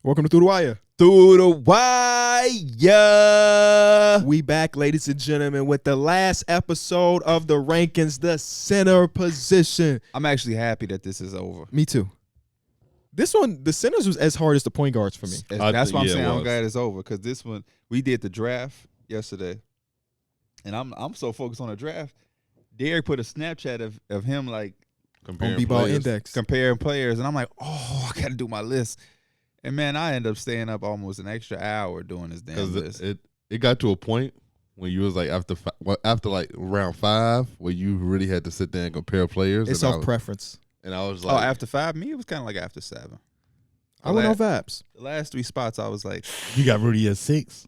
Welcome to Through the Wire. Through the Wire. We back, ladies and gentlemen, with the last episode of the rankings, the center position. I'm actually happy that this is over. Me too. This one, the centers was as hard as the point guards for me. That's why I'm saying I'm glad it's over, because this one, we did the draft yesterday, and I'm so focused on the draft. Darrick put a Snapchat of him like on B-Ball Index comparing players, and I'm like, oh, I got to do my list. And man, I ended up staying up almost an extra hour doing this damn list. It got to a point when you was like after like round 5 where you really had to sit there and compare players. It's off preference. And I was like, after 5, me, it was kind of like after 7. I went on vibes. The last 3 spots, I was like, you got Rudy at 6.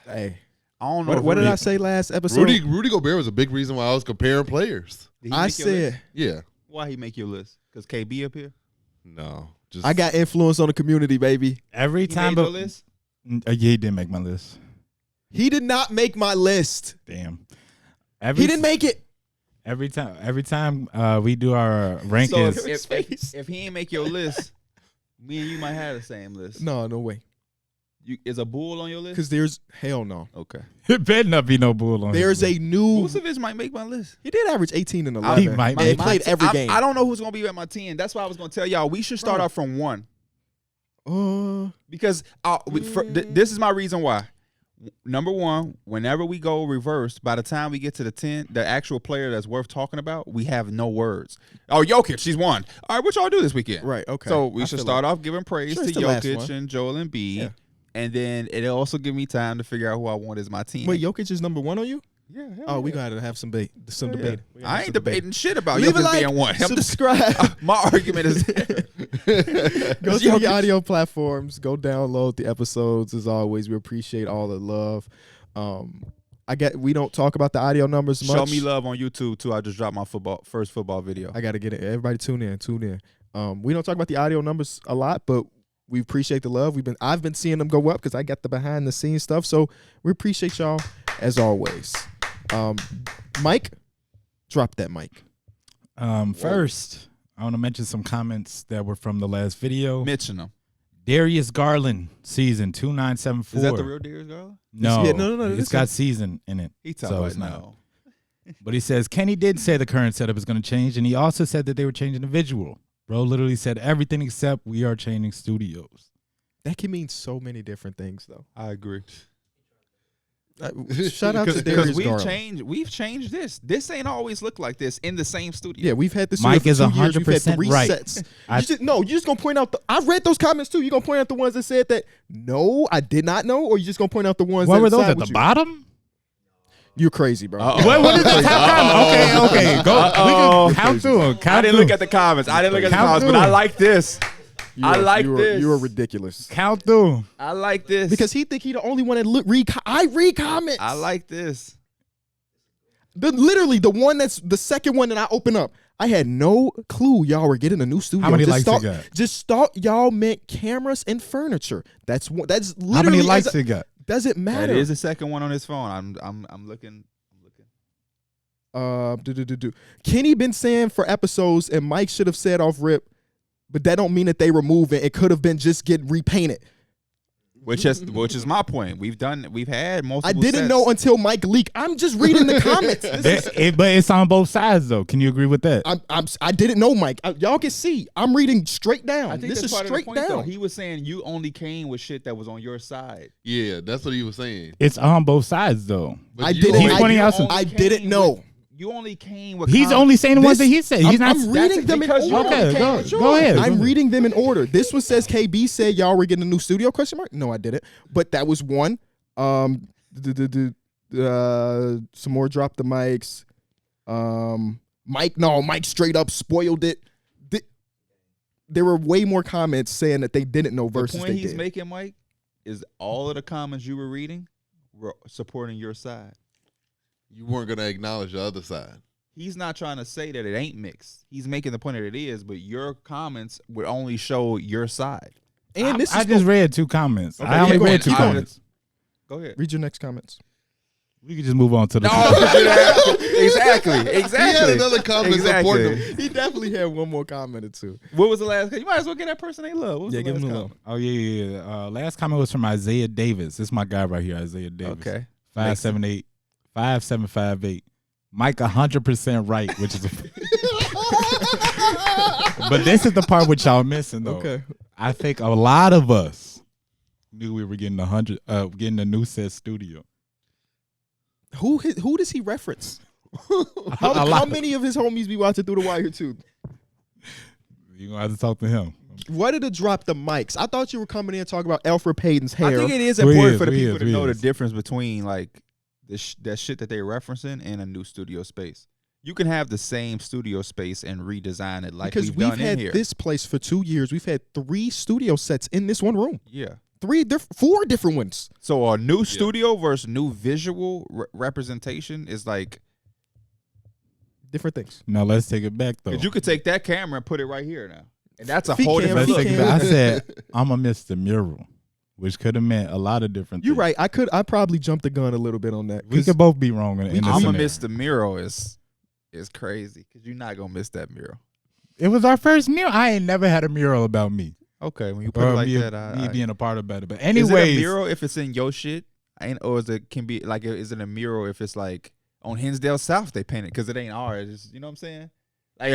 Hey, I don't know. What did I say last episode? Rudy Gobert was a big reason why I was comparing players. I said, yeah. Why he make your list? Because KB up here? No. I got influence on the community, baby. Every time, made your list? Yeah, he didn't make my list. He did not make my list. Damn. He didn't make it. Every time we do our rankings. So if he ain't make your list, me and you might have the same list. No way. Is a Bull on your list? Because there's hell no. Okay. It better not be no Bull on. There's a new. Vucevic might make my list. He did average 18 and 11. He might. He played every game. I don't know who's gonna be at my 10. That's why I was gonna tell y'all we should start off from 1. Because this is my reason why. Number 1, whenever we go reverse, by the time we get to the 10, the actual player that's worth talking about, we have no words. Oh, Jokic, she's 1. All right, what y'all do this weekend? Right. Okay. So we should start off giving praise to Jokic and Joel Embiid. Yeah. And then it'll also give me time to figure out who I want as my team. Wait, Jokic is number 1 on you? Yeah. We gotta have some debate. Debate. I ain't debating shit about Leave Jokic being 1. Subscribe. My argument is Go to the audio platforms. Go download the episodes. As always, we appreciate all the love. We don't talk about the audio numbers much. Show me love on YouTube too. I just dropped my first football video. I gotta get it. Everybody tune in. We don't talk about the audio numbers a lot, but we appreciate the love. I've been seeing them go up because I got the behind the scenes stuff. So we appreciate y'all as always. Mike, drop that mic. First, I want to mention some comments that were from the last video. Mention them. Darius Garland, season 2974. Is that the real Darius Garland? No, no. It's got season in it. He talking so about it's not. no. But he says, Kenny did say the current setup is going to change, and he also said that they were changing the visual. Bro literally said everything except we are changing studios. That can mean so many different things, though. I agree. Shout out to Darius Garland. We've changed this. This ain't always looked like this in the same studio. Yeah, we've had this. Mike is 100% right. You're just gonna point out. I read those comments too. You gonna point out the ones that said that no, I did not know, or you just gonna point out the ones? What that were those at with the you? bottom? You're crazy, bro. What is the top comment? Okay, go. We can count through them. I didn't look at the comments. But I like this. You are ridiculous. Count through. I like this because he think he the only one that I read comments. I like this. Literally the one that's the second one that I open up. I had no clue y'all were getting a new studio. How many likes you got? Just thought y'all meant cameras and furniture. That's literally how many likes you got? Doesn't matter. That is the second one on his phone. I'm looking. Kenny been saying for episodes, and Mike should have said off rip, but that don't mean that they remove it. It could have been just get repainted. Which is my point. We've had multiple. I didn't know until Mike leaked. I'm just reading the comments. But it's on both sides though. Can you agree with that? I didn't know, Mike. Y'all can see. I'm reading straight down. I think this is part straight of the point, down. Though. He was saying you only came with shit that was on your side. Yeah, that's what he was saying. It's on both sides though. But I didn't know. You only came with. He's only saying the ones that he said. I'm reading them in order. Okay, go ahead. I'm reading them in order. This one says KB said y'all were getting a new studio? Question mark. No, I didn't. But that was one. Some more drop the mics. Mike straight up spoiled it. There were way more comments saying that they didn't know versus the point he's making, Mike, is all of the comments you were reading were supporting your side. You weren't going to acknowledge the other side. He's not trying to say that it ain't mixed. He's making the point that it is, but your comments would only show your side. And I just read 2 comments. Okay, I only read 2 comments. Go ahead. Read your next comments. We could just move on to the. Exactly. He had another comment supporting him. He definitely had one more comment or two. What was the last? You might as well get that person they love. What was Yeah, the give last him a comment? love. Oh yeah. Last comment was from Isaiah Davis. This is my guy right here, Isaiah Davis. Okay. 5758. Mike 100% right, which is. But this is the part which y'all missing though. Okay. I think a lot of us knew we were getting getting a new set studio. Who does he reference? A How lot. many of his homies be watching Through the Wire too? You're gonna have to talk to him. Why did it drop the mics? I thought you were coming in and talking about Alfred Payton's hair. I think it is We important is, for the we people is, to we know is. the difference between like that shit that they're referencing and a new studio space. You can have the same studio space and redesign it like because we've done had in here. this place for 2 years. We've had 3 studio sets in this one room. Yeah. 4 different ones. So a new studio versus new visual representation is like, Different things. Now let's take it back though. because you could take that camera and put it right here now, and that's a Feet whole cam, different Let's feet look. take it cam. back. I said I'm gonna miss the mural, which could have meant a lot of different You're things. right. I probably jumped the gun a little bit on that. We 'cause could both be wrong in this I'm gonna scenario. miss the mural is crazy because you're not gonna miss that mural. It was our first mural. I ain't never had a mural about me. Okay, when you put it Or like me, that, me being a part of it. But is it anyways, a mural if it's in your shit? Or is it can be like is it a mural if it's like on Hinsdale South they paint it because it ain't ours? You know what I'm saying? Like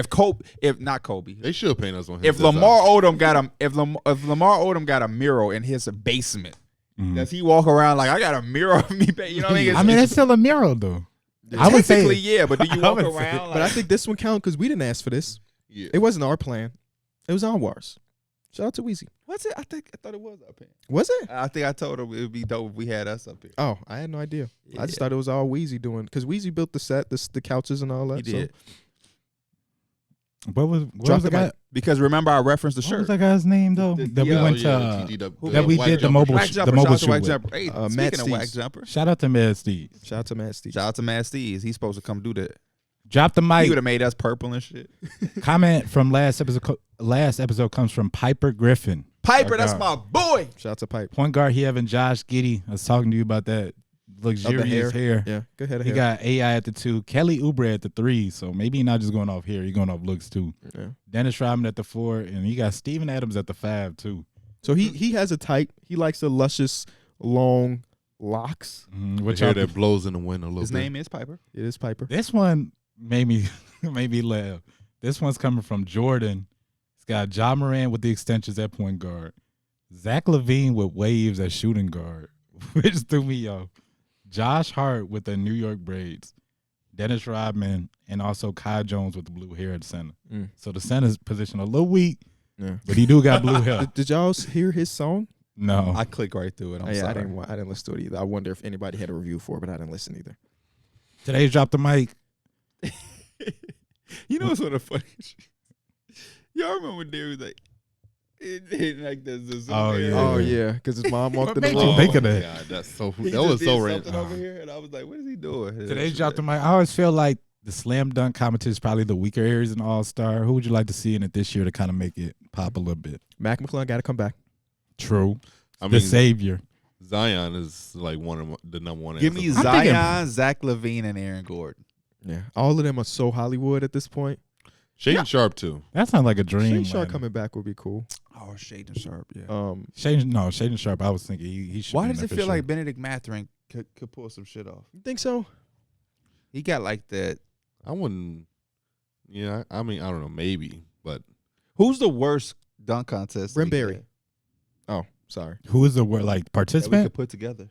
if not Kobe, They should paint us on. if his Lamar side. Odom got a if Lamar Odom got a mural in his basement, Mhm. does he walk around like I got a mural of me? You know what I mean? I mean, it's still a mural though. I would say, technically yeah, but do you I walk would say- around? But I Like, think this one count because we didn't ask for this. Yeah. It wasn't our plan. It was Anwar's. Shout out to Weezy. what's it? I thought it was up here. Was it? I think I told him it would be dope if we had us up here. Oh, I had no idea. I just Yeah. thought it was all Weezy doing because Weezy built the set, the couches and all that. He did. what was Drop the the guy? mic. Because remember I referenced the What shirt. was that guy's name though? That we went to. That we did the mobile Whack sh- jumper, the mobile shout out to shoot Whack with. Jumper. Hey, Matt speaking of Whack Steves. Jumper, Shout out to Mad Steve. Shout out to Matt Steve. shout out to Matt Steves. He's supposed to come do that. Drop the He mic. would have made us purple and shit. Comment from last episode. Last episode comes from Piper Griffin. Piper, Oh, that's God. my boy. Shout out to Pipe. Point guard, he having Josh Giddey. I was talking to you about that luxurious hair. Yeah, good head of He hair. got AI at the 2, Kelly Oubre at the 3, so maybe he's not just going off hair, he's going off looks too. Yeah. Dennis Rodman at the 4, and he got Steven Adams at the 5 too. So he has a type. He likes the luscious, long locks. Which hair that blows in the wind a little His bit. name is Piper. It is Piper. this one made me laugh. This one's coming from Jordan. It's got Ja Moran with the extensions at point guard, Zach LaVine with waves at shooting guard, which threw me off. Josh Hart with the New York braids, Dennis Rodman, and also Kai Jones with the blue hair at center. Mm. So the center's position a little weak, Yeah. but he do got blue hair. Did y'all hear his song? No. I clicked right through it. I'm Yeah, sorry. I didn't listen to it either. I wonder if anybody had a review for it, but I didn't listen either. Today's Drop the Mic. You know what's one of the funniest? Y'all remember when Darrick was like, like the Zoom Oh, era? yeah. Oh yeah, because his mom walked in the made you room. think of that? God, that's so. He That just was did so something random. over here, and I was like, "What is he doing?" Today's Drop the Mic. I always feel like the slam dunk competition is probably the weaker areas in All-Star. Who would you like to see in it this year to kind of make it pop a little bit? Mac McClung got to come back. True. I The mean, savior. Zion is like one of the number one. Give me answer. Zion, Zach LaVine, and Aaron Gordon. Yeah, all of them are so Hollywood at this point. Shaden Sharp too. That sounds like a dream. Shane Sharp man. coming back would be cool. Oh, Shaden Sharp. Yeah. Shaden Sharp, I was thinking he should. Why be does in it there feel for like sure. Benedict Mathurin could pull some shit off? You think so? He got like that. I wouldn't. Yeah, I mean, I don't know, maybe, but Who's the worst dunk contest? Brent league Berry. Oh, sorry. Who is the like that we participant? could put together?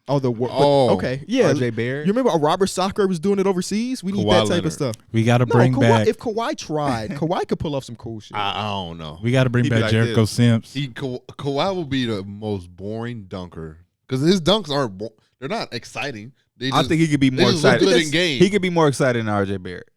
Oh, Oh. okay. Yeah. RJ Barrett. You remember Robert Soccer was doing it overseas? We need Kawhi that type Leonard. of stuff. We got to No, bring Kawhi, back. if Kawhi tried, Kawhi could pull off some cool shit. I don't know. We got to bring He'd be back like Jericho this. Sims. Kawhi will be the most boring dunker because his dunks aren't. They're not exciting. They I just, think he could be they more just look excited. good in game. He could be more excited than RJ Barrett.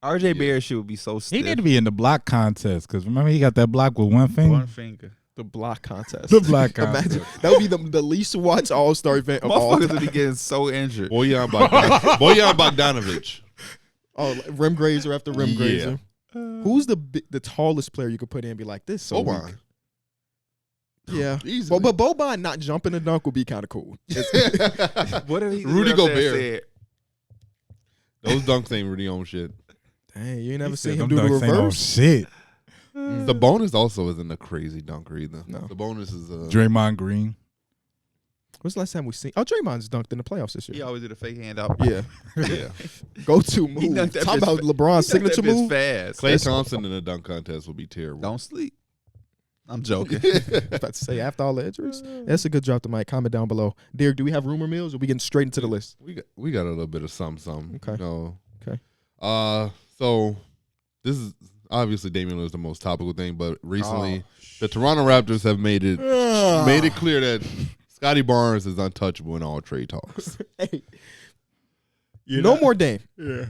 RJ Yeah. Barrett shit would be so stiff. He need to be in the block contest because remember he got that block with one finger. one finger. The block contest. The block contest. Imagine, that would be the least watched All-Star event of all Motherfuckers time. would be getting so injured. Bojan Bogdanovic. Oh, rim grazer after rim Yeah. grazer. Who's the tallest player you could put in and be like, this so Boban. weak? Yeah. Easily. But Boban not jumping the dunk would be kind of cool. What if he Rudy went up there and Gobert. said, Those dunks ain't really on shit. Dang, you ain't never He seen said him them do the dunks ain't on reverse. shit. The bonus also isn't a crazy dunker either. No. The bonus is Draymond Green. When's the last time we seen? Oh, Draymond's dunked in the playoffs this he year. always did a fake hand out. Yeah. yeah. Go-to He move. dunked that Talk bitch about fa- LeBron's He dunked that signature bitch move. fast. Klay Thompson in a dunk contest would be terrible. Don't sleep. I'm joking. About to say after all the injuries. That's a good drop to Mike. Comment down below. Derek, do we have rumor mills or we getting straight into the list? We got a little bit of something. Okay. You know. Okay. So this is obviously Damian Lillard's the most topical thing, but recently Oh, the Toronto Raptors have made it clear that Scotty Barnes is untouchable in all trade talks. Hey. No more Dame. Yeah.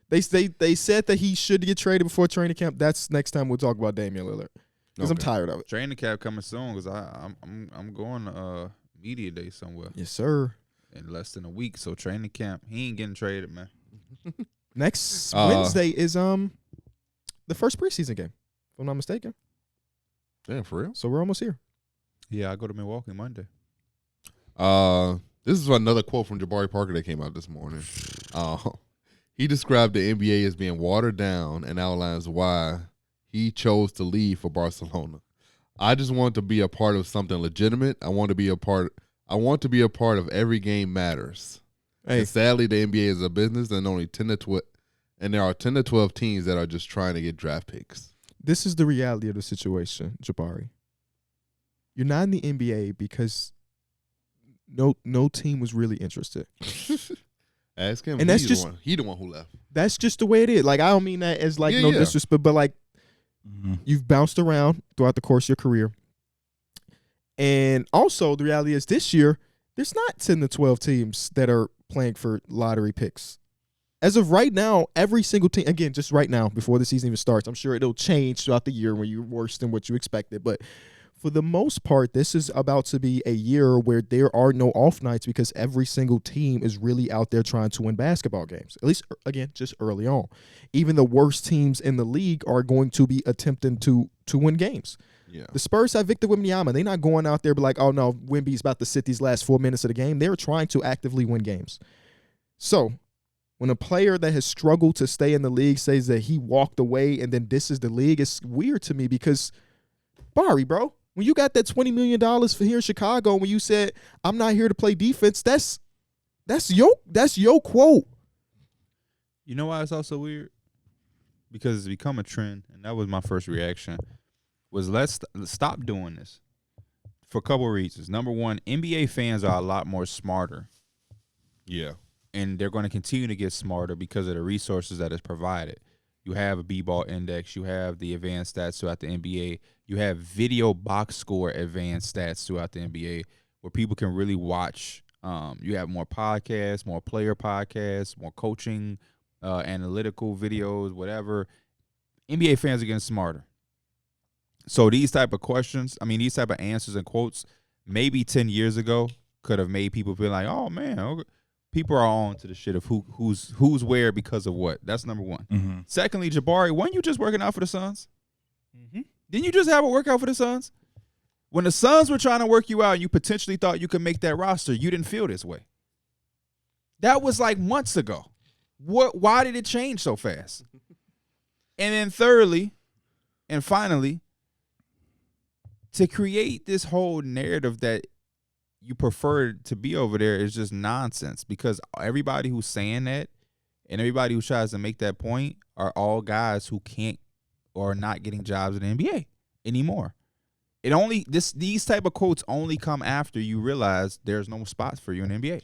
They said that he should get traded before training camp. That's next time we'll talk about Damian Lillard. Because I'm Okay. tired of it. training camp coming soon because I'm going to media day somewhere Yes, sir. in less than a week. So training camp, he ain't getting traded, man. Next Wednesday is the first preseason game, if I'm not mistaken. Yeah, for real. So we're almost here. Yeah, I go to Milwaukee Monday. This is another quote from Jabari Parker that came out this morning. He described the NBA as being watered down and outlines why he chose to leave for Barcelona. I just want to be a part of something legitimate. I want to be a part of every game matters. Hey, And sadly, the NBA is a business, and there are 10 to 12 teams that are just trying to get draft picks. this is the reality of the situation, Jabari. You're not in the NBA because no team was really interested. Ask him. And that's He's just- the one who left. That's just the way it is. Like, I don't mean that as like Yeah, no yeah. disrespect, but like Mm-hmm. you've bounced around throughout the course of your career. And also the reality is this year, there's not 10 to 12 teams that are playing for lottery picks. As of right now, every single team, again, just right now, before the season even starts, I'm sure it'll change throughout the year when you're worse than what you expected. But for the most part, this is about to be a year where there are no off nights because every single team is really out there trying to win basketball games. At least, again, just early on. Even the worst teams in the league are going to be attempting to win games. Yeah. The Spurs have Victor Wembanyama. They're not going out there be like, oh, no, Wemby's about to sit these last 4 minutes of the game. They're trying to actively win games. So when a player that has struggled to stay in the league says that he walked away and then this is the league, it's weird to me because, Barry, bro, when you got that $20 million for here in Chicago, when you said, I'm not here to play defense, that's your quote. You know why it's also weird? Because it's become a trend, and that was my first reaction. Was let's stop doing this for a couple of reasons. Number one, NBA fans are a lot more smarter, Yeah. and they're going to continue to get smarter because of the resources that is provided. You have a B-ball index. You have the advanced stats throughout the NBA. You have video box score advanced stats throughout the NBA where people can really watch. You have more podcasts, more player podcasts, more coaching, analytical videos, whatever. NBA fans are getting smarter. So these type of questions, these type of answers and quotes, maybe 10 years ago could have made people feel like, oh, man, okay. People are on to the shit of who's where because of what. That's number one. Mm-hmm. Secondly, Jabari, weren't you just working out for the Suns? Didn't you just have a workout for the Suns? When the Suns were trying to work you out and you potentially thought you could make that roster, you didn't feel this way. That was like months ago. Why did it change so fast? And then thirdly, and finally, to create this whole narrative that you prefer to be over there is just nonsense because everybody who's saying that and everybody who tries to make that point are all guys who can't or are not getting jobs in the NBA anymore. These type of quotes only come after you realize there's no spots for you in the NBA.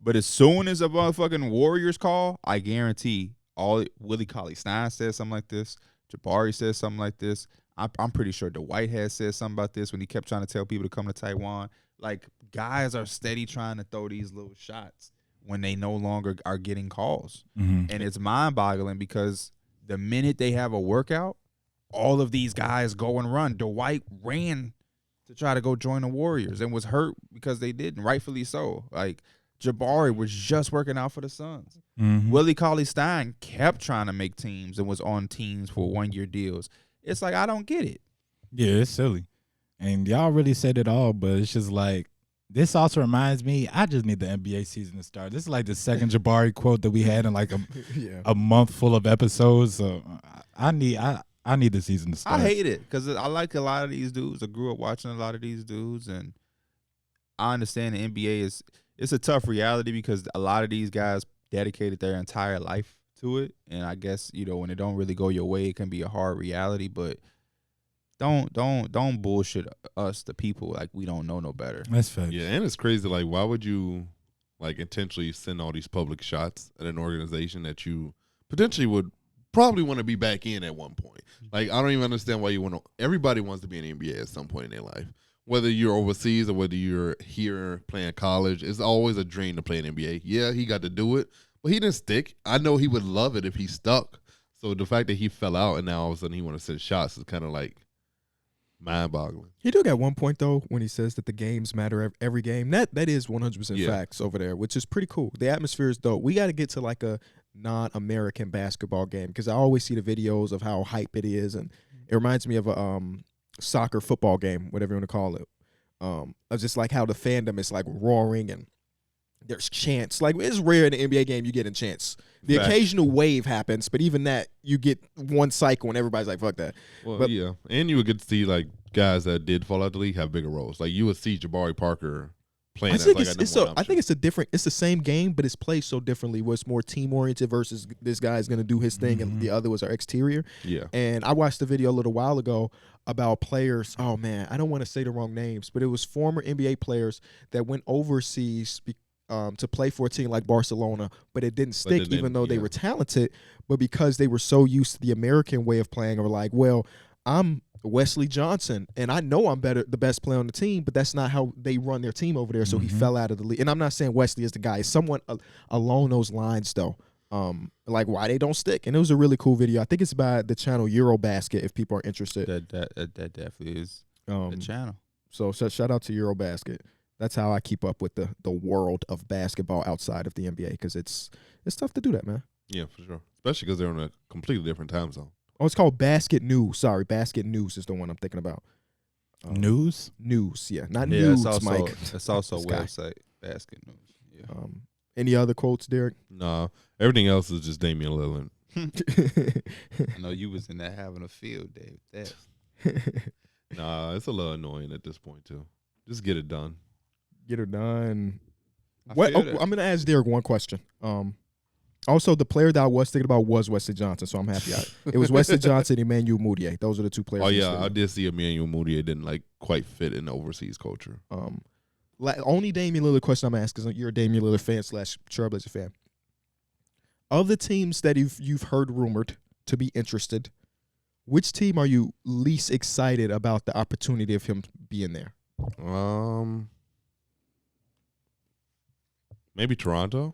But as soon as a motherfucking Warriors call, I guarantee Willie Cauley-Stein says something like this. Jabari says something like this. I'm pretty sure Dwight has said something about this when he kept trying to tell people to come to Taiwan. Like, guys are steady trying to throw these little shots when they no longer are getting calls. Mm-hmm. And it's mind-boggling because the minute they have a workout, all of these guys go and run. Dwight ran to try to go join the Warriors and was hurt because they didn't, rightfully so. Like, Jabari was just working out for the Suns. Mm-hmm. Willie Cauley-Stein kept trying to make teams and was on teams for one-year deals. It's like, I don't get it. Yeah, it's silly. And y'all really said it all, but it's just like, this also reminds me, I just need the NBA season to start. This is like the second Jabari quote that we had in like a month full of episodes. So I need the season to start. I hate it because I like a lot of these dudes. I grew up watching a lot of these dudes, and I understand the NBA it's a tough reality because a lot of these guys dedicated their entire life to it, and I guess when it don't really go your way, it can be a hard reality. But don't bullshit us, the people, like we don't know no better. That's fair. Yeah, and it's crazy. Like, why would you like intentionally send all these public shots at an organization that you potentially would probably want to be back in at one point? Like, I don't even understand why you want to. Everybody wants to be in the NBA at some point in their life. Whether you're overseas or whether you're here playing college, it's always a dream to play in the NBA. Yeah, he got to do it, but he didn't stick. I know he would love it if he stuck. So the fact that he fell out and now all of a sudden he want to send shots is kind of like mind-boggling. He do got one point though when he says that the games matter every game. That is 100% facts over there, which is pretty cool. The atmosphere is dope. We got to get to like a non-American basketball game because I always see the videos of how hype it is, and it reminds me of a soccer football game, whatever you want to call it. Of just like how the fandom is like roaring and there's chants. Like, it's rare in the NBA game you get a chance. The occasional wave happens, but even that, you get one cycle and everybody's like, fuck that. Well, but, yeah. And you would get to see, like, guys that did fall out the league have bigger roles. Like, you would see Jabari Parker playing as like a number one I think it's it's the same game, but it's played so differently where it's more team-oriented versus this guy's going to do his thing and the other was our exterior. Yeah. And I watched a video a little while ago about players. Oh, man, I don't want to say the wrong names, but it was former NBA players that went overseas to play for a team like Barcelona, but it didn't stick even though they were talented. But because they were so used to the American way of playing, or like, well, I'm Wesley Johnson, and I know I'm the best player on the team, but that's not how they run their team over there. So he fell out of the league. And I'm not saying Wesley is the guy. It's someone along those lines, though. Like why they don't stick. And it was a really cool video. I think it's by the channel Eurobasket if people are interested. That definitely is the channel. So shout out to Eurobasket. That's how I keep up with the world of basketball outside of the NBA because it's tough to do that, man. Yeah, for sure. Especially because they're on a completely different time zone. Oh, it's called Basket News. Sorry, Basket News is the one I'm thinking about. News, yeah, not news, Mike. It's also a website, Basket News. Yeah. Any other quotes, Darrick? Nah, everything else is just Damian Lillard. I know you was in there having a field day with that. Nah, it's a little annoying at this point too. Just get it done. Get her done. I'm gonna ask Darrick one question. Also, the player that I was thinking about was Wesley Johnson, so I'm happy. It was Wesley Johnson and Emmanuel Mudiay. Those are the two players. Oh yeah, I did see Emmanuel Mudiay didn't like quite fit in the overseas culture. Only Damian Lillard question I'm asking because you're a Damian Lillard fan / Trailblazer fan. Of the teams that you've heard rumored to be interested, which team are you least excited about the opportunity of him being there? Maybe Toronto.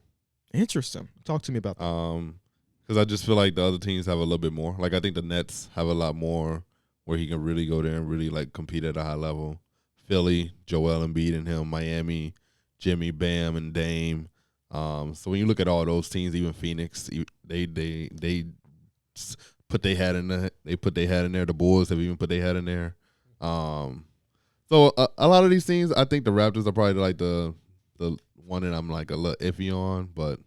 Interesting. Talk to me about that. Because I just feel like the other teams have a little bit more. Like I think the Nets have a lot more where he can really go there and really like compete at a high level. Philly, Joel Embiid and him. Miami, Jimmy, Bam, and Dame. So when you look at all those teams, even Phoenix, they put their hat in there. They put their hat in there. The Bulls have even put their hat in there. So a lot of these teams, I think the Raptors are probably like the one that I'm like a little iffy on, but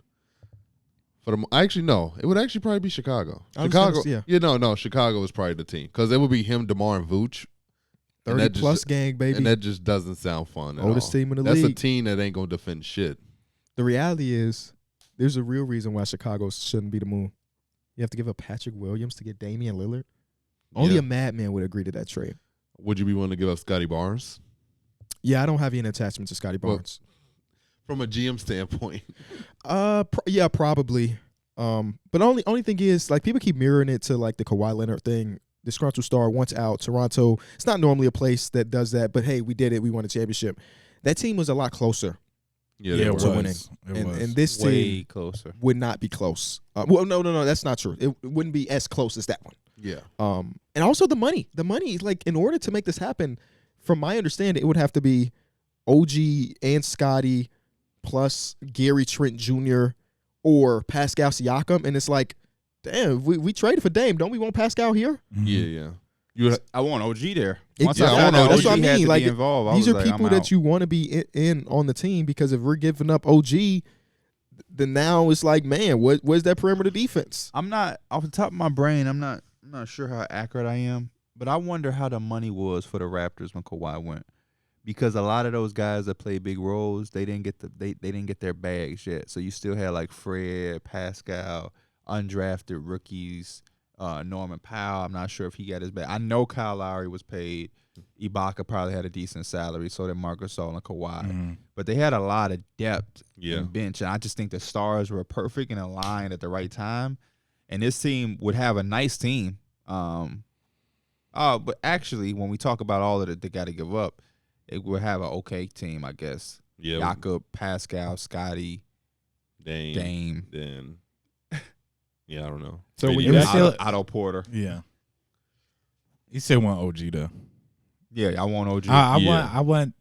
for them, actually no, it would actually probably be Chicago. Chicago, Chicago is probably the team because it would be him, DeMar, and Vooch. 30-plus gang, baby. And that just doesn't sound fun at all. Oldest team in the league. league. That's a team that ain't gonna defend shit. The reality is, there's a real reason why Chicago shouldn't be the moon. You have to give up Patrick Williams to get Damian Lillard. Only a madman would agree to that trade. Would you be willing to give up Scotty Barnes? Yeah, I don't have any attachment to Scotty Barnes. From a GM standpoint. Yeah, probably. But only thing is, like, people keep mirroring it to like the Kawhi Leonard thing. Disgruntled star once out. Toronto, it's not normally a place that does that, but hey, we did it. We won a championship. That team was a lot closer. Yeah, it was. Winning. And this team closer would not be close. Well, no, that's not true. It wouldn't be as close as that one. Yeah. And also the money. The money, like, in order to make this happen, from my understanding, it would have to be OG and Scotty plus Gary Trent Jr. or Pascal Siakam, and it's like, damn, we traded for Dame. Don't we want Pascal here? Yeah. I want OG there. It- Once yeah, I I found want out OG That's what I OG had mean. to Like, be involved, I these was are like, people I'm that out. you want to be in on the team, because if we're giving up OG, then now it's like, man, where's that perimeter defense? I'm not off the top of my brain. I'm not sure how accurate I am, but I wonder how the money was for the Raptors when Kawhi went, because a lot of those guys that play big roles, they didn't get they didn't get their bags yet. So you still had like Fred, Pascal, undrafted rookies, Norman Powell. I'm not sure if he got his bag. I know Kyle Lowry was paid. Ibaka probably had a decent salary, so did Marcus Gasol and Kawhi. Mhm. But they had a lot of depth Yeah. in bench, and I just think the stars were perfect and aligned at the right time. And this team would have a nice team. But actually, when we talk about all of it, they got to give up. It would have an okay team, I guess. Yeah. Jakob, Pascal, Scotty, Dame. Then. Yeah, I don't know. So Maybe when you Yeah, ask- still- Otto Porter. Yeah. He still want OG though. Yeah, I want OG. I want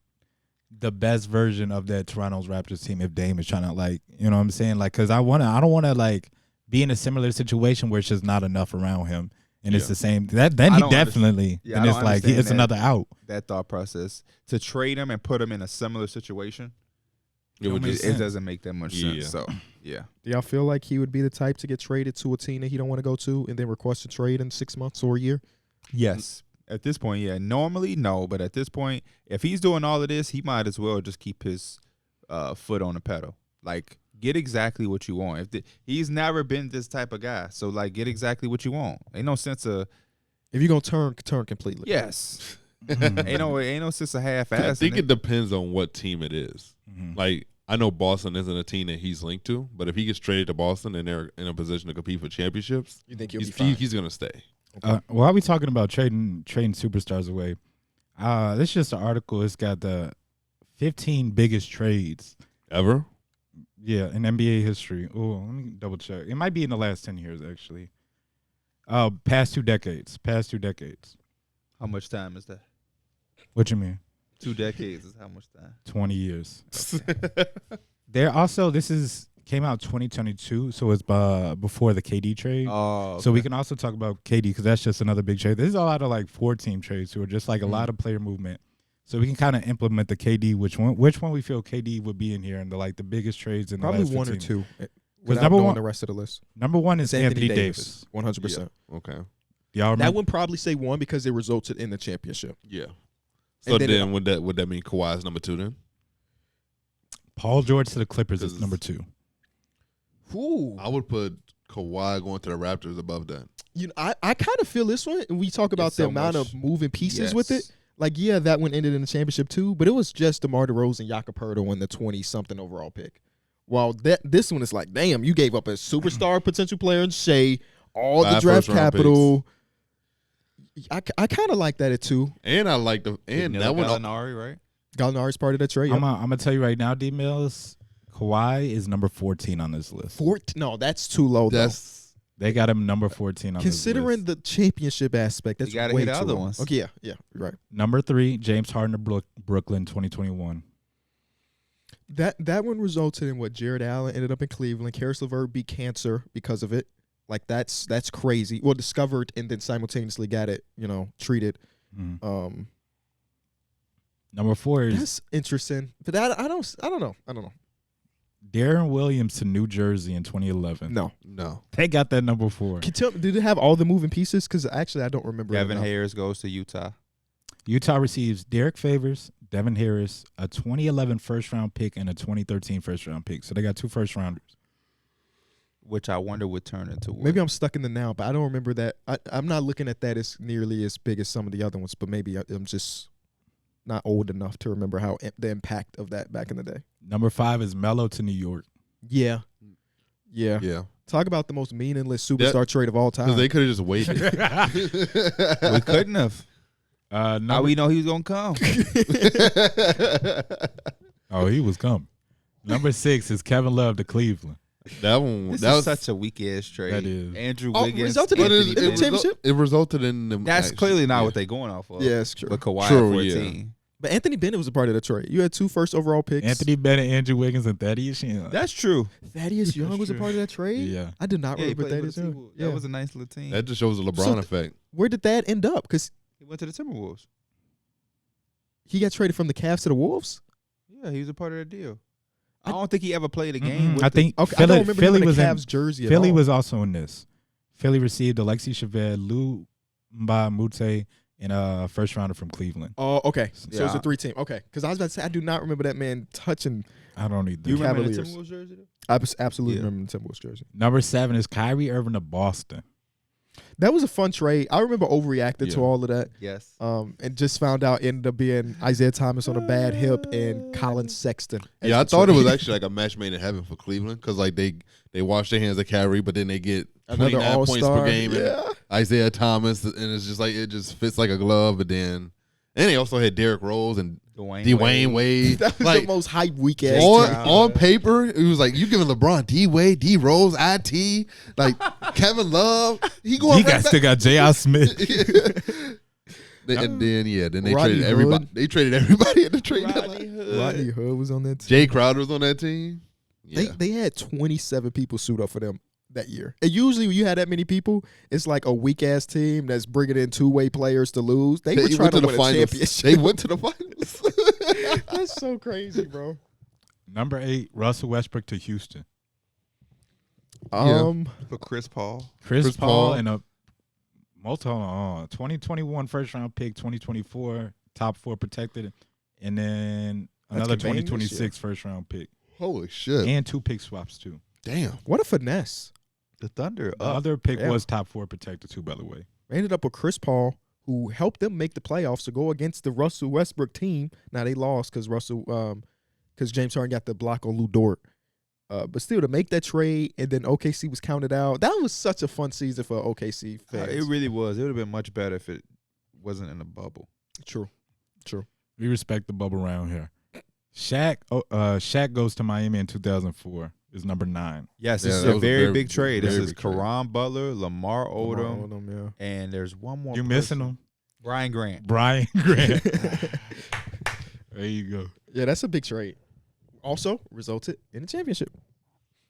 the best version of that Toronto's Raptors team if Dame is trying to, like, you know what I'm saying? Like, cause I don't want to like be in a similar situation where it's just not enough around him and it's Yeah. the same. Then I he don't definitely Yeah, I then it's don't like understand it's that. another out. That thought process. To trade him and put him in a similar situation, It would Don't just make it doesn't make that much Yeah. sense. So, yeah. Do y'all feel like he would be the type to get traded to a team that he don't want to go to and then request a trade in 6 months or a year? Yes. At this point, yeah. Normally, no. But at this point, if he's doing all of this, he might as well just keep his foot on the pedal. Like, get exactly what you want. He's never been this type of guy. So, like, get exactly what you want. Ain't no sense of, If you're gonna turn completely. yes. Mhm. ain't no sense of half-assing I think it. it depends on what team it is. Mhm. Like, I know Boston isn't a team that he's linked to, but if he gets traded to Boston and they're in a position to compete for championships, You think he'll be fine? he's going to stay. While we talking about trading superstars away, this is just an article. It's got the 15 biggest trades, Ever? yeah, in NBA history. Oh, let me double check. It might be in the last 10 years actually. Past two decades. How much time is that? What you mean? 2 decades is how much time? 20 years. There also came out 2022, so it's before the KD trade. Oh, So we can also talk about KD because that's just another big trade. This is a lot of like 4-team trades who are just like a lot of player movement. So we can kind of implement the KD. Which one we feel KD would be in here, and the biggest trades in Probably the last one or 15. two. Without number knowing one- the rest of the list. Number one is It's Anthony Davis. 100%. Okay. Y'all remember? That would probably say one because it resulted in the championship. Yeah. So And then then would that mean Kawhi's number 2 then? Paul George to the Clippers is Because- number 2. Ooh. I would put Kawhi going to the Raptors above that. You know, I kind of feel this one, and we talk about It's the so amount much- of moving pieces with it. Yes. Like, yeah, that one ended in the championship too, but it was just DeMar DeRozan, Jakob Poeltl, and the 20-something overall pick. While this one is like, damn, you gave up a superstar potential player in Shea, all the 5 draft first-round capital. I kind of like that at 2. And I like and that one. Gallinari, right? Gallinari's part of that trade. I'm gonna tell you right now, D Mills, Kawhi is number 14 on this list. No, that's too low. That's They got him number 14 on considering this list. the championship aspect. That's You gotta way hit the too other low. ones. Okay, yeah, you're right. Number 3, James Harden of Brooklyn, 2021. That one resulted in what Jared Allen ended up in Cleveland. Karis LeVert beat cancer because of it. Like that's crazy. Well, discovered and then simultaneously got it, treated. Mhm. Number 4 is That's interesting. But I don't know. Darren Williams to New Jersey in 2011. No. no. They got that number 4. Can you tell me, did it have all the moving pieces? Because actually, I don't remember. Devin enough. Harris goes to Utah. Utah receives Derek Favors, Devin Harris, a 2011 first-round pick, and a 2013 first-round pick. So they got 2 first-rounders. Which I wonder would turn into what? Maybe I'm stuck in the now, but I don't remember that. I'm not looking at that as nearly as big as some of the other ones, but maybe I'm just not old enough to remember how the impact of that back in the day. Number 5 is Melo to New York. Yeah. Yeah. Talk about the most meaningless superstar trade of all time. Because they could have just waited. we couldn't have. How we know he was gonna come? Oh, he was coming. Number 6 is Kevin Love to Cleveland. That one. This that is was such a weak ass trade. That is. Andrew Oh, Wiggins. resulted in- But Anthony it, Bennett. championship? it resulted in them. That's clearly not yeah. what they're going off of. Yeah, it's true. But Kawhi True, at yeah. 14. But Anthony Bennett was a part of the trade. You had 2 first overall picks. Anthony Bennett, Andrew Wiggins, and Thaddeus Young. That's true. Thaddeus Young That's was a true. part of that trade? Yeah. I did not Yeah, he remember played for Thaddeus the Young. Seawolves. Yeah. That was a nice little team. That just shows the LeBron So- effect. Where did that end up? Because He went to the Timberwolves. He got traded from the Cavs to the Wolves. Yeah, he was a part of that deal. I don't think he ever played a game. With I think Okay, I Philly, don't remember Philly him in was the in Cavs jersey. At Philly all. was also in this. Philly received Alexi Chauvet, Lou Mbamute, and a first rounder from Cleveland. Oh, okay. So it's Yeah. a 3-team. Okay, because I was about to say I do not remember that man touching. I don't need You this. remember the Cavaliers. Timberwolves jersey? Though? I absolutely Yeah. remember the Timberwolves jersey. Number 7 is Kyrie Irving to Boston. That was a fun trade. I remember overreacting to Yeah. all of that. Yes. And just found out ended up being Isaiah Thomas on a bad hip and Colin Sexton. as Yeah, I the thought it was trade. actually like a match made in heaven for Cleveland because like they wash their hands at Kyrie, but then they get Another 29 points all-star. per game. Yeah. And Isaiah Thomas, and it's just like it just fits like a glove. But then, and they also had Derrick Rose and Dwayne Wade. That was Like the most hype week ass on trade. on paper, it was like you giving LeBron D Wade, D Rose, IT, like Kevin Love. He going He right got still got J.R. Smith. and then they Rodney traded everybody. Hood. They traded everybody at the trade Rodney deadline. Hood. Rodney Hood was on that team. Jay Crowder was on that team. Yeah. They had 27 people suit up for them that year. And usually when you had that many people, it's like a weak ass team that's bringing in two-way players to lose. They were trying to win a championship. They went to the finals. That's so crazy, bro. Number 8, Russell Westbrook to Houston. For Chris Paul. Chris Paul. Paul and a 2021 first round pick, 2024 top 4 protected, and then another conveying this 2026 first round pick, Holy shit! and 2 pick swaps too. Damn. What a finesse. The Thunder. The other pick yeah. was top 4 protected too, by the way. They ended up with Chris Paul, who helped them make the playoffs to go against the Russell Westbrook team. Now they lost because James Harden got the block on Lou Dort. But still, to make that trade, and then OKC was counted out. That was such a fun season for OKC fans. It really was. It would have been much better if it wasn't in a bubble. True. We respect the bubble around here. Shaq goes to Miami in 2004. Is number 9. Yes, Yeah, this is that a was a very very- big trade. This very is big trade. Karan Butler, Lamar Odom, Odom, and there's one more. You missing him? Brian Grant. Brian Grant. yeah. There you go. Yeah, that's a big trade. Also resulted in a championship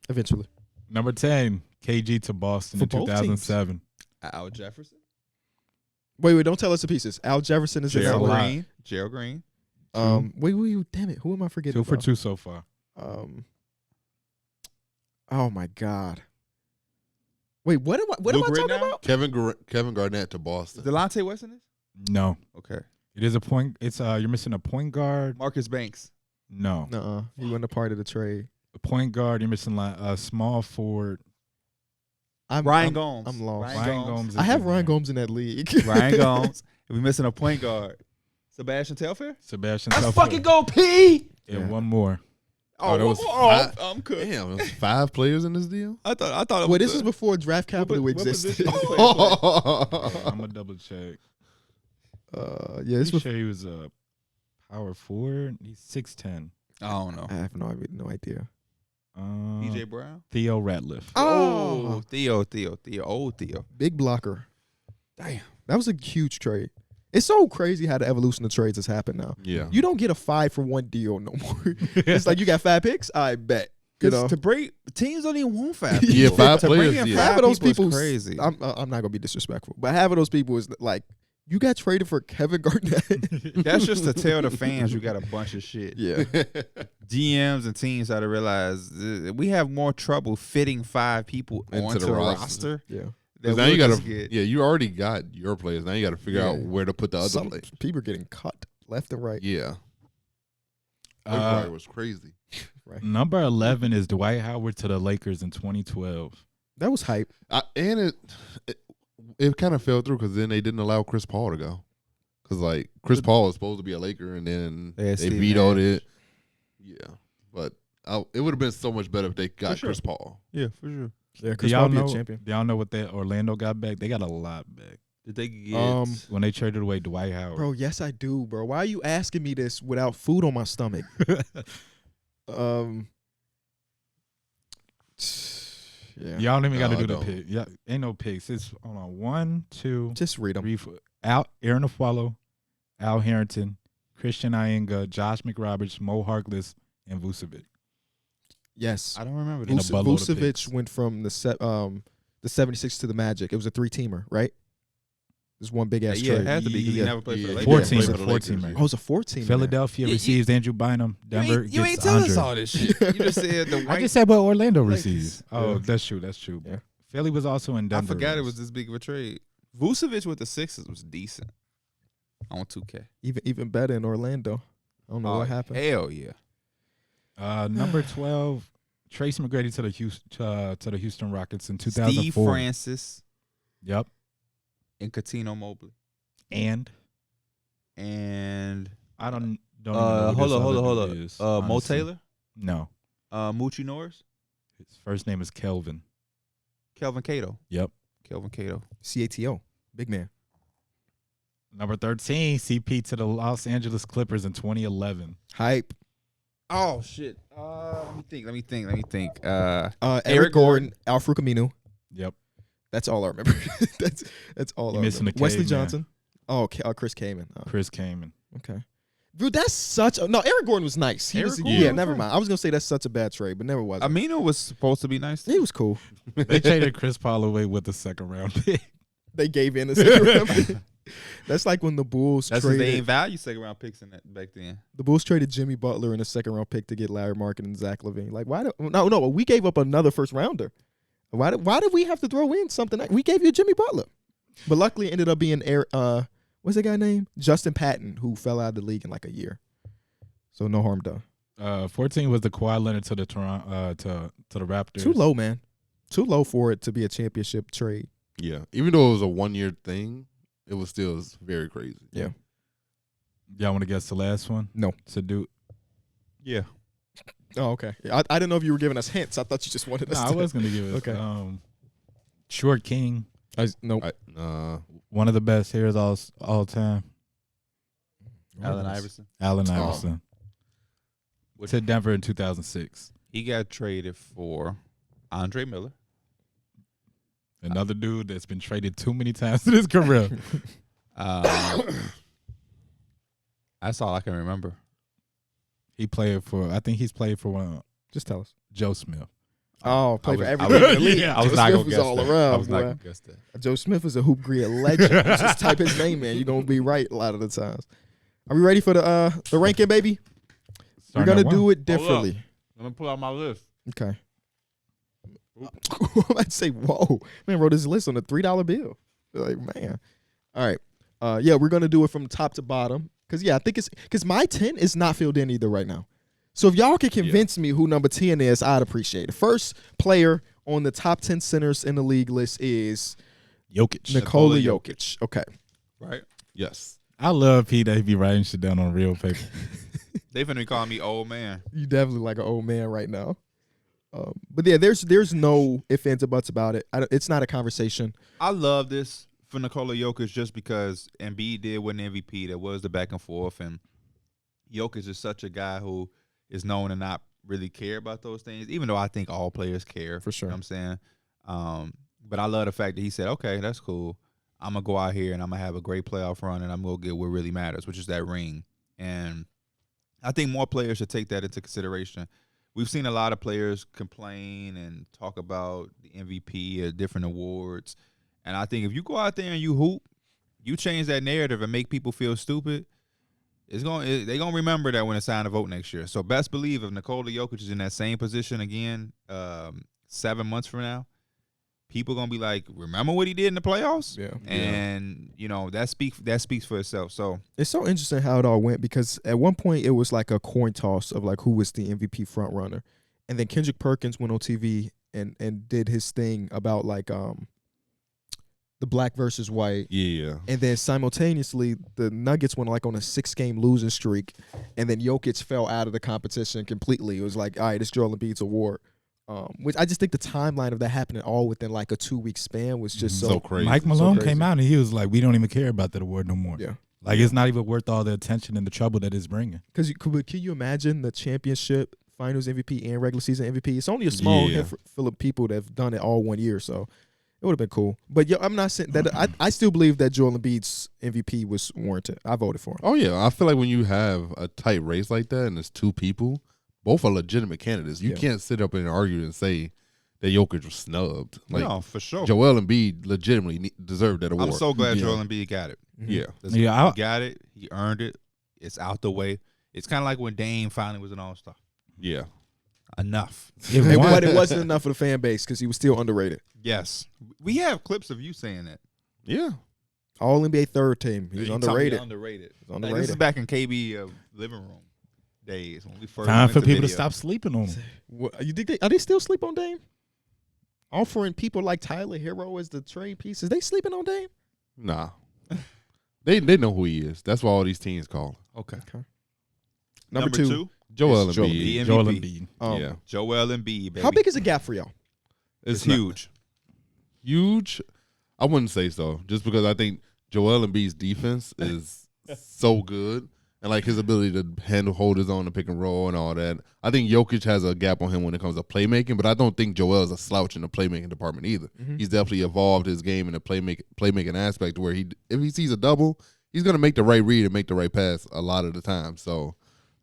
eventually. Number 10, KG to Boston For in both 2007. Al Jefferson. Wait, don't tell us the pieces. Al Jefferson is in Gerald that one. Green. Gerald Green. Wait, damn it. Who am I forgetting? 2 for about? 2 so far. Oh my God. Wait, what am I Luke talking Ridnow? about? Kevin Garnett to Is Boston. Delonte West in this? No. Okay. It is a point. It's you're missing a point guard. Marcus Banks. No. Nuh-uh. He wasn't a part of the trade. A point guard. You're missing like a small forward. Ryan Gomes. I'm lost. Ryan Gomes. I have is Ryan in there. Gomes in that league. Ryan Gomes. And we missing a point guard. Sebastian Telfair? Sebastian Let's Telfair. fucking go, P. And Yeah. one more. Oh, there was I'm five- good. Damn, there was 5 players in this deal. I thought. Well, this is before draft capital what existed. position was he playing? I'm gonna double check. Yeah, this Pretty was. sure he was a power forward. He's 6'10". I don't know. I have no idea. DJ Brown. Theo Ratliff. Oh, Theo. Old Theo. big blocker. Damn. That was a huge trade. It's so crazy how the evolution of trades has happened now. Yeah. You don't get a 5-for-1 deal no more. It's like you got 5 picks. I bet. You know, To break teams don't even want 5. Yeah, 5 to bring players, in yeah. 5 half of those people people is crazy. I'm not gonna be disrespectful, but half of those people is like, you got traded for Kevin Garnett. That's just to tell the fans you got a bunch of shit. Yeah. GMs and teams got to realize we have more trouble fitting 5 people Into onto the the roster. roster. Yeah. That Now you we'll gotta, just get. yeah, you already got your players. Now you got to figure out Yeah. where to put the other Some players. people are getting cut left and right. Yeah, it was crazy. Right. Number 11 is Dwight Howard to the Lakers in 2012. That was hype. And it kind of fell through because then they didn't allow Chris Paul to go. Because like Chris Paul was supposed to be a Laker, and then They had they Steve vetoed Nash. it. Yeah, but it would have been so much better if they got sure. Chris Paul. Yeah, for sure. Yeah, Do Chris y'all Paul be know? a champion. Do y'all know what that Orlando got back? They got a lot back Did they get? when they traded away Dwight Howard. Bro, yes I do, bro. Why are you asking me this without food on my stomach? Yeah. Y'all don't even got to No, do I the don't. pick. Yeah, ain't no picks. It's hold on 1, 2, Just read them. 3, 4. Aaron Afwalo, Al Harrington, Christian Iyenga, Josh McRoberts, Mo Harkless, and Vucevic. Yes. I don't remember And that. a buttload of Vucevic picks. went from the 76 to the Magic. It was a 3-teamer, right? This one big ass Yeah, trade. it has to be because he Yeah. never played for the Lakers. 14, played for the 14 Lakers, man. Oh, it's a 14. Philadelphia receives Andrew Bynum. Denver You ain't gets tell us Andre. all this shit. You just said the I white. just said what Orlando Lakers. receives. Oh, Yeah. that's true. That's true. Yeah. Philly was also in I Denver. forgot it was this big of a trade. Vucevic with the Sixers was decent on 2K. Even better in Orlando. I don't know what happened. Hell yeah. Number 12, Tracy McGrady to the Houston Rockets in 2004. Steve Francis Yep. and Coutinho Mobley. And And I don't even know who hold this up, hold other up, hold dude up. is, Mo honestly. Taylor, No. Moochie Norris, His first name is Kelvin. Kelvin Cato. Yep. Kelvin Cato. CATO. Big man. Number 13, CP to the Los Angeles Clippers in 2011. Hype. Oh shit. Let me think. Eric Gordon, Al-Farouq Aminu. Yep. That's all I remember. that's all You're I missing remember. the Wesley K, man. Johnson. Oh, Chris Kaman. Oh, Chris Kaman. okay. Dude, that's such a no. Eric Gordon was nice. He Eric was, Gordon yeah, was never nice. mind. I was gonna say that's such a bad trade, but never was. Amino was supposed to be nice. He was cool. They traded Chris Paul away with the second round pick. They gave in a second round pick. That's like when the Bulls That's because they traded. ain't value second round picks in that back then. The Bulls traded Jimmy Butler in a second round pick to get Larry Markin and Zach LaVine. Like, why? No. We gave up another first rounder. Why did we have to throw in something? We gave you Jimmy Butler, but luckily it ended up being what's that guy name? Justin Patton, who fell out of the league in like a year. So no harm done. 14 was the Kawhi Leonard to the Toronto to the Raptors. Too low, man. Too low for it to be a championship trade. Yeah, even though it was a 1 year thing, it was still very crazy. Yeah. Y'all want to guess the last one? No. To do. Yeah. Oh, okay. I didn't know if you were giving us hints. I thought you just wanted us No, to. I was gonna give it. Okay. Short King, Nope. one of the best heroes all time. Allen Iverson. Allen Oh. Iverson to Denver in 2006. He got traded for Andre Miller. Another dude that's been traded too many times in his career. That's all I can remember. He played for. I think he's played for Just tell us. Joe Smith. Oh, play for I every was- league in the league. yeah, I was Joe not Smith gonna was guess all that. around. I was not boy. gonna guess that. Joe Smith is a hoop grid legend. You just type his name in, you're gonna be right a lot of the times. Are we ready for the ranking, baby? We're Starting gonna at do one. it differently. Let me pull out my list. Okay. I'd say, whoa, man wrote his list on a $3 bill. Like, man. All right. Yeah, we're gonna do it from top to bottom. Cause I think it's because my 10 is not filled in either right now. So if y'all can convince me who number 10 is, I'd appreciate it. First player on the top 10 centers in the league list is Jokic. Nikola Nikola Jokic. Okay. Right? Yes. I love Pete that he be writing shit down on real paper. They finna be calling me old man. You definitely like an old man right now. But yeah, there's no ifs, ands, or buts about it. It's not a conversation. I love this for Nikola Jokic just because Embiid did win the MVP. There was the back and forth, and Jokic is such a guy who is known to not really care about those things, even though I think all players care. For sure. You know what I'm saying? But I love the fact that he said, okay, that's cool. I'm going to go out here and I'm going to have a great playoff run and I'm going to get what really matters, which is that ring. And I think more players should take that into consideration. We've seen a lot of players complain and talk about the MVP or different awards. And I think if you go out there and you hoop, you change that narrative and make people feel stupid, they're gonna remember that when it's time to vote next year. So best believe if Nikola Jokic is in that same position again 7 months from now, people gonna be like, remember what he did in the playoffs? Yeah. And that speaks for itself. So It's so interesting how it all went because at one point it was like a coin toss of like who was the MVP front runner. And then Kendrick Perkins went on TV and did his thing about like the black versus white. Yeah. And then simultaneously, the Nuggets went like on a 6-game losing streak, and then Jokic fell out of the competition completely. It was like, all right, it's Joel Embiid's award. Which I just think the timeline of that happening all within like a 2-week span was just So crazy. Mike Malone crazy. came out and he was like, "We don't even care about that award no more. Yeah. Like it's not even worth all the attention and the trouble that it's bringing." Because can you imagine the championship, finals MVP, and regular season MVP? It's only a small handful of people that have done it all 1 year, so it would have been cool. But yeah, I'm not saying that I still believe that Joel Embiid's MVP was warranted. I voted for him. Oh yeah, I feel like when you have a tight race like that and it's two people, both are legitimate candidates. You Yeah. can't sit up and argue and say that Jokic was snubbed. Like no, for sure. Joel Embiid legitimately deserved that award. I'm so glad Yeah. Joel Embiid got it. Yeah. Listen, Yeah, he got it. He earned it. It's out the way. It's kind of like when Dame finally was an All-Star. Yeah. Enough. But it wasn't enough for the fan base because he was still underrated. Yes. We have clips of you saying that. Yeah. All NBA third team. He's You told me underrated. Underrated. He's Like, underrated. this is back in KB living room days when we first Time went for to people to video. stop sleeping on him. What, you think are they still sleep on Dame? Offering people like Tyler Hero as the trade pieces. They sleeping on Dame? Nah. They know who he is. That's why all these teams call him. Okay. Number two. Joel It's Joel Embiid. Embiid. Joel MVP. Embiid. Yeah. Joel Embiid, baby. How big is the gap for y'all? It's not huge. huge. I wouldn't say so, just because I think Joel Embiid's defense is so good, and like his ability to hold his own, and pick and roll, and all that. I think Jokic has a gap on him when it comes to playmaking, but I don't think Joel is a slouch in the playmaking department either. Mm-hmm. He's definitely evolved his game in the playmaking aspect, where if he sees a double, he's gonna make the right read and make the right pass a lot of the time. So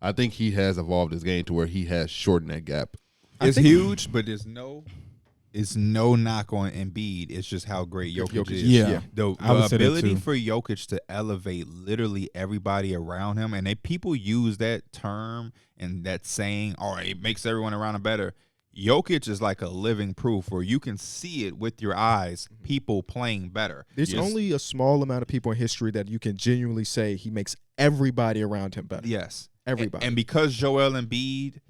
I think he has evolved his game to where he has shortened that gap. It's huge, but there's no knock on Embiid. It's just how great Jokic is. Yeah. The I would say that ability too. for Jokic to elevate literally everybody around him, and people use that term and that saying, "Oh, it makes everyone around him better." Jokic is like a living proof where you can see it with your eyes. People playing better. There's only a small amount of people in history that you can genuinely say he makes everybody around him better. Yes, Everybody. and because Joel Embiid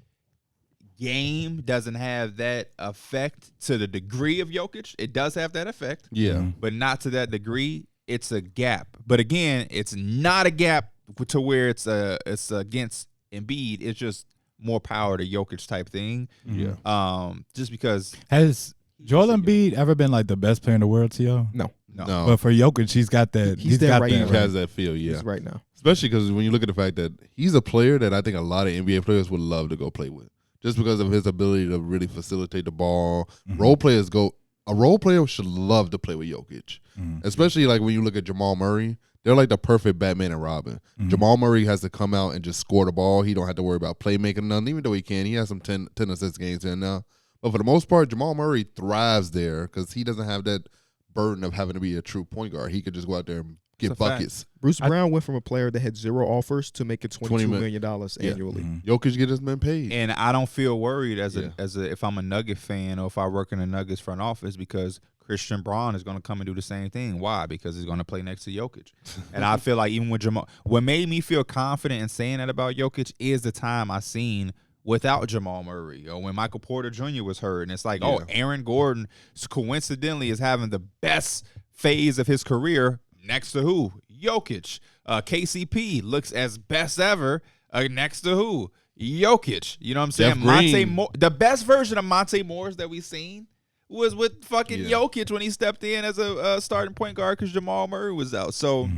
game doesn't have that effect to the degree of Jokic, it does have that effect. Yeah. But not to that degree. It's a gap. But again, it's not a gap to where it's against Embiid. It's just more power to Jokic type thing. Yeah. Just because Has Joel Embiid ever been like the best player in the world to y'all? No. No. But for Jokic, he's got that. He's there got right he now. has that feel, yeah. He's right now. Especially because when you look at the fact that he's a player that I think a lot of NBA players would love to go play with, just because of his ability to really facilitate the ball. Role players a role player should love to play with Jokic, especially like when you look at Jamal Murray. They're like the perfect Batman and Robin. Jamal Murray has to come out and just score the ball. He don't have to worry about playmaking nothing, even though he can. He has some 10 assist games in now. But for the most part, Jamal Murray thrives there because he doesn't have that burden of having to be a true point guard. He could just go out there and get It's a fact. buckets. Bruce Brown went from a player that had 0 offers to making $22 million annually. Jokic get his men paid. and I don't feel worried as a if I'm a Nugget fan or if I work in a Nuggets front office because Christian Braun is going to come and do the same thing. Why? Because he's going to play next to Jokic. And I feel like even with Jamal, what made me feel confident in saying that about Jokic is the time I seen without Jamal Murray or when Michael Porter Jr. was hurt. And it's like, oh, Aaron Gordon coincidentally is having the best phase of his career next to who? Jokic. KCP looks as best ever next to who? Jokic. You know what I'm saying? Jeff Green. Monte Moore, the best version of Monte Morris that we've seen was with fucking Jokic when he stepped in as a starting point guard because Jamal Murray was out. So,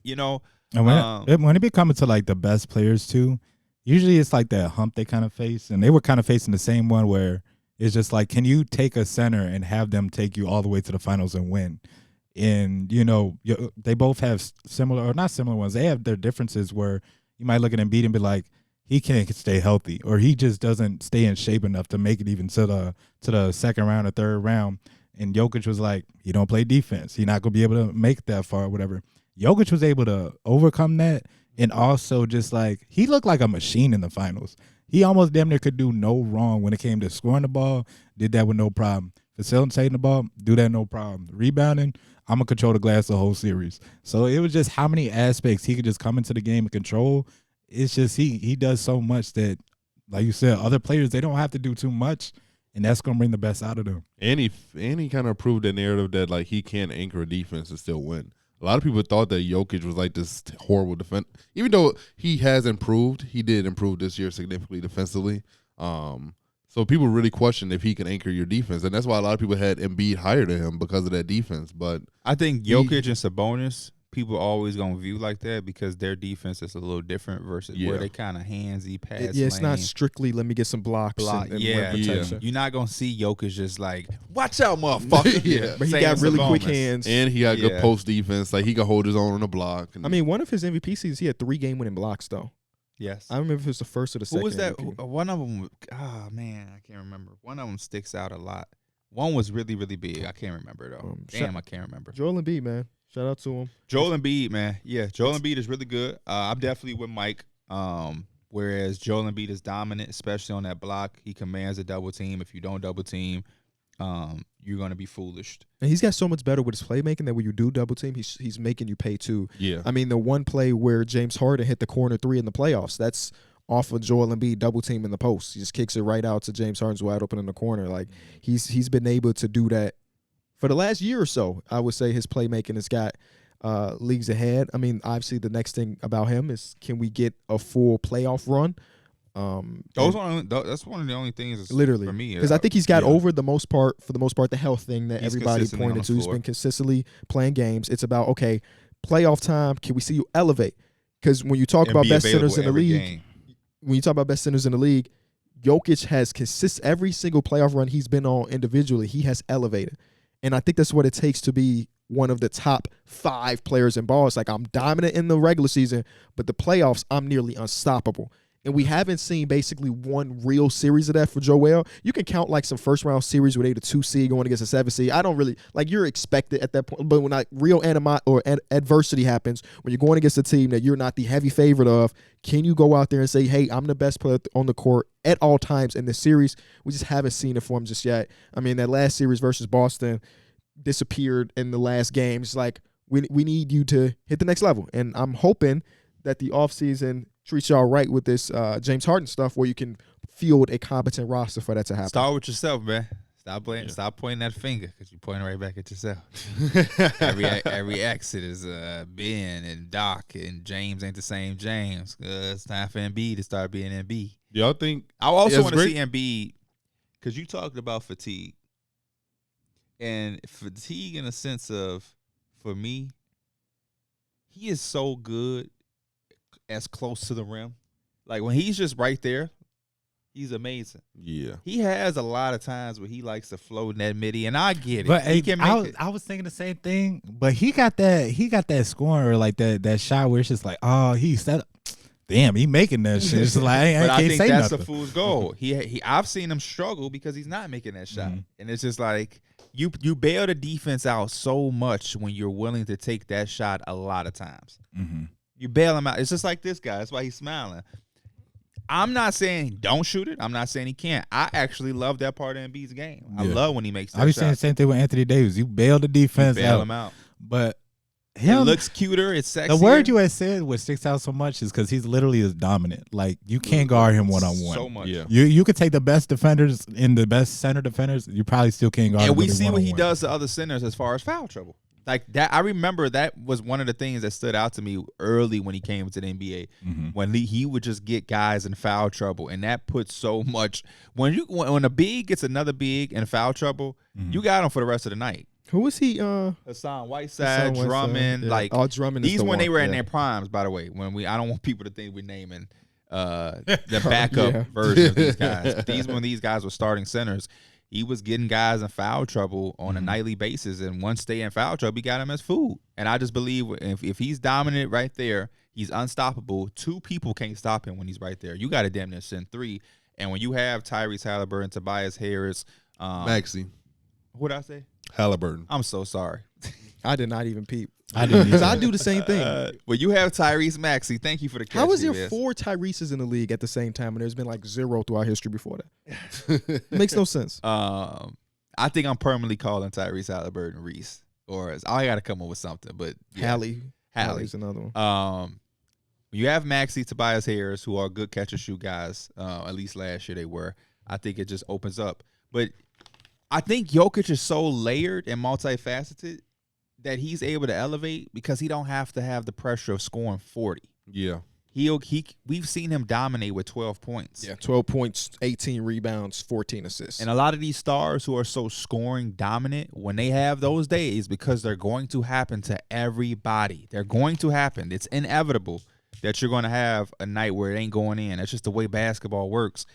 you know. And when it be coming to like the best players too, usually it's like that hump they kind of face, and they were kind of facing the same one where it's just like, can you take a center and have them take you all the way to the finals and win? And you know, they both have similar or not similar ones. They have their differences where you might look at Embiid and be like, he can't stay healthy, or he just doesn't stay in shape enough to make it even to the second round or third round. And Jokic was like, he don't play defense. He's not gonna be able to make it that far or whatever. Jokic was able to overcome that, and also just like he looked like a machine in the finals. He almost damn near could do no wrong when it came to scoring the ball. Did that with no problem. Facilitating the ball, do that no problem. Rebounding, I'm gonna control the glass the whole series. So it was just how many aspects he could just come into the game and control. It's just he does so much that, like you said, other players, they don't have to do too much, and that's gonna bring the best out of them. And he kind of proved the narrative that like he can anchor a defense and still win. A lot of people thought that Jokic was like this horrible defense. Even though he has improved, he did improve this year significantly defensively. So people really questioned if he can anchor your defense, and that's why a lot of people had Embiid higher than him because of that defense. But I think Jokic and Sabonis, people always gonna view like that because their defense is a little different versus where they kind of handsy pass. It's not lane. strictly let me get some blocks and rim protection. You're not gonna see Jokic just like, watch out, motherfucker. But he Same got as really quick Sabonis. hands. and he got good post defense. Like he can hold his own on the block. And I mean, one of his MVP seasons, he had 3 game-winning blocks though. Yes. I don't remember if it was the first or the second. Who was that? MVP. One of them. Oh man, I can't remember. One of them sticks out a lot. One was really, really big. I can't remember though. Damn, I can't remember. Joel Embiid, man. Shout out to him. Joel Embiid, man. Yeah, Joel Embiid is really good. I'm definitely with Mike. Whereas Joel Embiid is dominant, especially on that block. He commands a double team. If you don't double team, you're gonna be foolish. And he's got so much better with his playmaking that when you do double team, he's making you pay too. Yeah. I mean, the one play where James Harden hit the corner three in the playoffs, that's off of Joel Embiid double team in the post. He just kicks it right out to James Harden's wide open in the corner. Like he's been able to do that for the last year or so. I would say his playmaking has got leagues ahead. I mean, obviously the next thing about him is, can we get a full playoff run? That's one of the only things literally for me, because I think he's got yeah. over for the most part the health thing that He's everybody consistently on pointed the to. He's floor. been consistently playing games. It's about, okay, playoff time. Can we see you elevate? Because when you talk and about be best available centers in the every league, game. when you talk about best centers in the league, Jokic has every single playoff run he's been on individually, he has elevated. And I think that's what it takes to be one of the top 5 players in ball. It's like, I'm dominant in the regular season, but the playoffs, I'm nearly unstoppable. And we haven't seen basically one real series of that for Joel. You can count like some first round series where they the 2 seed going against a 7 seed. I don't really like, you're expected at that point, but when like real adversity happens, when you're going against a team that you're not the heavy favorite of, can you go out there and say, hey, I'm the best player on the court at all times in this series? We just haven't seen it for him just yet. I mean, that last series versus Boston disappeared in the last game. It's like, we need you to hit the next level. And I'm hoping that the offseason treats y'all right with this James Harden stuff, where you can field a competent roster for that to happen. Start with yourself, man. Stop pointing that finger, because you're pointing right back at yourself. every exit is Ben and Doc and James ain't the same James. It's time for Embiid to start being Embiid. Y'all think? I also It's want to great. see Embiid, because you talked about fatigue. And fatigue in a sense of, for me, he is so good as close to the rim. Like when he's just right there, he's amazing. Yeah. He has a lot of times where he likes to float in that midi, and I get it. But He can make it. I was thinking the same thing, but he got that scoring, or like that shot where it's just like, oh, he set up. Damn, he making that shit. It's like, I But I can't think say that's nothing. the fool's goal. I've seen him struggle because he's not making that shot, and it's just like you bail the defense out so much when you're willing to take that shot a lot of times. Mm-hmm. You bail him out. It's just like this guy. That's why he's smiling. I'm not saying don't shoot it. I'm not saying he can't. I actually love that part of Embiid's game. I Yeah. love when he makes that I be shot. saying the same thing with Anthony Davis. You bail the defense Bail out, him out. but It him, looks cuter. It's sexy. the word you had said, what sticks out so much, is because he's literally is dominant. Like you can't guard him one on so one. much. Yeah. You could take the best defenders and the best center defenders. You probably still can't guard. And him we really see what he one-on-one. does to other centers as far as foul trouble. Like that, I remember that was one of the things that stood out to me early when he came to the NBA. Mm-hmm. When he would just get guys in foul trouble, and that puts so much. When a big gets another big in foul trouble, Mm-hmm. you got him for the rest of the night. Who was he? Hassan Whiteside, Hassan Drummond, yeah. like Drummond is these the when they one, were in yeah. their primes. By the way, I don't want people to think we're naming the backup Yeah. version of these guys. When these guys were starting centers, he was getting guys in foul trouble on a nightly basis, and once they in foul trouble, he got him as food. And I just believe if he's dominant right there, he's unstoppable. 2 people can't stop him when he's right there. You got to damn near send 3. And when you have Tyrese Halliburton, Tobias Harris, Maxey, what did I say? Halliburton. I'm so sorry. I did not even peep. I didn't Because either. I do the same thing. Well, you have Tyrese Maxey. Thank you for the catch. How is there Diaz. 4 Tyreses in the league at the same time, and there's been like 0 throughout history before that? Makes no sense. I think I'm permanently calling Tyrese Halliburton Reese, or I got to come up with something. But yeah. Hallie. Hallie. Hallie's another one. You have Maxey, Tobias Harris, who are good catch and shoot guys. At least last year they were. I think it just opens up. But I think Jokic is so layered and multifaceted that he's able to elevate because he don't have to have the pressure of scoring 40. Yeah. We've seen him dominate with 12 points. Yeah, 12 points, 18 rebounds, 14 assists. And a lot of these stars who are so scoring dominant, when they have those days, because they're going to happen to everybody. They're going to happen. It's inevitable that you're going to have a night where it ain't going in. That's just the way basketball works.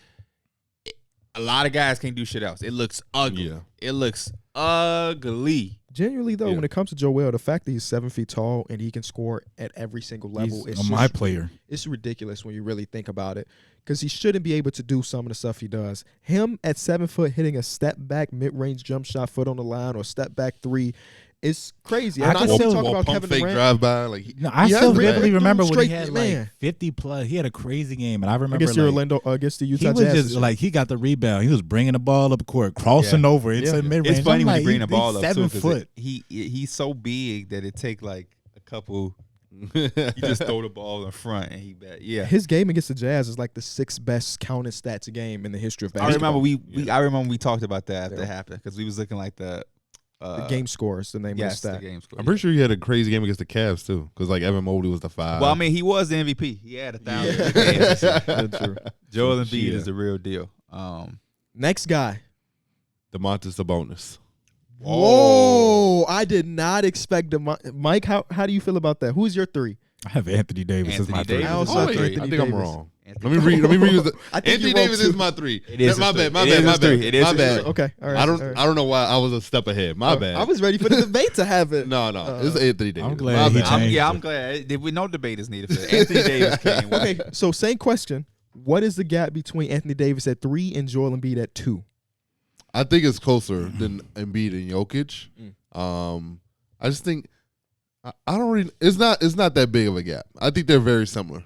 a lot of guys can't do shit else. It looks ugly. Yeah. It looks ugly. Genuinely though, Yeah. when it comes to Joel, the fact that he's 7 feet tall and he can score at every single level, He's it's my player. It's ridiculous when you really think about it, because he shouldn't be able to do some of the stuff he does. Him at 7 foot hitting a step back mid-range jump shot, foot on the line, or step back three, it's crazy. I And I can know we still- talk Well, about pump Kevin fake Durant drive by. Like, No, I He still has vividly red remember dude when he straight, had man. like 50 plus. He had a crazy game, and I remember against the like, Orlando, against the he Utah was Jazz. just like he got the rebound. He was bringing the ball up the court, crossing over. It's Yeah. a mid range. It's funny when like, you bring the ball he's up 7 too, foot. he's so big that it take like a couple. You just throw the ball in front and he bet. Yeah. His game against the Jazz is like the 6th best counted stats game in the history of I basketball. remember I remember we talked about that after Yeah. it happened because we was looking like the game scores, the name yes, of the the stat. game score. I'm pretty sure he had a crazy game against the Cavs too, because like Evan Mobley was the 5. Well, I mean, he was the MVP. He had 1,000 Yeah. games. That's true. Joel Embiid Yeah. is the real deal. Next guy. DeMontis Sabonis. Whoa! I did not expect Mike. How do you feel about that? Who's your 3? I have Anthony Davis as my Anthony 3. Davis. I also Oh, have wait, Anthony I think I'm Davis. wrong. Anthony- Let me read. I think Anthony you're wrong, Davis too. is my 3. It is my his bad. three. My It bad. is My his three. bad. It is My his bad. three. Okay, all right. I all right. don't know why I was a step ahead. My bad. I was ready for the debate to have it. No, it's Anthony Davis. I'm glad My he bad. changed. I'm glad. We no debate is needed for that. Anthony Davis came. with Okay, so same question. What is the gap between Anthony Davis at 3 and Joel Embiid at 2? I think it's closer than Embiid and Jokic. I just think I don't really. It's not that big of a gap. I think they're very similar.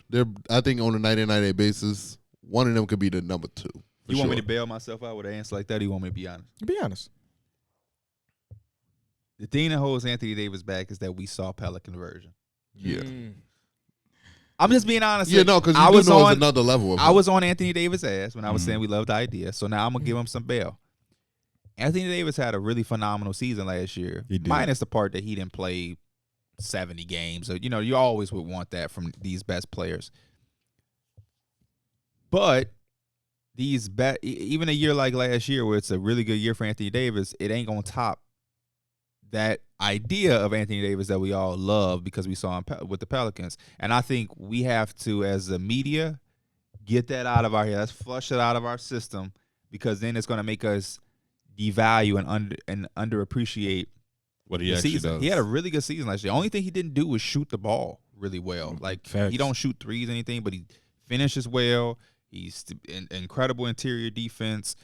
I think on a 90-90 basis, one of them could be the number 2. You want me to bail myself out with an answer like that? Or you want me to be honest? Be honest. The thing that holds Anthony Davis back is that we saw Pelican version. Yeah. I'm just being honest. Yeah, no, because I you do was know on it's another level. Of I him. was on Anthony Davis' ass when I was Mhm. saying we love the idea. So now I'm gonna give him some bail. Anthony Davis had a really phenomenal season last year, He did. minus the part that he didn't play 70 games. So, you always would want that from these best players. But even a year like last year, where it's a really good year for Anthony Davis, it ain't gonna top that idea of Anthony Davis that we all love because we saw him with the Pelicans. And I think we have to, as a media, get that out of our head. Let's flush it out of our system, because then it's going to make us devalue and underappreciate what he the actually season. does. He had a really good season last year. The only thing he didn't do was shoot the ball really well. Like, Facts. he don't shoot threes or anything, but he finishes well. He's incredible interior defense.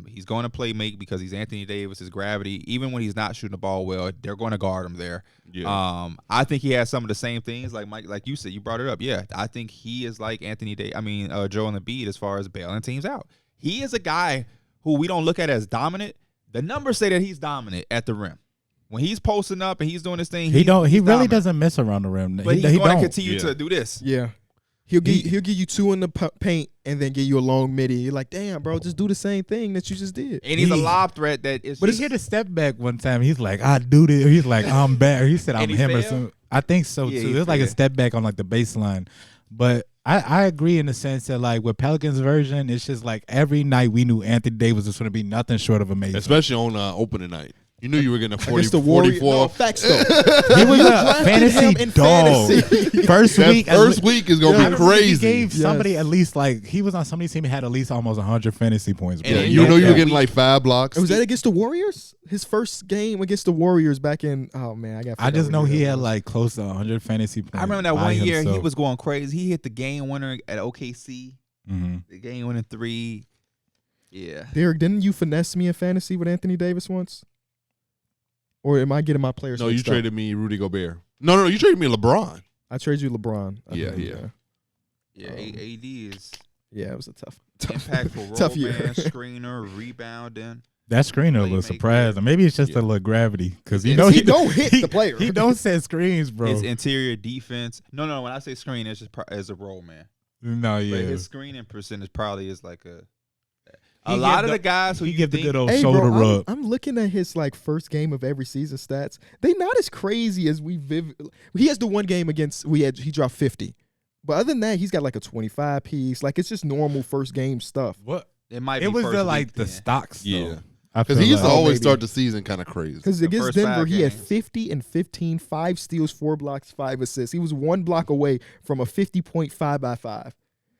He's going to play make because he's Anthony Davis. His gravity, even when he's not shooting the ball well, they're going to guard him there. Yeah. I think he has some of the same things, like Mike, like you said, you brought it up. Yeah, I think he is like Joel Embiid as far as bailing teams out. He is a guy who we don't look at as dominant. The numbers say that he's dominant at the rim. When he's posting up and he's doing his thing, He he's really dominant. doesn't miss around the rim. But he's he going to don't. continue Yeah. to do this. Yeah. He'll give you 2 in the paint and then give you a long midi. You're like, damn, bro, just do the same thing that you just did. And he's a He- lob threat that is. But he hit a step back one time. He's like, I do this. He's like, I'm back. He said, I'm And he him or failed? something. I think so, Yeah, too. he It was like a failed. step back on like the baseline. But I agree in the sense that like with Pelicans version, it's just like every night we knew Anthony Davis was going to be nothing short of amazing. Especially on opening night. You knew you were getting a 40, Against the Warriors. 44. No, facts, though. He was You a drafted fantasy him in dog. fantasy. First That week, first week is I going to be remember he crazy. gave somebody Yes. at least like he was on somebody's team. He had at least almost 100 fantasy points. Bro. And Yeah, then you know you were that getting week- like 5 blocks. Was that against the Warriors? His first game against the Warriors back in. Oh man, I just know he had like close to 100 fantasy points. I remember that by one year he himself. was going crazy. He hit the game winner at OKC, Mhm. the game winning 3. Yeah. Darrick, didn't you finesse me in fantasy with Anthony Davis once? Or am I getting my players? No, you mixed up? traded me Rudy Gobert. No, you traded me LeBron. I traded you LeBron. I Yeah, think, yeah. Yeah, AD is Yeah, it was a tough. impactful tough role year. man, screener, rebounding. That screener was Playmaker. surprising. Maybe it's just Yeah. a little gravity because you He know don't hit the player. He don't set screens, bro. His interior defense. No. When I say screen, it's just as a role man. No, But yeah. his screening percentage probably is like a He lot give of the- the guys who he you give the think good old Hey, shoulder bro, rub. I'm looking at his like first game of every season stats. They not as crazy as he has the one game against he dropped 50. But other than that, he's got like a 25 piece. Like it's just normal first game stuff. What? it might be It was first the week like the then. stocks. Though. Yeah. I Because feel he used to like. always maybe. start the season kind of crazy. Because against first Denver, 5 he had games. 50 and 15, 5 steals, 4 blocks, 5 assists. He was 1 block away from a 50.5 by 5.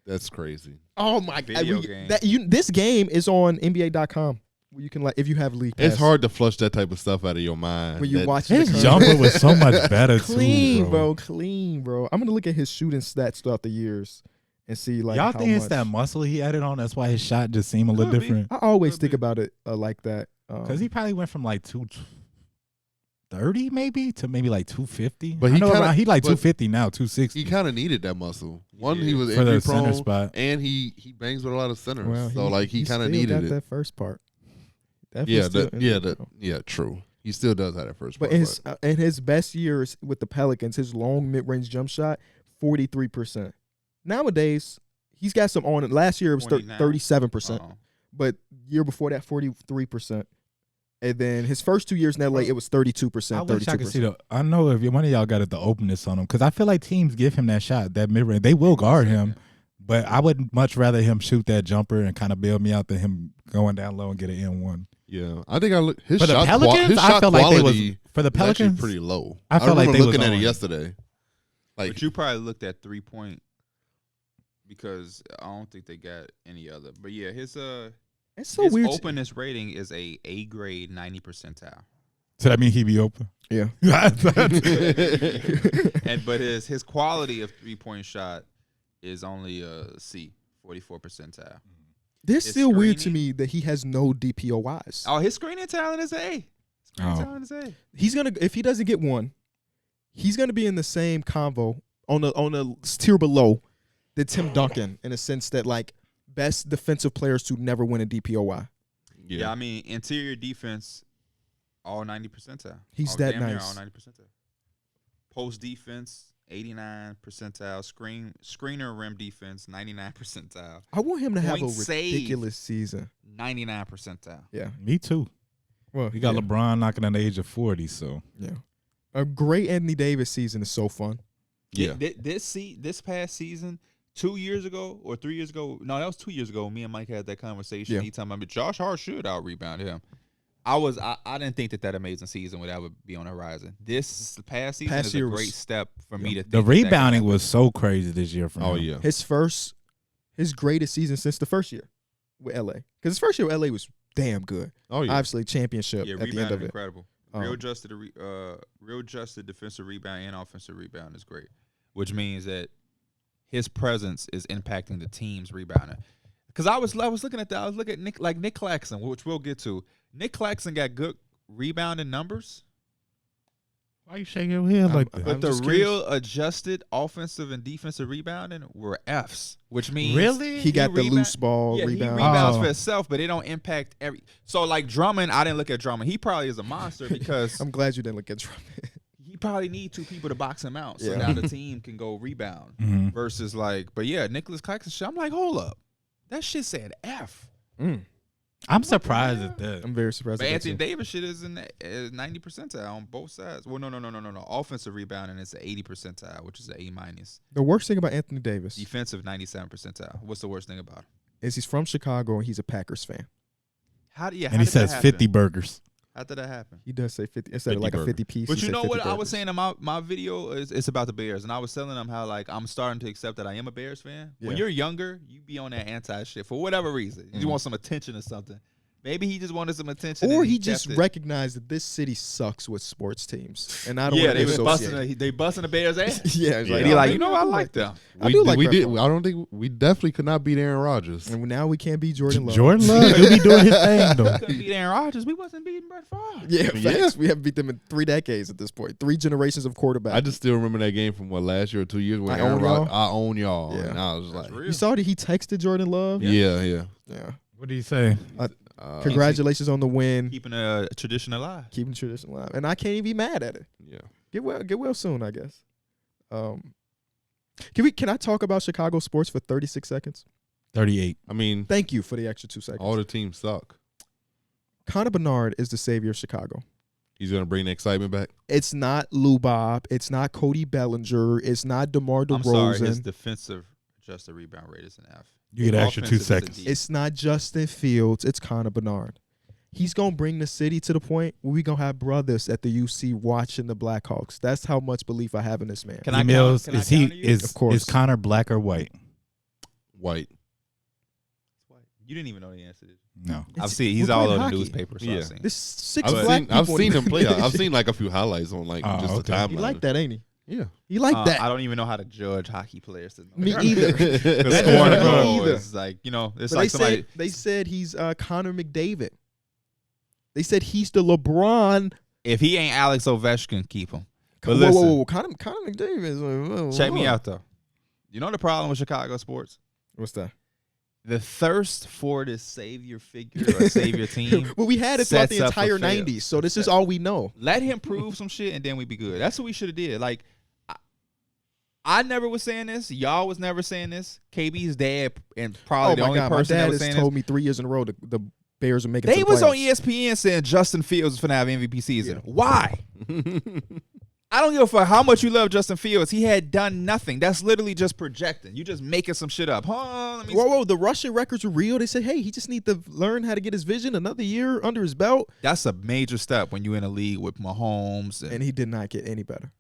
That's crazy. Oh my god! Video game. This game is on NBA.com. Where you can if you have league pass. It's hard to flush that type of stuff out of your mind. when you watch His the jumper was so much better clean, too, bro. Clean, bro. I'm gonna look at his shooting stats throughout the years and see like Y'all how think it's much. that muscle he added on? That's why his shot just seemed a little Could be. different. I always Could think be. about it like that. Because he probably went from like 230 maybe to maybe like 250. But I he know kinda- around, he like but 250 now, 260 He kind of needed that muscle. One, he was for injury the center prone, spot. and he bangs with a lot of centers. well, so like he kind of still needed got it. that first part. Definitely Yeah, still injured, though. true. He still does have that first But part. in his best years with the Pelicans, his long mid-range jump shot, 43%. Nowadays, he's got some on it. Last year it was 29. 37%, Uh-oh. but year before that 43%. And then his first 2 years in LA, it was 32%, I wish I could see 32%. I know if one of y'all got the openness on him, because I feel like teams give him that shot, that mid range. They will guard him, but I would much rather him shoot that jumper and kind of bail me out than him going down low and get an N1. Yeah, I think I look his For the shot. Pelicans, His I shot felt like they was quality for the is actually Pelicans. pretty low. I felt like remember they was looking at it on. yesterday. Like But you probably looked at 3-point because I don't think they got any other. But yeah, his It's so his weird. openness rating is a grade 90 percentile. So that mean he be open? Yeah. And but his quality of 3-point shot is only a C, 44 percentile. This His still weird to screening- me that he has no DPOYs. Oh, his screening talent is A. Screening Oh. talent is A. He's gonna if he doesn't get one, he's gonna be in the same convo on a tier below than Tim Duncan in a sense that like best defensive players to never win a DPOY. Yeah, I mean interior defense, all 90 percentile. He's all that damn near nice. All 90 percentile. Post defense, 89 percentile. Screener rim defense, 99 percentile. I want him to have a Point saved. ridiculous season. 99 percentile. Yeah. Me too. Well, We got yeah. LeBron knocking on the age of 40, so Yeah. A great Anthony Davis season is so fun. yeah. This past season, 2 years ago or 3 years ago, no, that was 2 years ago. Me and Mike had that conversation. Yeah. He told me Josh Hart should out rebound him. I didn't think that amazing season would ever be on the horizon. This past season Past is a year great was- step for me to think the that could rebounding happen. was so crazy this year from Oh him. yeah. His greatest season since the first year with LA. Because his first year with LA was damn good. Oh yeah. Obviously championship Yeah, at the end rebounding of it. incredible. Real adjusted defensive rebound and offensive rebound is great, which means that his presence is impacting the team's rebounding. Because I was looking at that. I was looking at Nick Claxton, which we'll get to. Nick Claxton got good rebounding numbers, Why you shaking your head like that? but I'm the just real adjusted offensive and defensive rebounding were Fs, which means Really? He got the rebound- loose ball Yeah, rebound. he rebounds Oh. for himself, but it don't impact every. So like Drummond, I didn't look at Drummond. He probably is a monster because I'm glad you didn't look at Drummond. he probably need two people to box him out, so Yeah. now the team can go rebound. Mhm. Versus like, but yeah, Nicholas Claxton shit. I'm like, hold up, that shit said F. I'm surprised at that. I'm very surprised. But at that Anthony too. Davis shit is in 90 percentile on both sides. Well, no. Offensive rebounding is 80 percentile, which is an A minus. The worst thing about Anthony Davis Defensive 97 percentile. What's the worst thing about him? is he's from Chicago and he's a Packers fan. How And he did that says happen? 50 burgers. How did that happen? He does say 50 instead of 50 like a burger. 50 piece. But he you said know 50 what I was burgers. saying in my video is it's about the Bears, and I was telling them how like I'm starting to accept that I am a Bears fan. When Yeah. you're younger, you be on that anti shit for whatever reason. You want some attention or something. Maybe he just wanted some attention, Or and he just kept it. recognized that this city sucks with sports teams, and I don't Yeah, want they to was associate. they busting the Bears ass. Yeah, it's And like, he oh, like, maybe you know, I I do like them. I do like we Brett did. Favre. I don't think we definitely could not beat Aaron Rodgers. And now we can't beat Jordan Love. Jordan Love do be doing his thing, though. Couldn't beat Aaron Rodgers. We wasn't beating Brett Favre. Yeah, Yeah. facts. We haven't beat them in 3 decades at this point. 3 generations of quarterbacks. I just still remember that game from last year or 2 years when I Aaron own Rodgers. y'all? I own y'all. Yeah. And I was That's like, real. You saw that he texted Jordan Love. yeah. Yeah. What do you say? Congratulations on the win. Keeping a tradition alive. Keeping tradition alive, and I can't even be mad at it. Yeah. Get well soon, I guess. Can I talk about Chicago sports for 36 seconds? 38. I mean, Thank you for the extra 2 seconds. all the teams suck. Connor Bernard is the savior of Chicago. He's gonna bring the excitement back. It's not Lou Bob. It's not Cody Bellinger. It's not DeMar I'm sorry, his DeRozan. defensive adjusted rebound rate is an F. You get an extra 2 Offensive is a seconds. D. It's not Justin Fields. It's Connor Bernard. He's going to bring the city to the point where we're going to have brothers at the UC watching the Blackhawks. That's how much belief I have in this man. Can I Mills, counter- can I is he counter you? Of course. is Connor black or white? White. You didn't even know the answer. No. I've seen he's we're all playing over the hockey. newspaper. So Yeah. I've seen. There's 6 I've black seen, I've people seen in him play. I've seen like a few highlights on like Oh, just the okay. timeline. He like that, ain't he? Yeah. He like that. I don't even know how to judge hockey players. Me either. The Me scoring either. goal is like, you know, it's But like somebody. they said he's Connor McDavid. They said he's the LeBron. If he ain't Alex Ovechkin, keep him. But Whoa, listen, whoa, whoa. Connor McDavid is check me out though. You know the problem with Chicago sports? What's that? The thirst for this savior figure or savior team. Well, we had it throughout the sets up for entire fail. 90s, so this is all we know. Let him prove some shit, and then we be good. That's what we should have did. Like, I never was saying this. Y'all was never saying this. KB's dad and probably the only my person that dad was has saying told this. me 3 years in a row the Bears are making. They to the was on playoffs. ESPN saying Justin Fields was finna have MVP season. Why? I don't give a fuck how much you love Justin Fields. He had done nothing. That's literally just projecting. You just making some shit up. Let me Whoa, the Russian records are real. They said, hey, he just need to learn how to get his vision another year under his belt. That's a major step when you're in a league with Mahomes And he did not get any better.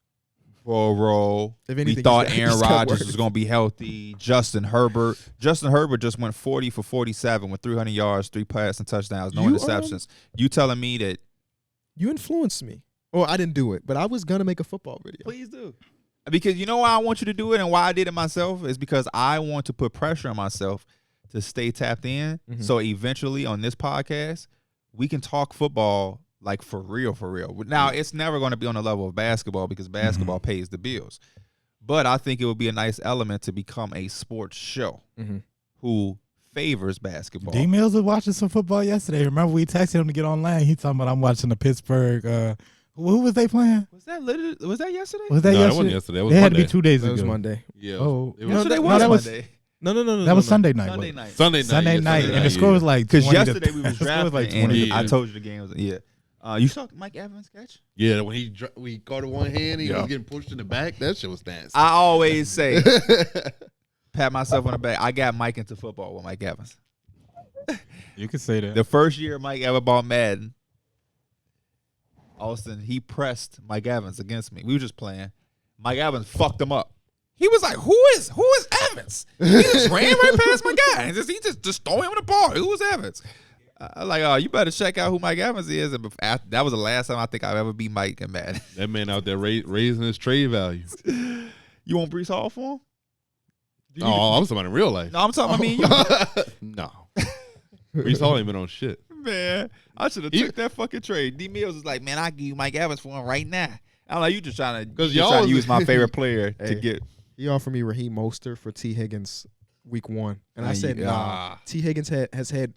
Burrow. If We anything, thought he's got- Aaron he's got Rodgers worse. was going to be healthy. Justin Herbert just went 40 for 47 with 300 yards, 3 passing touchdowns, no You, interceptions. You telling me that? You influenced me. Well, I didn't do it, but I was going to make a football video. Please do. Because you know why I want you to do it and why I did it myself is because I want to put pressure on myself to stay tapped in. Mhm. So eventually on this podcast, we can talk football like for real, for real. Now, it's never going to be on the level of basketball because basketball pays the bills. But I think it would be a nice element to become a sports show Mhm. who favors basketball. D Mills was watching some football yesterday. Remember we texted him to get online. He talking about I'm watching the Pittsburgh. Who was they playing? Was that yesterday? Was that No, that yesterday? wasn't yesterday. That was They had to Monday. be 2 days That ago. was Monday. Yeah. Oh. It was, Yesterday no, was that was- Monday. No. That was Sunday night. Sunday wasn't it? night. Sunday night. Sunday yeah, night, Sunday and the night, score was yeah. like Because 20 to- yesterday we was the score was drafting, like and 20. Yeah. I told you the game was you saw Mike Evans catch? Yeah, when we caught it one hand, he Yeah. was getting pushed in the back. That shit was nasty. I always say, pat myself on the back. I got Mike into football with Mike Evans. You could say that. The first year Mike ever bought Madden, Austin, he pressed Mike Evans against me. We were just playing. Mike Evans fucked him up. He was like, "Who is Evans?" He just ran right past my guy. And he just throw him the ball. Who was Evans? I was like, "Oh, you better check out who Mike Evans is." And that was the last time I think I've ever beat Mike in Madden. That man out there raising his trade value. You want Brees Hall for him? Oh, I'm talking about in real life. No, I'm talking about me and you. No. Brees Hall ain't been on shit. Man, I should have took that fucking trade. D Mills was like, "Man, I'll give you Mike Evans for him right now." I'm like, you just trying to y'all was- use my favorite player to Hey. get. He offered me Raheem Mostert for T. Higgins week 1. And I said, nah. Ah. T. Higgins has had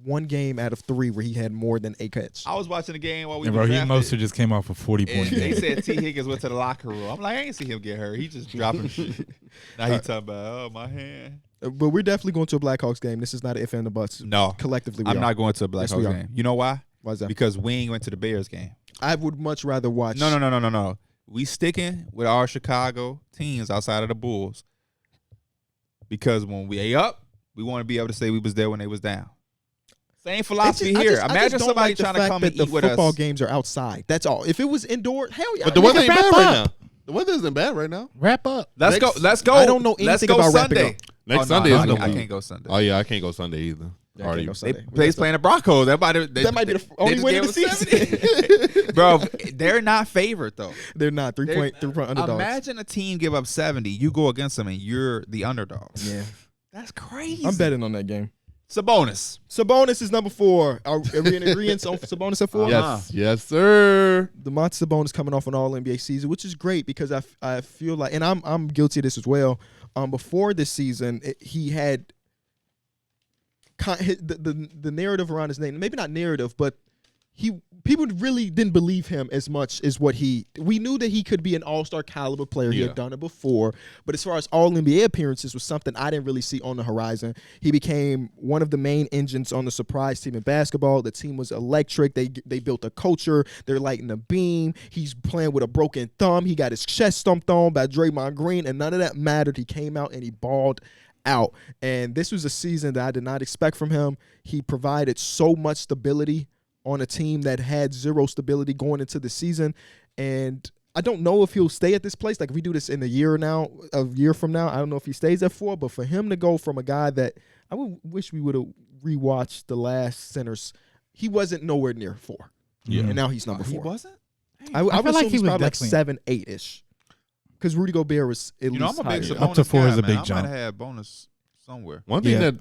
1 game out of 3 where he had more than a catch. I was watching the game while we And were Raheem drafted, Mostert just came off a 40-point and they game. said T. Higgins went to the locker room. I'm like, I ain't see him get hurt. He just dropping shit. Now he talking about, oh, my hand. But we're definitely going to a Blackhawks game. This is not an if and a buts. No, Collectively, we I'm are. not going to a Yes, we Blackhawks are. game. You know why? Why is that? Because we ain't went to the Bears game. I would much rather watch. No. We sticking with our Chicago teams outside of the Bulls. Because when we up, we want to be able to say we was there when they was down. Same philosophy I here. just Imagine don't somebody like the trying to fact come that and the eat with football us. games are outside. That's all. If it was indoor, hell yeah. But the weather ain't wrap bad right up. now. The weather isn't bad right now. Wrap up. Let's go. I don't know Let's anything go about wrapping Sunday. up. Next Oh, no, Sunday no, is I no can't- I good. can't go Sunday. Oh yeah, I can't go Sunday either. Yeah, I Already. can't go Sunday. They playing the Broncos. That might That might be the only just win of gave the us season. 70. Bro, they're not favored though. They're not 3-point underdogs. Imagine a team give up 70. You go against them and you're the underdog. Yeah, That's crazy. I'm betting on that game. Sabonis. Sabonis is number 4. Are we in agreement on Sabonis at 4? Yes, sir. DeMontis Sabonis coming off an All-NBA season, which is great because I feel like, and I'm guilty of this as well. Before this season, he had the narrative around his name. Maybe not narrative, but people really didn't believe him as much as we knew that he could be an all-star caliber player. He Yeah. had done it before, but as far as all-NBA appearances was something I didn't really see on the horizon. He became one of the main engines on the surprise team in basketball. The team was electric. They built a culture. They're lighting the beam. He's playing with a broken thumb. He got his chest stomped on by Draymond Green, and none of that mattered. He came out and he balled out. And this was a season that I did not expect from him. He provided so much stability on a team that had zero stability going into the season. And I don't know if he'll stay at this place. Like if we do this in a year from now, I don't know if he stays at 4. But for him to go from a guy that I would wish we would have rewatched the last centers, he wasn't nowhere near 4. Yeah. And now he's number 4. He wasn't. I would feel assume like he he's was probably like definitely- 7, 8-ish. Because Rudy Gobert was at You know, least I'm a big higher. Sabonis Up to 4 guy, is a man. big I jump. might have had bonus somewhere. One thing Yeah. that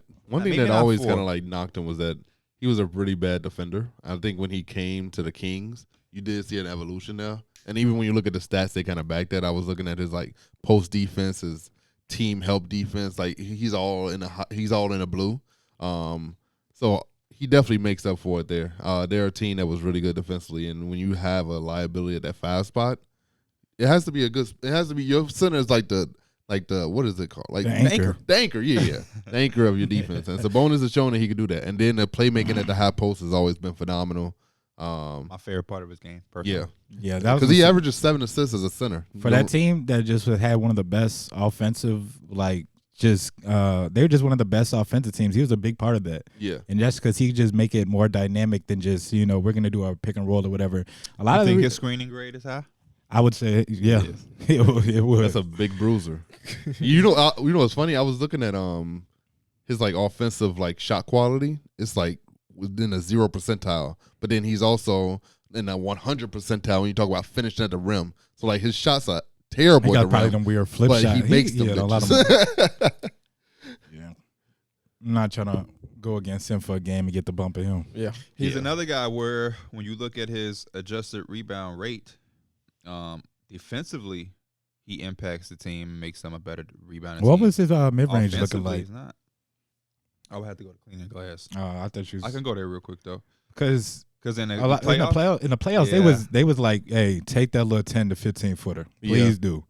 not always 4. kind of like knocked him was that he was a really bad defender. I think when he came to the Kings, you did see an evolution there. And even when you look at the stats, they kind of back that. I was looking at his like post defense, his team help defense. Like he's all in a blue. So he definitely makes up for it there. They're a team that was really good defensively, and when you have a liability at that 5 spot, it has to be your center is like the what is it called? Like The anchor. The anchor, yeah. The anchor of your defense. And Sabonis has shown that he could do that. And then the playmaking at the high post has always been phenomenal. My favorite part of his game. Personally. Yeah. Yeah, that was Because he averages 7 assists as a center. for that team that just had one of the best offensive, like they're just one of the best offensive teams. He was a big part of that. Yeah. And that's because he just make it more dynamic than just, we're going to do our pick and roll or whatever. A lot I of think the, his screening grade is high. I would say, yeah, it would. That's a big bruiser. you know what's funny? I was looking at his like offensive like shot quality. It's like within a 0 percentile, but then he's also in a 100 percentile when you talk about finishing at the rim. So like his shots are terrible He at got the probably rim, them weird flip but shots. he makes them. a lot of bitches. yeah. I'm not trying to go against him for a game and get the bump of him. Yeah. He's another guy where when you look at his adjusted rebound rate, defensively, he impacts the team and makes them a better rebounding What team. was his mid range looking Offensively, like? he's not. I would have to go to cleaning glass. I thought you was I can go there real quick though, because because in the in the playoffs Yeah. they was like, hey, take that little 10 to 15 footer, please do.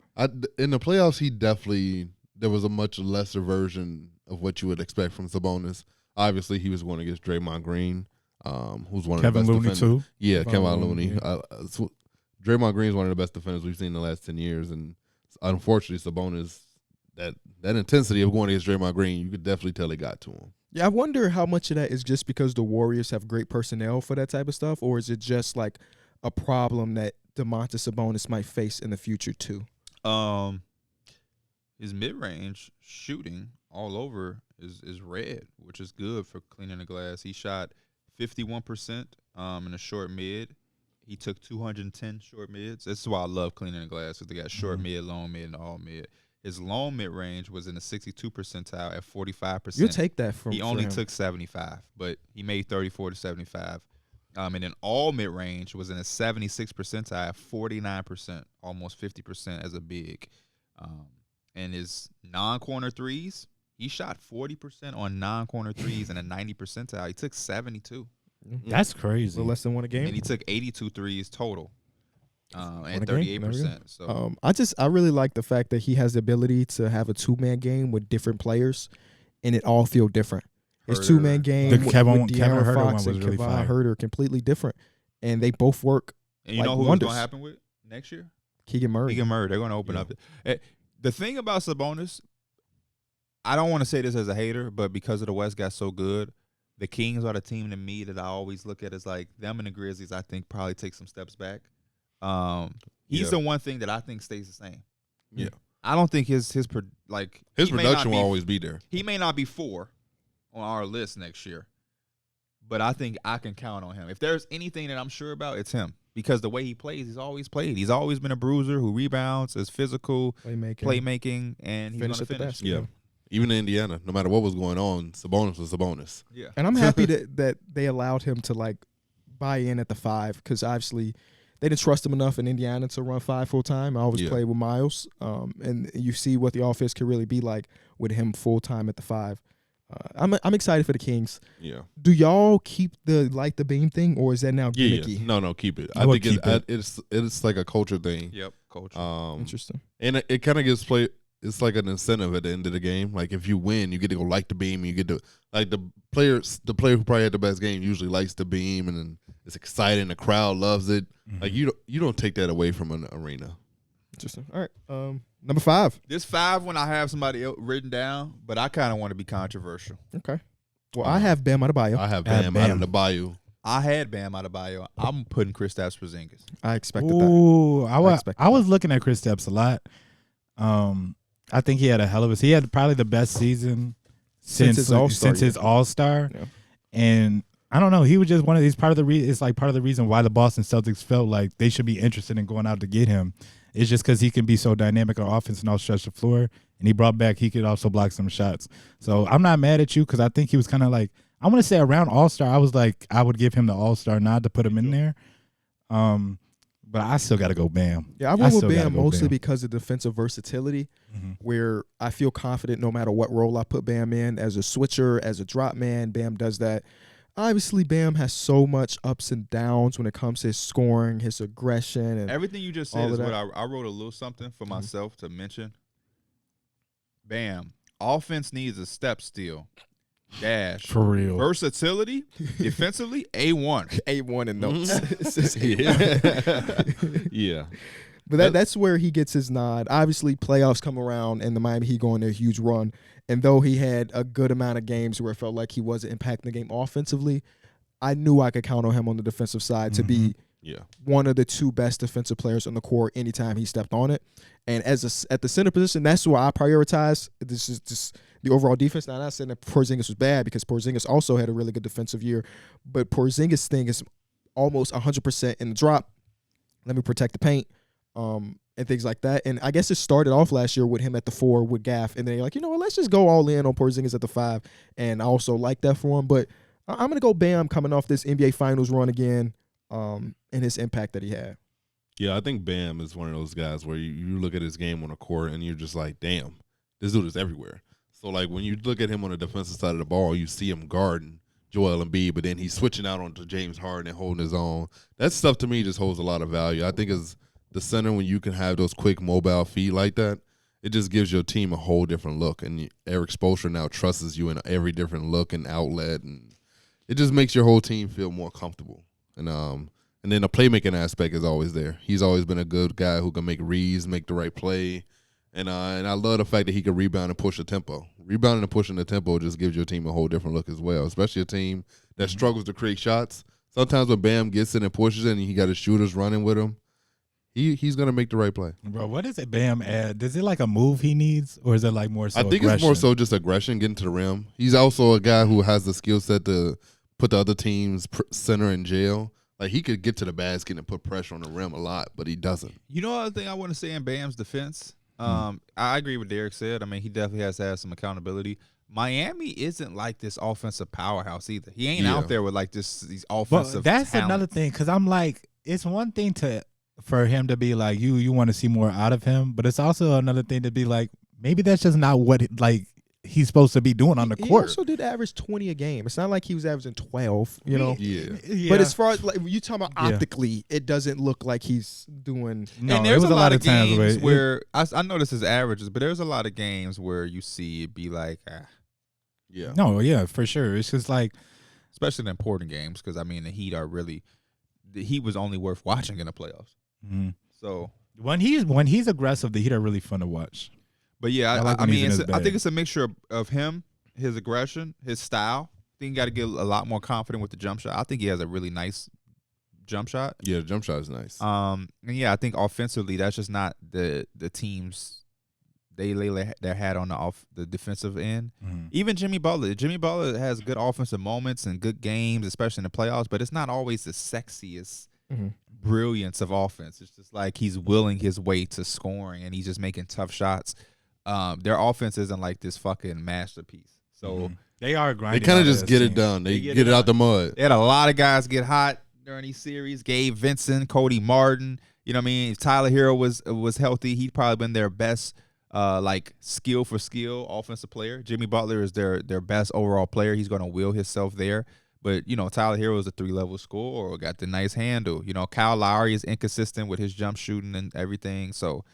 In the playoffs, there was a much lesser version of what you would expect from Sabonis. Obviously, he was going against Draymond Green, who's one of Kevin the best Looney defenders. too. Yeah, Kevin Looney, Looney. Draymond Green is one of the best defenders we've seen in the last 10 years, and unfortunately, Sabonis, that intensity of going against Draymond Green, you could definitely tell it got to him. Yeah, I wonder how much of that is just because the Warriors have great personnel for that type of stuff, or is it just like a problem that DeMontis Sabonis might face in the future too? His mid range shooting all over is red, which is good for cleaning the glass. He shot 51% in a short mid. He took 210 short mids. This is why I love cleaning the glass, because they got short mid, long mid, and all mid. His long mid range was in the 62 percentile at 45%. You'll take that from He only him. took 75, but he made 34 to 75. And then all mid range was in the 76 percentile at 49%, almost 50% as a big. And his non-corner threes, he shot 40% on non-corner threes in a 90 percentile. He took 72. That's A crazy. little less than one a game. And he took 82 threes total, and a game? There we 38%. So I really like the fact that he has the ability to have a 2-man game with different players, and it all feel different. His Herter. 2-man game The with Kevin De'Aaron Herter one Fox was and really Kevon fire. Herter completely different, and they both work. and you like know who's wonders. going to happen with next year? Keegan Murray. Keegan Murray. They're going to open up. The thing about Sabonis, I don't want to say this as a hater, but because of the West got so good, the Kings are the team to me that I always look at as like them and the Grizzlies. I think probably take some steps back. He's the one thing that I think stays the same. Yeah. I don't think his His he may not production will be- always be there. He may not be 4 on our list next year, but I think I can count on him. If there's anything that I'm sure about, it's him, because the way he plays, he's always played. He's always been a bruiser who rebounds, is physical, playmaking, and he's going Finish to at the finish. basket. Yeah. Even in Indiana, no matter what was going on, Sabonis was Sabonis. Yeah. And I'm happy that they allowed him to like buy in at the 5, because obviously they didn't trust him enough in Indiana to run 5 full time. I always Yeah. played with Miles, and you see what the offense could really be like with him full time at the 5. I'm excited for the Kings. Yeah. Do y'all keep the light the beam thing, or is that now Yeah. gimmicky? No, keep it. I I would think keep it. it's like a culture thing. Yep. Coach. Interesting. And it kind of gives play. It's like an incentive at the end of the game. Like if you win, you get to go light the beam. And you get to like the player who probably had the best game usually likes the beam, and then it's exciting. The crowd loves it. Like you don't take that away from an arena. Interesting. All right. Number 5. This 5 one I have somebody else written down, but I kind of want to be controversial. Okay. Well, I have Bam Adebayo. I have Bam Bam Bam. out of the Bayou. I had Bam Adebayo. I'm putting Kristaps Porzingis. I expected that. Ooh, expected I was looking at Kristaps a lot. I think he had a hell of a. He had probably the best season Since his All-Star. Yeah. And I don't know. He was just one of these part of the it's like part of the reason why the Boston Celtics felt like they should be interested in going out to get him. It's just because he can be so dynamic on offense and all stretch the floor. And he brought back, he could also block some shots. So I'm not mad at you because I think he was kind of like, I want to say around All-Star, I was like, I would give him the All-Star nod to put him in there. But I still got to go Bam. Yeah, I went with still gotta Bam go mostly Bam. because of defensive versatility, Mm-hmm. where I feel confident no matter what role I put Bam in, as a switcher, as a drop man, Bam does that. Obviously, Bam has so much ups and downs when it comes to his scoring, his aggression, and Everything you just all said of is what that. I wrote a little something for myself to mention. Bam. Offense needs a step steal. Dash. For real. Versatility, defensively, A1. A1 in notes. Yeah. But that's where he gets his nod. Obviously, playoffs come around, and the Miami Heat go on their huge run. And though he had a good amount of games where it felt like he wasn't impacting the game offensively, I knew I could count on him on the defensive side to be Yeah. one of the two best defensive players on the court anytime he stepped on it. And at the center position, that's why I prioritize. This is just the overall defense. Now, I'm not saying that Porzingis was bad because Porzingis also had a really good defensive year, but Porzingis' thing is almost 100% in the drop. Let me protect the paint, and things like that. And I guess it started off last year with him at the 4 with Gaff, and then you're like, you know what, let's just go all in on Porzingis at the 5. And I also like that for him. But I'm gonna go Bam coming off this NBA Finals run again, and his impact that he had. Yeah, I think Bam is one of those guys where you look at his game on the court and you're just like, damn, this dude is everywhere. So, like, when you look at him on the defensive side of the ball, you see him guarding Joel Embiid, but then he's switching out onto James Harden and holding his own. That stuff, to me, just holds a lot of value. I think as the center, when you can have those quick mobile feet like that, it just gives your team a whole different look. And Eric Spoelstra now trusts you in every different look and outlet, and it just makes your whole team feel more comfortable. And then the playmaking aspect is always there. He's always been a good guy who can make reads, make the right play. And I love the fact that he can rebound and push the tempo. Rebounding and pushing the tempo just gives your team a whole different look as well, especially a team that struggles to create shots. Sometimes when Bam gets in and pushes it and he got his shooters running with him, he's going to make the right play. Bro, what is it Bam add? Is it like a move he needs, or is it like more so I think aggression? it's more so just aggression, getting to the rim. He's also a guy who has the skill set to put the other team's center in jail. Like, he could get to the basket and put pressure on the rim a lot, but he doesn't. You know, other thing I want to say in Bam's defense, I agree with Darrick said. I mean, he definitely has to have some accountability. Miami isn't like this offensive powerhouse either. He ain't out there with like these offensive. But that's talent. another thing, because I'm like, it's one thing for him to be like, you want to see more out of him, but it's also another thing to be like, maybe that's just not what he's supposed to be doing on the He court. also did average 20 a game. It's not like he was averaging 12, you know. Yeah. But as far as like you talking about optically, it doesn't look like he's doing. No, and it there's was a lot of times games where I know this is averages, but there's a lot of games where you see it be like, Yeah. No, yeah, for sure. It's just like, especially in important games, because I mean the Heat was only worth watching in the playoffs. So when he's aggressive, the Heat are really fun to watch. But yeah, I like I when he's mean, in his I bag. think it's a mixture of him, his aggression, his style. I think you got to get a lot more confident with the jump shot. I think he has a really nice jump shot. Yeah, the jump shot is nice. And yeah, I think offensively, that's just not the teams they lay their hat on the defensive end. Even Jimmy Butler. Jimmy Butler has good offensive moments and good games, especially in the playoffs, but it's not always the sexiest brilliance of offense. It's just like he's willing his way to scoring and he's just making tough shots. Their offense isn't like this fucking masterpiece. So they are They grinding. kind of just get it done. They get it out the mud. they had a lot of guys get hot during these series. Gabe Vincent, Cody Martin. You know what I mean? If Tyler Hero was healthy, he'd probably been their best like skill for skill offensive player. Jimmy Butler is their best overall player. He's going to will himself there. But, you know, Tyler Hero is a 3-level scorer, got the nice handle. You know, Kyle Lowry is inconsistent with his jump shooting and everything. So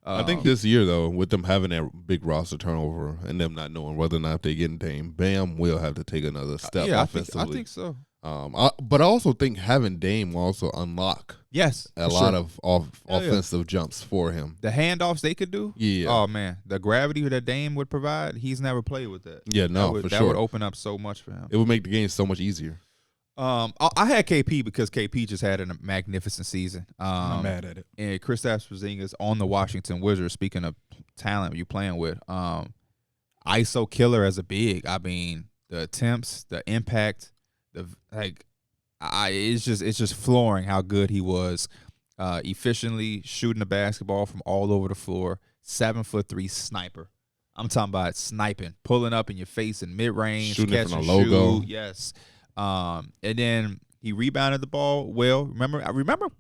I think this year, though, with them having that big roster turnover and them not knowing whether or not they're getting Dame, Bam will have to take another step offensively. I think so. But I also think having Dame will also unlock Yes. a lot of offensive jumps for him. The handoffs they could do. Yeah. Oh, man. The gravity that Dame would provide, he's never played with that. Yeah, no, for that sure. would open up so much for him. It would make the game so much easier. I had KP because KP just had a magnificent season. I'm not mad at it. And Kristaps Porzingis on the Washington Wizards. Speaking of talent, you playing with ISO killer as a big. I mean, the attempts, the impact, it's just flooring how good he was. Efficiently shooting the basketball from all over the floor. 7'3" sniper. I'm talking about sniping, pulling up in your face in mid range, Shooting it catch from and a logo. shoot. Yes. And then he rebounded the ball well. Remember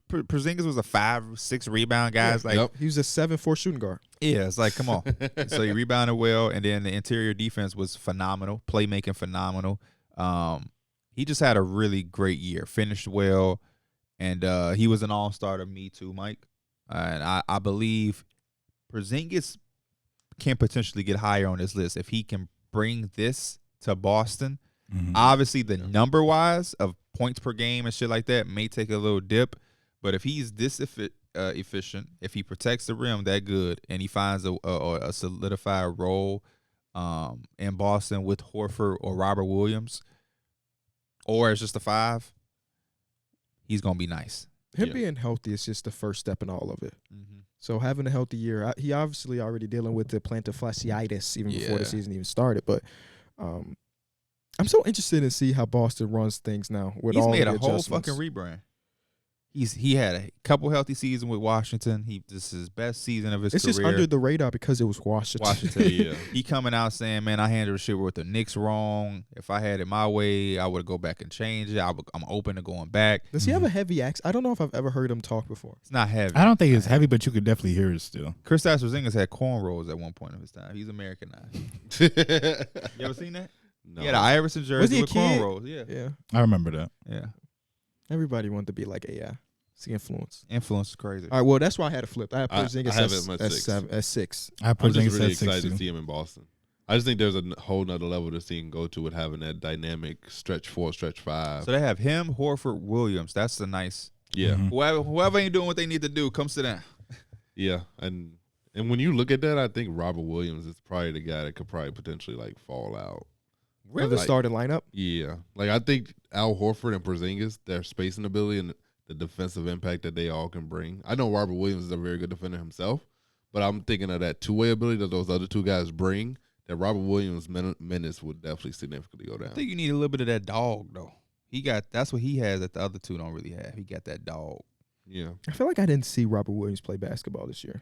Porzingis was a 5-6 rebound guy. It's like Yep. He was a 7'4" shooting guard. yeah, it's like come on. So he rebounded well, and then the interior defense was phenomenal, playmaking phenomenal. He just had a really great year, finished well, and he was an all-star to me too, Mike. And I believe Porzingis can potentially get higher on this list if he can bring this to Boston. Mhm. Obviously, the number-wise of points per game and shit like that may take a little dip, but if he's this efficient, if he protects the rim that good, and he finds a solidified role in Boston with Horford or Robert Williams, or as just a 5, he's gonna be nice. Him Yeah. being healthy is just the first step in all of it. Mm-hmm. So having a healthy year, he obviously already dealing with the plantar fasciitis even before the Yeah. season even started. But I'm so interested in see how Boston runs things now with He's all made the a whole adjustments. fucking rebrand. He had a couple healthy seasons with Washington. This is his best season of his It's career. just under the radar because it was Washington. Washington. Yeah. He coming out saying, "Man, I handled the shit with the Knicks wrong. If I had it my way, I would go back and change it. I'm open to going back." Does he have a heavy accent? I don't know if I've ever heard him talk before. It's not heavy. I don't think it's heavy, but you could definitely hear it still. Kristaps Porzingis had cornrows at one point of his time. He's Americanized. You ever seen that? No. He had an Iverson Was jersey he a with kid? cornrows. Yeah, Yeah. I remember that. yeah. Everybody wanted to be like AI. It's the influence. Influence is crazy. All right, well, that's why I had a flip. I had I Porzingis have at, him at at, 6. 7, at 6. I I'm Porzingis just really said excited 6 to see him in Boston. I just think there's a whole nother level this team can go to with having that dynamic stretch 4, stretch 5. So they have him, Horford, Williams. That's the nice. Yeah. Mhm. Whoever ain't doing what they need to do, come sit down. Yeah. And when you look at that, I think Robert Williams is probably the guy that could probably potentially like fall out. For the Like- starting lineup. Yeah. Like I think Al Horford and Porzingis, their spacing ability and the defensive impact that they all can bring. I know Robert Williams is a very good defender himself, but I'm thinking of that two-way ability that those other two guys bring, that Robert Williams' minutes would definitely significantly go I down. think you need a little bit of that dog though. That's what he has that the other two don't really have. He got that dog. Yeah. I feel like I didn't see Robert Williams play basketball this year.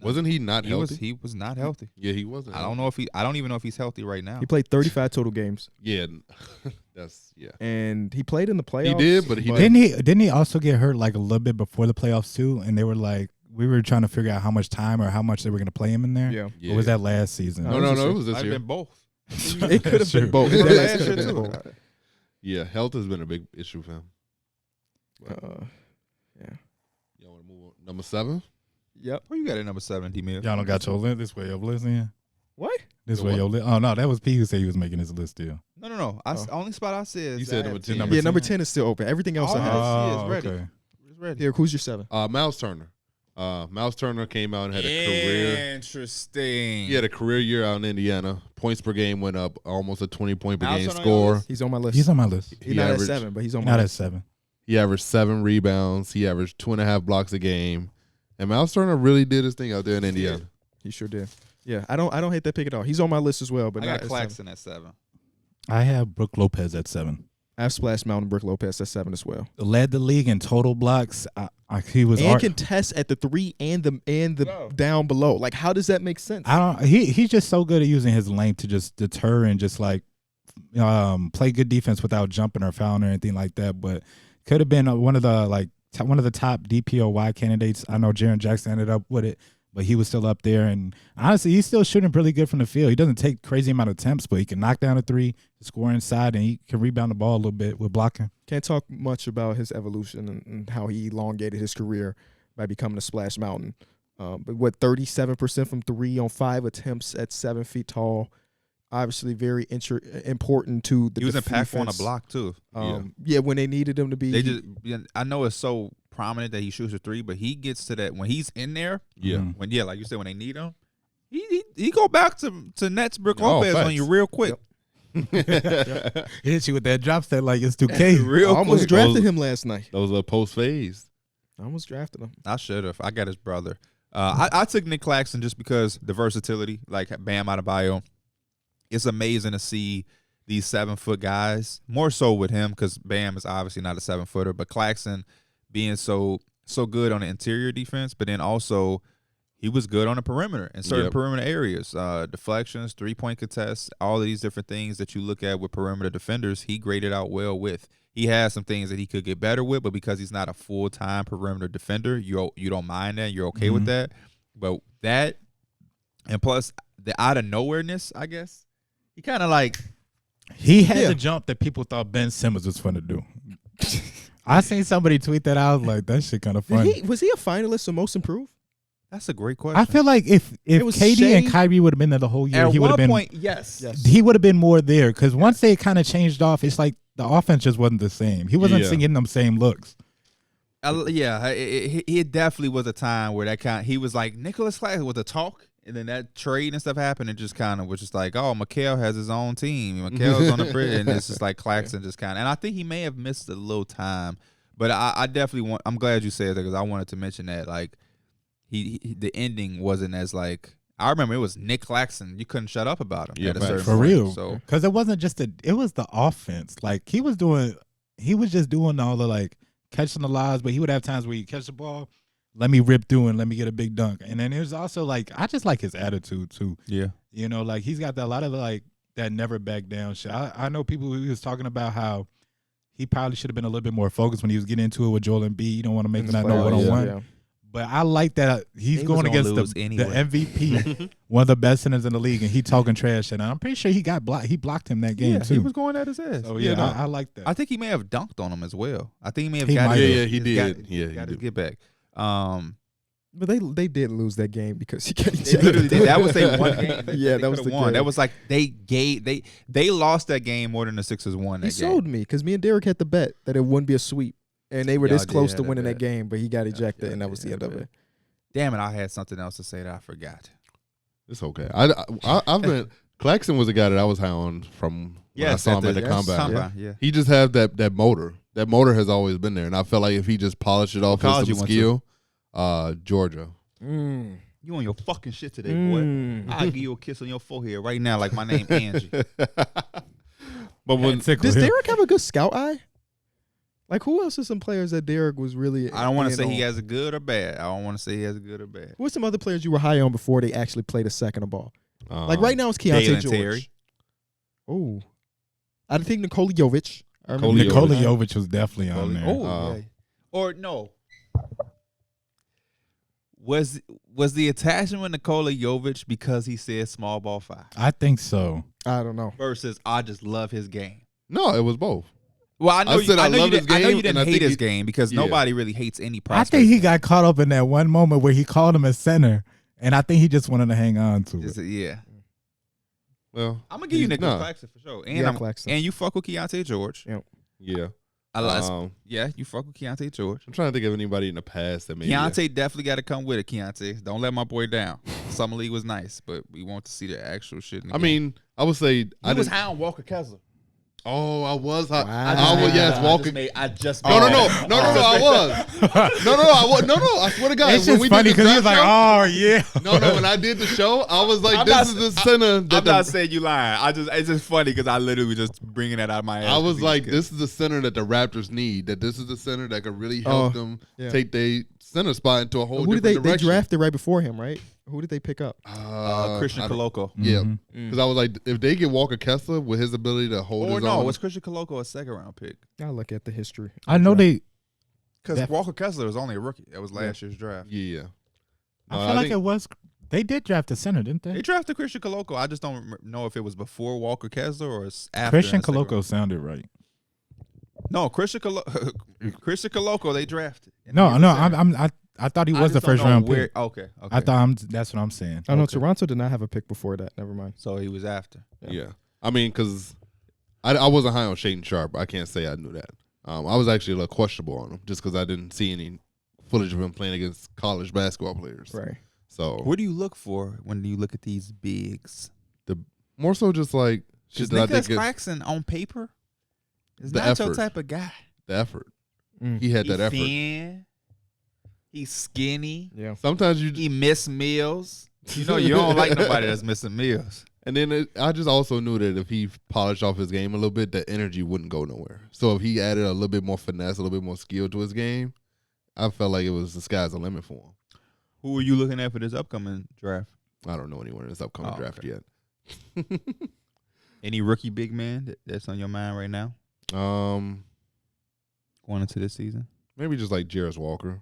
Wasn't he not healthy? He was not healthy. Yeah, he wasn't. I don't even know if he's healthy right now. He played 35 total games, Yeah. Yeah. and he played in the playoffs. He did, but he Didn't he also get hurt like a little bit before the playoffs too? And they were like, we were trying to figure out how much time or how much they were going to play him in there. Yeah, Yeah. Or was that last season? No, it was this Might have year. been both. it could have been True. both. It was Yeah, last it year, could've been too. both. Yeah, health has been a big issue for him. Yeah. Y'all want to move on? Number 7? Yep. Who you got at number 7, D-Mill? Y'all don't got your list this way your list in? What? This The way what? your list. Oh no, that was P who said he was making his list still. No. Only spot I said is You said that. number 10. Number Yeah, 10. number 10 is still open. Everything else I Oh, have. yeah, it's ready. okay. It's ready. Here, who's your 7? Miles Turner. Miles Turner came out and had a career. Interesting. He had a career year out in Indiana. Points per game went up, almost a 20-point per Miles game Turner on score. your list? He's on my list. He's on my list. He's not averaged- at 7, but he's on my Not at list. 7. He averaged 7 rebounds. He averaged 2.5 blocks a game. And Miles Turner really did his thing out there in Indiana. He sure did. Yeah, I don't hate that pick at all. He's on my list as well, but I not got at 7. Claxton at 7. I have Brooke Lopez at 7. I have Splash Mountain, Brook Lopez at 7 as well. Led the league in total blocks. He was. And contest at the 3 and the No. down below. Like, how does that make sense? He's just so good at using his length to just deter and just like play good defense without jumping or fouling or anything like that. But could have been one of the top DPOY candidates. I know Jaren Jackson ended up with it, but he was still up there. And honestly, he's still shooting pretty good from the field. He doesn't take crazy amount of attempts, but he can knock down a 3, score inside, and he can rebound the ball a little bit with blocking. Can't talk much about his evolution and how he elongated his career by becoming a Splash Mountain. But 37% from 3 on 5 attempts at 7 feet tall. Obviously, very important to the He was impactful on the defense. block too. Yeah, when they needed him to be. They just. I know it's so prominent that he shoots a 3, but he gets to that when he's in there. Yeah. Mhm. Like you said, when they need him, he go back to Nets Brook Oh, Lopez on facts. you real quick. Yep. He hit you with that drop set like it's 2K. Real I almost quick. drafted him last night. Those are post phase. I almost drafted him. I should have. I got his brother. I took Nick Claxton just because the versatility, like Bam Adebayo. It's amazing to see these 7-foot guys, more so with him because Bam is obviously not a 7-footer, but Claxton being so good on the interior defense, but then also he was good on the perimeter in certain perimeter areas, deflections, 3-point contests, all of these different things that you look at with perimeter defenders. He graded out well with. He has some things that he could get better with, but because he's not a full-time perimeter defender, you don't mind that. You're okay with that. But that, and plus the out of nowhereness, I guess, he kind of like. He had the jump that people thought Ben Simmons was fun to do. I seen somebody tweet that. I was like, that shit kind of funny. Was he a finalist for most improved? That's a great question. I feel like if was KD Shea. and Kyrie would have been there the whole year, At he would have one been. point, yes. He would have been more there because once they kind of changed off, it's like the offense just wasn't the same. He wasn't getting them same looks. It definitely was a time where he was like Nicholas Claxton with the talk, and then that trade and stuff happened, and just kind of was just like, oh, Mikal has his own team. Mikal's on the bridge, and it's just like Claxton just kind of. And I think he may have missed a little time, but I definitely I'm glad you said that because I wanted to mention that like he the ending wasn't as like. I remember it was Nick Claxton. You couldn't shut up about him. Yeah, at a certain for point. real. So Because it wasn't just it was the offense. Like he was just doing all the like catching the lives, but he would have times where you catch the ball, let me rip through and let me get a big dunk. And then there's also like I just like his attitude too. yeah, Like he's got a lot of like that never back down shit. I know people who was talking about how he probably should have been a little bit more focused when he was getting into it with Joel Embiid. You don't want to make that no one-on-one. Yeah. But I like that he's He going was gonna against lose the anyway. MVP, one of the best centers in the league, and he talking trash. And I'm pretty sure he got blocked. He blocked him that game yeah, too. he was going at his ass. So no. I like that. I think he may have dunked on him as well. I think he may have He got might his, have. he his- did. Got, Yeah, got he his did. get back. But they did lose that game because he got They literally did. That was their one game. Yeah, They that was could've the won. game. That was like they lost that game more than the Sixers won that He game. sold me because me and Darrick had the bet that it wouldn't be a sweep, and they were Y'all this did close have to that winning bet. that game, but he got ejected, y'all and that was did the end have of that it. Damn it! I had something else to say that I forgot. It's okay. I've been Claxton was a guy that I was high on from when I saw him at the combine. Yeah. He just had that motor. That motor has always been there, and I felt like if he just polished it off college with some you went skill, Georgia. You on your fucking shit today, boy. I'll give you a kiss on your forehead right now, like my name Angie. But when Does Darrick have a good scout eye? Like, who else are some players that Darrick was really? I don't want to say in he on? has a good or bad. I don't want to say he has a good or bad. Who are some other players you were high on before they actually played a second of ball? Like right now, it's Keontae Dalen George. Terry. Oh, I think Nikola Jovic. I remember Nikola Nikola Jovic. Jovic was definitely on there. Oh, yeah. Or no. Was the attachment with Nikola Jovic because he said small ball 5 I think so. I don't know. versus I just love his game? no, it was both. Well, I know I said I love his I know you game, and didn't I hate think his he- game because yeah. nobody really hates any I prospect. think he got caught up in that one moment where he called him a center, and I think he just wanted to hang on to it. Yeah. Well, I'm gonna give you Nicholas nah. Claxton for sure. And Yeah, I'm Claxton. and you fuck with Keontae George. Yeah. Yeah, you fuck with Keontae George. I'm trying to think of anybody in the past that maybe. Keontae definitely got to come with it. Keontae, don't let my boy down. Summer League was nice, but we want to see the actual shit. In the I game. mean, I would say I was high on Walker Kessler. Oh, I was high. Wow. I was, yes, Walker. I just No, I was. No, I was. No, I swear to God. It's when just we funny did the because he was draft like, show- "Oh yeah." No, when I did the show, I was like, I'm this not- is the center. That I'm not saying you lying. It's just funny because I literally was just bringing that out of my ass. I was because- like, this is the center that the Raptors need. That this is the center that could really help them take their center spot into a whole Who did different they direction. drafted right before him? Right? Who did they pick up? Christian I don't- Koloko. Yeah, Mhm. because I was like, if they get Walker Kessler with his ability to hold Or his no, own, was Christian Koloko a second round pick? I look at the history. I know they. Because Def- Walker Kessler was only a rookie. That was last year's draft. yeah. I No, feel like think- it was. They did draft a center, didn't They they? drafted Christian Koloko. I just don't know if it was before Walker Kessler or after. Christian in the second Koloko round. sounded right. No, Christian Koloko. They drafted. And No, he was no, a center. I thought he I was the just don't first know round where- pick. Okay. That's what I'm saying. Oh no, Okay. Toronto did not have a pick before that. Never mind. So he was after. Yeah. I mean, because I wasn't high on Shaden Sharp. I can't say I knew that. I was actually a little questionable on him just because I didn't see any footage of him playing against college basketball players. Right. So What do you look for when you look at these bigs? more so just like Is that I Nicholas think Claxton on paper is The not your effort. type of guy. the effort. Mm. He had He's that effort. thin. He's skinny. Yeah. Sometimes you, He missed meals. You know you don't like nobody that's missing meals. and then I just also knew that if he polished off his game a little bit, the energy wouldn't go nowhere. So if he added a little bit more finesse, a little bit more skill to his game, I felt like it was the sky's the limit for him. Who are you looking at for this upcoming draft? I don't know anyone in this upcoming draft okay. yet. Any rookie big man that's on your mind right now going into this season? Maybe just like Jarris Walker.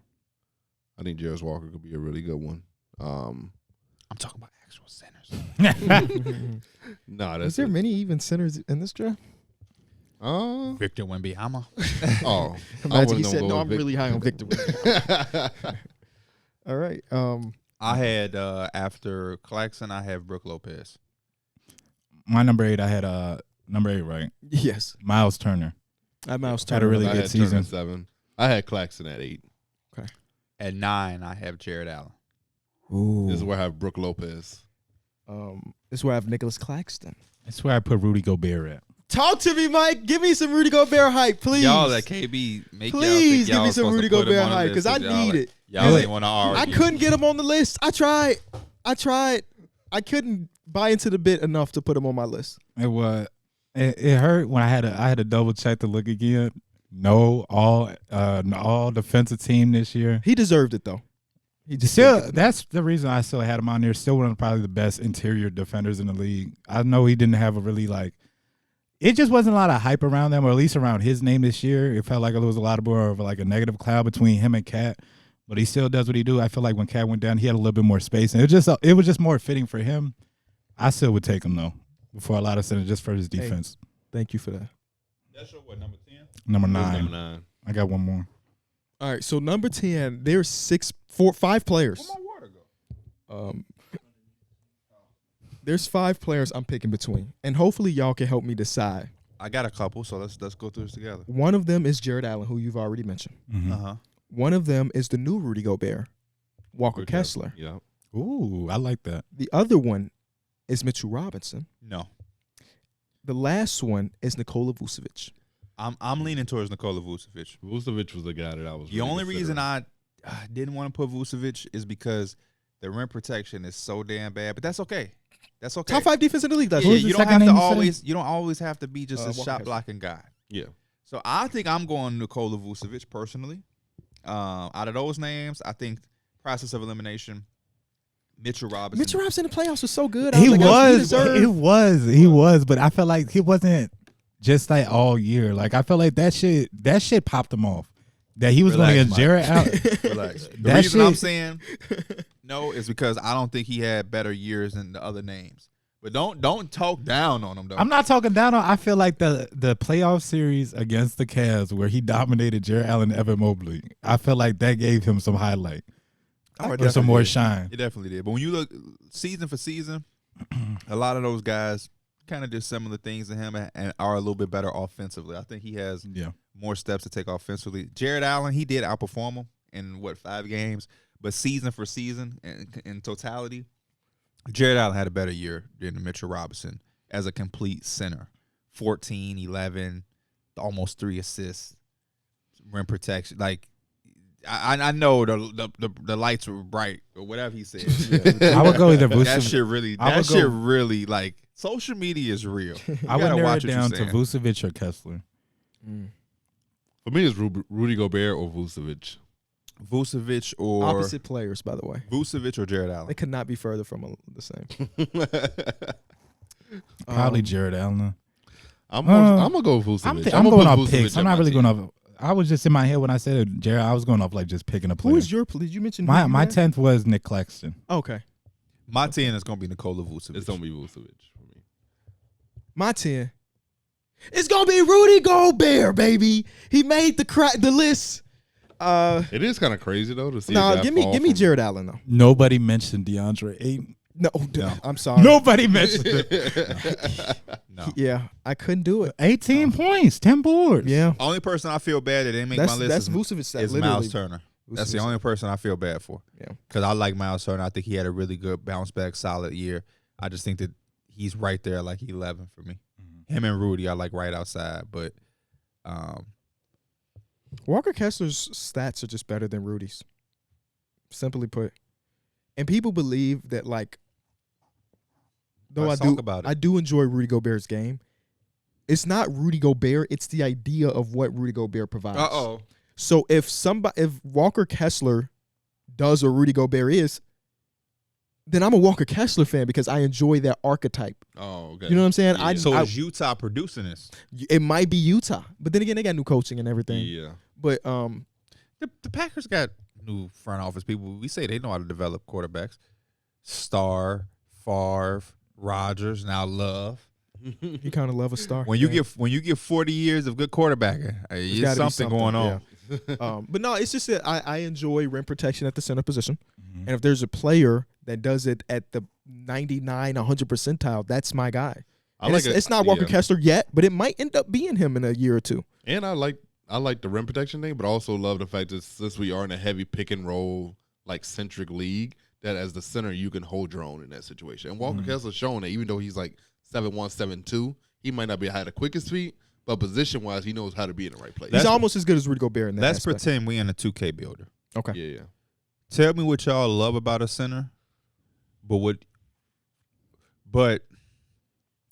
I think Jarris Walker could be a really good one. I'm talking about actual centers. Nah, Is that's there it. many even centers in this draft? Victor Wembanyama. Oh, Imagine he said, "No, I'm really high on Victor." All right. I had after Claxton, I have Brook Lopez. My number 8, I had number 8, right? Yes. Miles Turner. I mouse Had a really I good had Turner season. at 7. I had Claxton at 8. At 9, I have Jared Allen. Ooh. This is where I have Brook Lopez. This is where I have Nicholas Claxton. That's where I put Rudy Gobert at. Talk to me, Mike. Give me some Rudy Gobert hype, please. Y'all at KB, make Please y'all give me some Rudy Gobert hype because I need it. Y'all ain't want to argue. I couldn't get him on the list. I tried. I couldn't buy into the bit enough to put him on my list. It was. It hurt when I had to double check to look again. No, all defensive team this year. He deserved it though. He just Still, didn't get that's the reason I still had him on there. Still one of probably the best interior defenders in the league. I know he didn't have a really it just wasn't a lot of hype around them, or at least around his name this year. It felt like there was a lot more of like a negative cloud between him and Cat, but he still does what he do. I feel like when Cat went down, he had a little bit more space, and it was just more fitting for him. I still would take him though before a lot of centers just for his defense. Thank you for that. That's your what, number 10? Number Who's 9. number 9? I got one more. All right, so number 10, there's 5 players. Where my water go? There's 5 players I'm picking between, and hopefully y'all can help me decide. I got a couple, so let's go through this together. One of them is Jared Allen, who you've already mentioned. Mhm. Uh-huh. One of them is the new Rudy Gobert, Walker Kessler. Yeah. Ooh, I like that. The other one is Mitchell Robinson. No. The last one is Nikola Vucevic. I'm leaning towards Nikola Vucevic. Vucevic was the guy that I was. The only reason I didn't want to put Vucevic is because the rim protection is so damn bad, but that's okay. That's okay. Top 5 defense in the league. That's Yeah, Who's the you don't second have to name you said? always. You don't always have to be just a Walker shot Kessler. blocking guy. Yeah. So I think I'm going Nikola Vucevic personally. Out of those names, I think process of elimination, Mitchell Robinson. Mitchell Robinson in the playoffs was so good. I He like, was, he was, but I felt like he wasn't just like all year. Like I felt like that shit popped him off. That he was going Relax, against Mike. Jared Allen. Relax. The That reason I'm shit- saying no is because I don't think he had better years than the other names. But don't talk down on him though. I'm not talking down on. I feel like the playoff series against the Cavs where he dominated Jared Allen and Evan Mobley. I feel like that gave him some highlight or some more shine. It definitely did. But when you look season for season, a lot of those guys kind of did similar things to him and are a little bit better offensively. I think he has Yeah. more steps to take offensively. Jared Allen, he did outperform him in 5 games, but season for season and in totality, Jared Allen had a better year than Mitchell Robinson as a complete center. 14, 11, almost 3 assists, rim protection. Like I know the lights were bright or whatever he said. I would go either That Vucevic. shit really like social media is real. You I would gotta narrow watch it what you're down to saying. Vucevic or Kessler. For me, it's Rudy Gobert or Vucevic. Vucevic or Opposite players, by the way. Vucevic or Jared Allen. They could not be further from the same. Probably Jared Allen. I'm gonna go with Vucevic. I'm gonna going put off Vucevic picks. on I'm not my really team. going off. I was just in my head when I said Jared. I was going off like just picking a player. Who is your? Did you mention my who you my had? 10th was Nick Claxton. Okay, My 10 is gonna be Nikola Vucevic. It's gonna be Vucevic for me. my 10. It's gonna be Rudy Gobert, baby. He made the list. It is kind of crazy though to see. No, a guy give me fall give me from- Jared Allen though. Nobody mentioned DeAndre Ayton. No, I'm sorry. Nobody mentioned it. No. Yeah, I couldn't do it. 18 points, 10 boards. Yeah, Only person I feel bad that didn't make my list that's is, Vucevic. That is literally. Miles Turner. That's the Vucevic. only person I feel bad for. Yeah. Because I like Miles Turner. I think he had a really good bounce back, solid year. I just think that he's right there like 11 for me. Him and Rudy are like right outside, but Walker Kessler's stats are just better than Rudy's. Simply put. And people believe that, like, though Let's talk about it. I do enjoy Rudy Gobert's game. It's not Rudy Gobert, it's the idea of what Rudy Gobert provides. So if Walker Kessler does what Rudy Gobert is, then I'm a Walker Kessler fan because I enjoy that archetype. Oh, okay. You know what I'm saying? Yeah. So is Utah producing this? It might be Utah, but then again, they got new coaching and everything. Yeah. But The Packers got new front office people. We say they know how to develop quarterbacks. Starr, Favre, Rodgers, now Love. you kind of love a star. When you get 40 years of good quarterbacking, There's there's gotta be something going on. yeah. But no, it's just that I enjoy rim protection at the center position. Mhm. And if there's a player that does it at the 99, 100 percentile, that's my guy. And it's not Walker Kessler yet, but it might end up being him in a year or two. And I like the rim protection thing, but I also love the fact that since we are in a heavy pick and roll like centric league, that as the center you can hold your own in that situation. And Walker Kessler's shown that even though he's like 7'1", 7'2", he might not be had the quickest feet, but position wise he knows how to be in the right place. He's almost as good as Rudy Gobert in that Let's aspect. pretend we in a 2K builder. Okay. Yeah. Tell me what y'all love about a center, but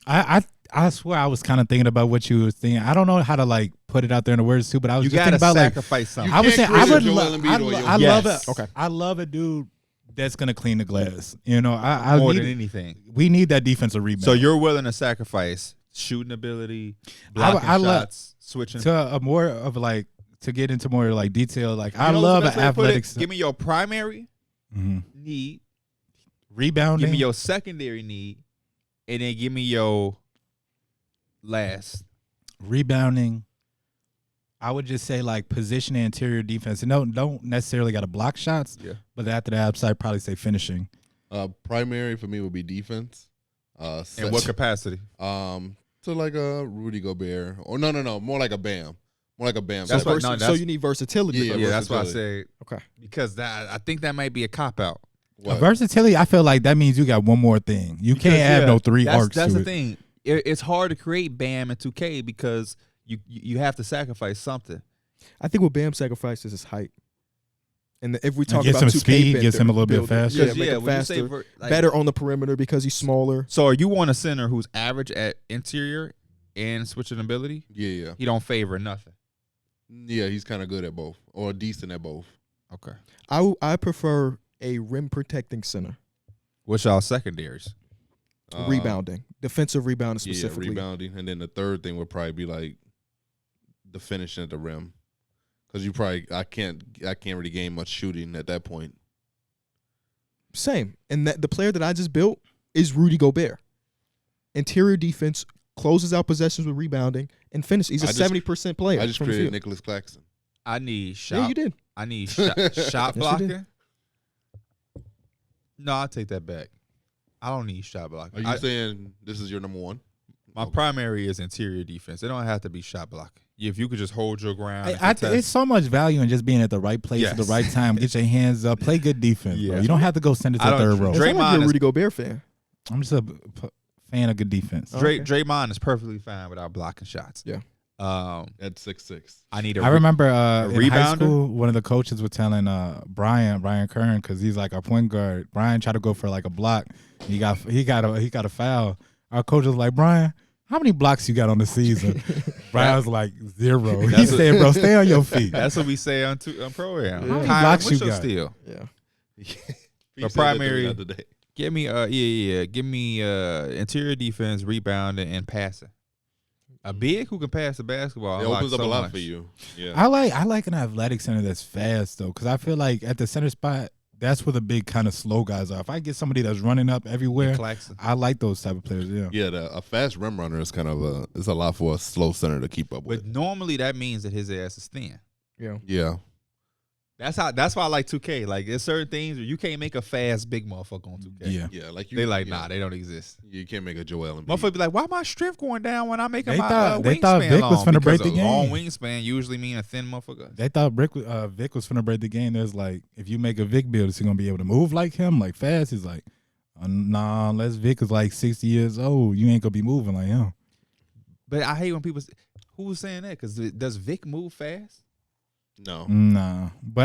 I swear I was kind of thinking about what you were thinking. I don't know how to like put it out there in the words too, but I was you just thinking gotta about like sacrifice something. I was saying I create a would Joel love Embiid or your- I love Yes. it. Okay. I love a dude that's gonna clean the glass. You know, I more need, than anything. we need that defensive rebound. So you're willing to sacrifice shooting ability, blocking I love- shots, switching. to a more of like to get into more like detail. Like You I know love what's an the best way to put it? athletics Give me your primary Mhm. need, rebounding. give me your secondary need, and then give me your last. Rebounding. I would just say like position and interior defense. And don't necessarily got to block shots, Yeah. but after that, I'd probably say finishing. Primary for me would be defense. In what capacity? To like a Rudy Gobert or no, more like a Bam. More like a Bam. That's So, what- no, so that's- you need versatility. Yeah, Yeah, that's why I versatility. say Okay. because I think that might be a cop out. What? Versatility, I feel like that means you got one more thing. You can't add no three arcs That's to the it. thing. It's hard to create Bam in 2K because you have to sacrifice something. I think what Bam sacrifices is height. And if we talk Gets about him 2K speed, gets him a little bit building, faster. Yeah, Because, make him when you say faster. Better on the perimeter because he's smaller. So are you want a center who's average at interior and switching ability? Yeah. He don't favor nothing. Yeah, he's kind of good at both or decent at both. Okay. I prefer a rim protecting center. What's y'all secondaries? Rebounding. Defensive rebounding Yeah, specifically. rebounding. And then the third thing would probably be like the finishing at the rim. Because I can't really gain much shooting at that point. Same. And the player that I just built is Rudy Gobert. Interior defense, closes out possessions with rebounding, and finish. He's a 70% player. I just from the created field. Nicholas Claxton. I need shot. Yeah, you did. I need shot Yes, you blocking. did. No, I'll take that back. I don't need shot blocking. Are you saying this is your number one? My primary is interior defense. It don't have to be shot blocking. If you could just hold your ground. and It's contest- so much value in just being at the right place at the Yes. right time. Get your hands up. Play good defense. Bro. Yeah. You don't have to go send it to I the don't- third row. It sounds like Draymond you're a is- Rudy Gobert fan. I'm just a fan of good defense. Okay. Draymond is perfectly fine without blocking shots. Yeah. At 6'6". I need a I remember in high rebounder? school, one of the coaches was telling Brian Kern, because he's like our point guard. Brian tried to go for like a block. He got a foul. Our coach was like, Brian, how many blocks you got on the season? Brian was like 0. He That's said, bro, stay on your feet. That's what we say on program. How many Kyron, blocks what's you your got? steal? Yeah. He The said that to me primary- the other day. Give me give me interior defense, rebounding, and passing. A big who can pass the basketball. It unlocks opens up so a lot much. for you. Yeah. I like an athletic center that's fast though, because I feel like at the center spot, that's where the big kind of slow guys are. If I get somebody that's running up everywhere, Claxton. I like those type of players. Yeah. Yeah, a fast rim runner is kind of it's a lot for a slow center to keep up with. But normally that means that his ass is thin. Yeah. Yeah. That's why I like 2K. Like there's certain things where you can't make a fast big motherfucker on 2K. Yeah. Yeah, like you. They like, yeah, nah, they don't exist. You can't make a Joel Embiid. Motherfucker be like, why my strength going down when I'm making They my thought wingspan Vic was long? finna break Because the a long game. wingspan usually mean a thin motherfucker. They thought Vic was finna break the game. There's like, if you make a Vic build, is he gonna be able to move like him, like fast? He's like, nah, unless Vic is like 60 years old, you ain't gonna be moving like him. But I hate when people. Who was saying that? Because does Vic move fast? No. No, but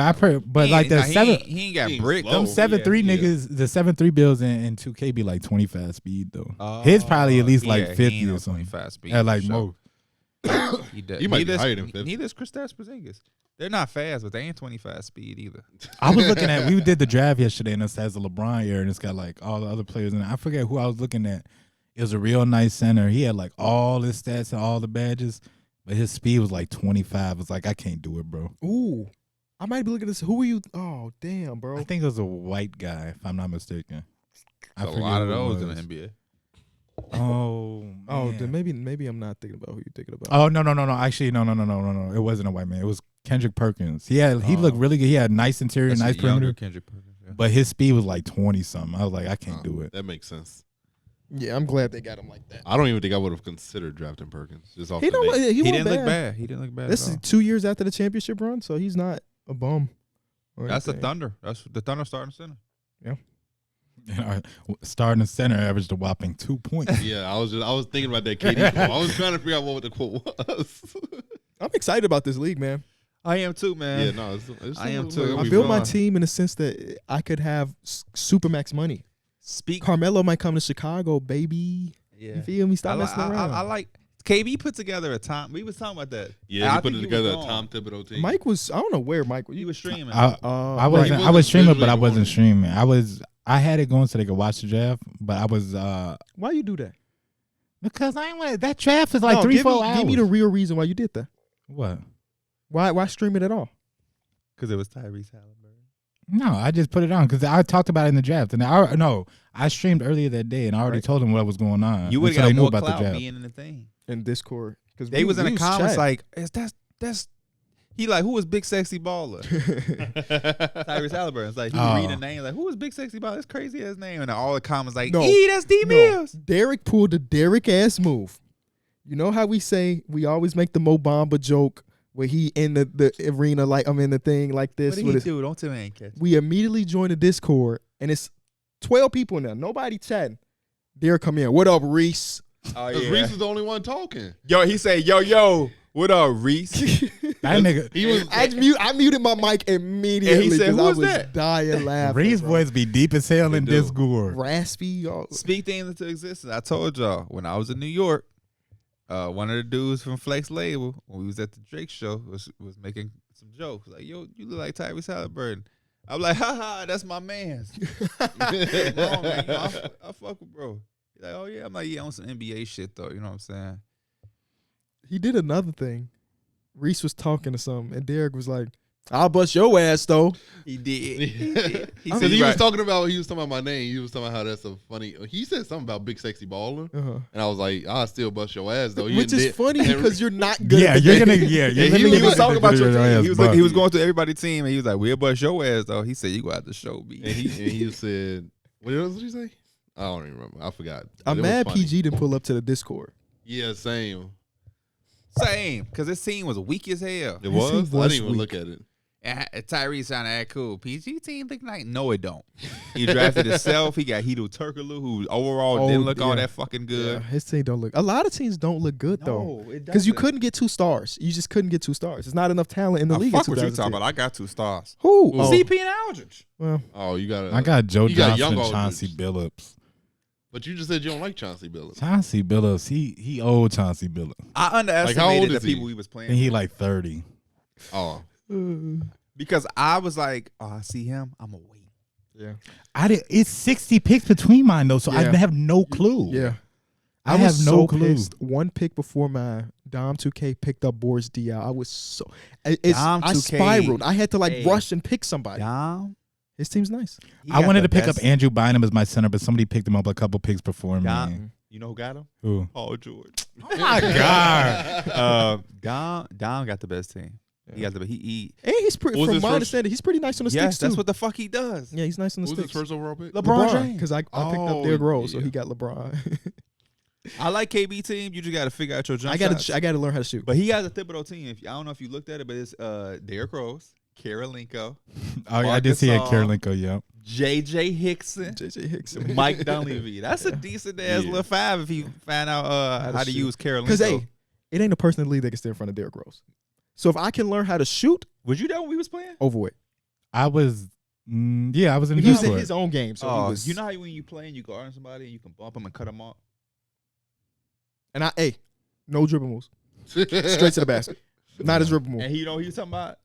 like the he ain't got he ain't brick. slow. them 7-3 Yeah. niggas, the 7-3 bills in 2K be like 25 speed though. His probably at least like 50 or something. 25 speed. At like for sure. most. He does. He might be higher than 50. Neither is Kristaps Porzingis. They're not fast, but they ain't 25 speed either. I was looking at. We did the draft yesterday, and it has the LeBron era, and it's got like all the other players in it. I forget who I was looking at. It was a real nice center. He had like all his stats and all the badges, but his speed was like 25. It's like I can't do it, bro. Ooh, I might be looking at this. Who are you? Oh, damn, bro. I think it was a white guy, if I'm not mistaken. I A forget lot of who it those in was. the NBA. Oh, Oh, man. then maybe I'm not thinking about who you're thinking about. Oh no. Actually, no. It wasn't a white man. It was Kendrick Perkins. He looked really good. He had nice interior, That's nice a younger perimeter, Kendrick Perkins, yeah. but his speed was like 20 something. I was like, I can't do it. That makes sense. Yeah, I'm glad they got him like that. I don't even think I would have considered drafting Perkins. Just off He the don't. name. He, He wasn't didn't look bad. He didn't look bad. This at is all. 2 years after the championship run, so he's not a bum. or That's the anything. Thunder. That's the Thunder starting center. Starting center averaged a whopping 2 points. Yeah, I was thinking about that KD quote. I was trying to figure out what the quote was. I'm excited about this league, man. I am too, man. Yeah, no, it's I am it's too. gonna I be built my fun. team in the sense that I could have supermax money. Speak. Carmelo might come to Chicago, baby. Yeah. You feel me? I, Stop li- messing around. I like KB put together a time. We was talking about that. Yeah, I he put think it together. was A gone. Tom Thibodeau team. Mike was. I don't know where Mike. He was streaming. I Right. wasn't. he I was streaming, but I visually wasn't recording. streaming. I had it going so they could watch the draft, but I was Why you do that? because I ain't want that draft is like No, 3-4 hours. Give me the real reason why you did that. What? Why stream it at all? Because it was Tyrese Halliburton. No, I just put it on because I talked about it in the draft, and I streamed earlier that day, and I already Right. told them what was going on. You would until have they got knew more about the clout draft. being in the thing. In Discord, because They was in the comments like, that's he like, who was Big Sexy Baller? Tyrese Halliburton. It's like, he Oh. read the name, like, who was Big Sexy Baller? That's crazy ass name. And all the comments like, No. that's D Mills. Darrick pulled the Darrick ass move. You know how we say we always make the Mo Bamba joke where he in the arena like I'm in the thing like this. What did with he his- do? Don't tell me I ain't catch. We immediately join the Discord and it's 12 people in there. Nobody chatting. Darrick come in. What up, Reese? Oh, Because Reese was the only one talking. Yo, he said, yo, what up, Reese? That nigga, He was. I muted my mic immediately And he said, because "Who I was was that?" dying laughing. Reese bro. boys be deep as hell They in do. Discord. Raspy. All. Speak things into existence. I told y'all when I was in New York, one of the dudes from Flex Label, when we was at the Drake show, was making some jokes like, "Yo, you look like Tyrese Halliburton." I'm like, "Ha, that's my man's." Come on, man. You know, I fuck with bro. He's like, "Oh yeah," I'm like, "Yeah, on some NBA shit though." You know what I'm saying? He did another thing. Reese was talking to something, and Darrick was like, "I'll bust your ass though." He did. He Because said, he was right. talking about my name. He was talking about how that's a funny. He said something about Big Sexy Baller, Uh-huh. and I was like, I'll still bust your ass though. Which is funny and- because you're not good. Yeah, at the you're game. gonna. Yeah, you're he literally was gonna talking about your get team. ass He was bucked. he was going through everybody's team, and he was like, "We'll bust your ass though." He said, "You go out to show me." And he said, what else did he say? I don't even remember. I forgot. But I'm it was mad funny. PG didn't pull up to the Discord. Yeah, same. Same, because his team was weak as hell. It His was. team I was didn't even weak. look at it. And Tyrese sounded that cool. PG team look like no, it don't. He drafted himself. He got Hedo Turkoglu, who overall didn't look all yeah. that fucking good. Yeah, his team don't look. A lot of teams don't look good though, it because you couldn't get 2 stars. You just couldn't get 2 stars. There's not enough talent in the I league. fuck in what you talking 2010. about. I got 2 stars. Who? Who? Oh, CP and Aldridge. well, Oh, you got. I got Joe You got Johnson, young and Chauncey Aldridge. Billups. But you just said you don't like Chauncey Billups. Chauncey Billups, he old Chauncey Billups. I underestimated Like, how old the is he? people we was I playing think he like 30. Oh, because I was like, "Oh, I see him. I'm gonna wait." yeah, It's 60 picks between mine though, so Yeah. I have no clue. yeah. I was have no so clue. pissed. One pick before my Dom 2K picked up Boris Diaw. I was so. It's, Dom I 2K. spiraled. I had to like Hey. rush and pick somebody. Dom, His team's nice. he I got wanted the to pick best- up Andrew Bynum as my center, but somebody picked him up a couple picks before me. Dom. You know who got him? Who? Paul George. Oh my god! Dom got the best team. He got the he. And he's pretty. What was From his my first- understanding, he's pretty nice on the Yes, sticks that's too. what the fuck he does. Yeah, he's nice on the who was his sticks. first overall pick? LeBron James. Because I picked up Oh, Derrick Rose, so yeah. he got LeBron. I like KB team. You just got to figure out your jump I shots. gotta learn how to shoot. But he has a Thibodeau team. I don't know if you looked at it, but it's Derrick Rose, Karolinko, Oh, yeah, I did see it, Arkansas. Karolinko, yeah. J.J. Hickson, JJ Hickson. Mike Dunleavy. That's a decent ass little five if he find out how to use Karolinko. Because, hey, it ain't a person in the league that can stand in front of Derrick Rose. So if I can learn how to shoot, was you there when we was playing? overweight. I was, yeah, I was in the He was in Discord. his own game. So he was. You know how when you playing, you guard somebody and you can bump them and cut them off? And no dribble moves. Straight to the basket. Not his dribble move. And he was talking about,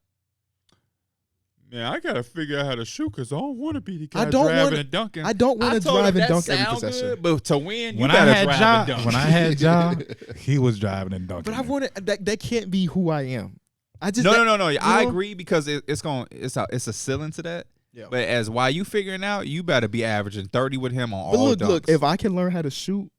man, I got to figure out how to shoot because I don't want to be the guy driving and dunking. I don't want to drive and dunk every possession. Good, but to win, you When better I had drive Ja, and dunk. when I had Ja, he was driving and dunking. But I wanted that can't be who I am. I just No. I know? agree because it's a ceiling to that. Yeah. But while you figuring out, you better be averaging 30 with him on But all look, dunks. if I can learn how to shoot,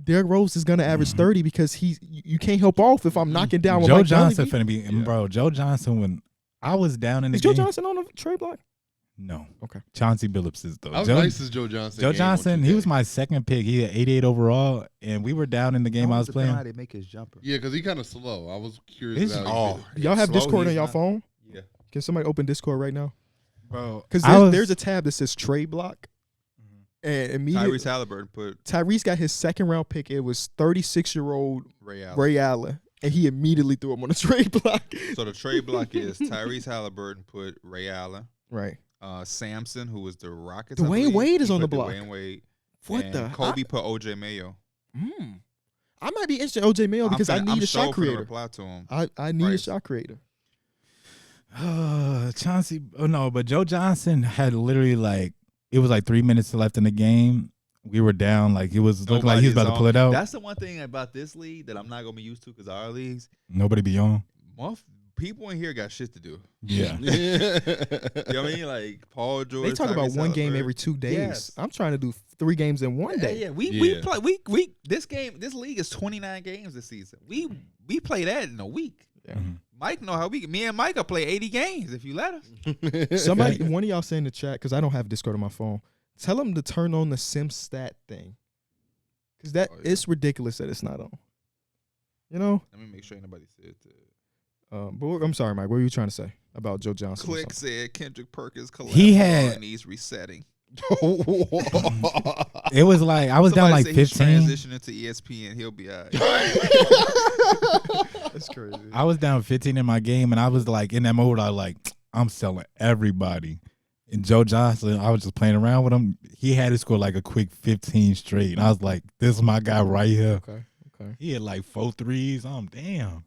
Derrick Rose is gonna average 30 because you can't help off if I'm knocking down with Joe Mike Johnson Dunleavy. finna be, bro. Joe Johnson, when I was down in the Is Joe game, Johnson on the trade block? no, Okay. Chauncey Billups is though. I was nice as Joe Johnson. Joe game on Johnson, he 2K. was my second pick. He had 88 overall, and we were down in the game I was playing. How they make his jumper. Yeah, because he kind of slow. I was curious. He's- About how he did. Y'all have Slow, Discord on he's y'all not- phone? Yeah. Can somebody open Discord right now? Bro, Because there's a tab that says trade block, and immediately Tyrese Halliburton put Tyrese got his second round pick. It was 36-year-old Ray Allen. Ray Allen, and he immediately threw him on the trade block. So the trade block is Tyrese Halliburton put Ray Allen, Right. Samson, who was the Rockets. Dwayne I believe, Wade is he on the put block. Dwayne Wade. What and the? Kobe put OJ Mayo. I might be interested in OJ Mayo because I need a shot creator. Reply to him. I need a Right. shot creator. Chauncey. Oh no, but Joe Johnson had literally it was 3 minutes left in the game. We were down. It was looking like he was about to pull it out. That's the one thing about this league that I'm not gonna be used to because our leagues, Nobody be on. people in here got shit to do. Yeah. You know what I mean? Like Paul George. They talk about Tyrese one game Halliburton. every 2 days. Yes. I'm trying to do 3 games in one day. Yeah, we Yeah. play this league is 29 games this season. We play that in a week. Yeah. Mike know how me and Mike will play 80 games if you let us. Somebody, one of y'all say in the chat, because I don't have Discord on my phone, tell them to turn on the Sim stat thing. Because it's ridiculous that it's not on. You know? Let me make sure nobody said that. But I'm sorry, Mike. What were you trying to say about Joe Johnson? or Click something? said Kendrick Perkins He collapsed had- and he's resetting. It was I was down Somebody say he's 15. transitioning to ESPN. He'll be all right. That's crazy. I was down 15 in my game, and I was in that mode. I was I'm selling everybody. And Joe Johnson, I was just playing around with him. He had to score a quick 15 straight. And I was like, this is my guy right here. Okay. He had 4 threes. Damn.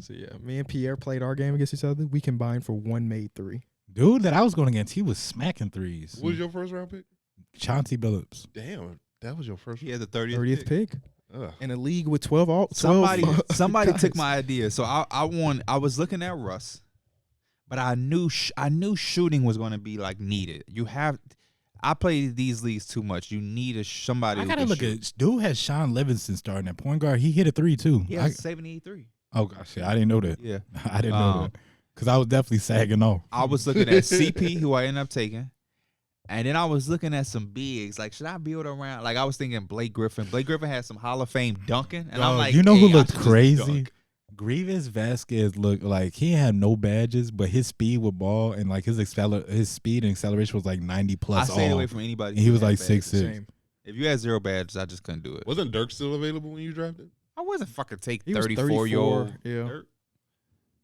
So, yeah, me and Pierre played our game against each other. We combined for 1 made 3. Dude that I was going against, he was smacking threes. What was your first round pick? Chauncey Billups. Damn, that was your first. He had the 30th, 30th pick. Ugh. In a league with 12 Somebody guys. took my idea. So I was looking at Russ, but I knew shooting was going to be needed. I play these leagues too much. You need somebody. I who got to can look shoot. at, dude has Sean Livingston starting at point guard. He hit a 3 too. He has 73. Oh, gosh. Yeah, I didn't know that. Yeah. I didn't know that. Because I was definitely sagging off. I was looking at CP, who I ended up taking. And then I was looking at some bigs. Should I build around? I was thinking Blake Griffin. Blake Griffin had some Hall of Fame dunking. And I'm like, you know who hey, I looked should just crazy? dunk. Grievous Vasquez looked like he had no badges, but his speed with ball and his speed and acceleration was 90 I plus. stayed all. away from anybody. And he who was had 6'6". Shame. If you had 0 badges, I just couldn't do it. Wasn't Dirk still available when you drafted? I wasn't fucking take He was 34-year-old. Yeah.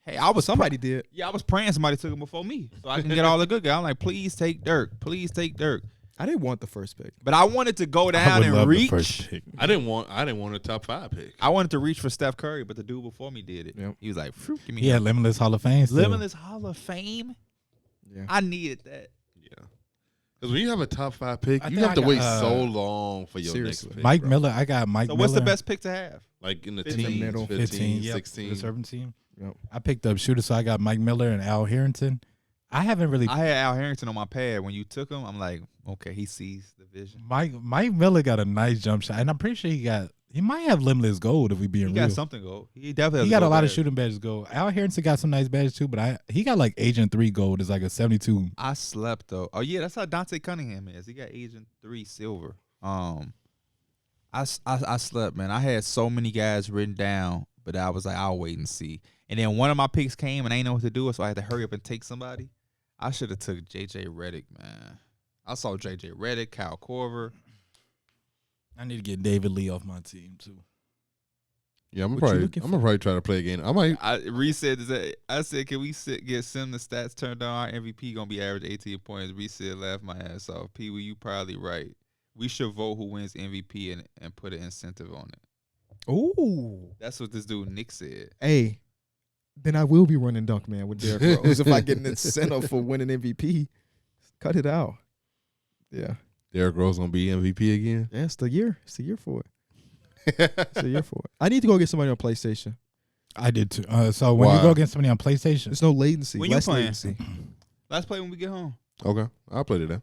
Hey, I was Somebody did. Yeah, I was praying somebody took him before me, so I can get all the good guys. I'm like, please take Dirk. Please take Dirk. I didn't want the first pick. But I wanted to go I down would and love the reach. first pick. I didn't want a top 5 pick. I wanted to reach for Steph Curry, but the dude before me did it. Yep. He was like, "Phew, give me He had Limitless Hall of Fame. Still. Limitless Hall of Fame." Yeah. I needed that. Yeah, because when you have a top 5 pick, I you think have to I got, wait so long for your seriously. next pick. Mike bro. Miller. I got Mike So Miller. what's the best pick to have? Like in the 15, teens, middle. 15, yep, 16. the 17. Yep. I picked up shooter, so I got Mike Miller and Al Harrington. I haven't really. I had Al Harrington on my pad. When you took him, I'm like, okay, he sees the vision. Mike Miller got a nice jump shot, and I'm pretty sure he might have Limitless gold if we being He real. got something gold. He definitely has He got a gold lot of badge. shooting badges gold. Al Harrington got some nice badges too, but he got Agent 3 gold. It's a 72. I slept though. Oh yeah, that's how Dante Cunningham is. He got Agent 3 silver. I slept, man. I had so many guys written down, but I was like, I'll wait and see. And then one of my picks came and I didn't know what to do, so I had to hurry up and take somebody. I should have took J.J. Redick, man. I saw J.J. Redick, Kyle Korver. I need to get David Lee off my team too. Yeah, I'm What you gonna looking probably try to play a game. I might. Reese said, I said, can we get Sim the stats turned on? Our MVP gonna be average 18 points. Reese said, laugh my ass off. Pee Wee, you probably right. We should vote who wins MVP and put an incentive on it. Ooh. That's what this dude Nick said. Hey, then I will be running Dunk Man with Derrick Rose if I get an incentive for winning MVP. Cut it out. Yeah. Derrick Rose gonna be MVP again. Yeah, it's the year. It's the year for it. It's the year for it. I need to go get somebody on PlayStation. I did too. So when you Why? go against somebody on PlayStation, There's no latency. When you Less playing? latency. Let's play when we get home. Okay, I'll play today.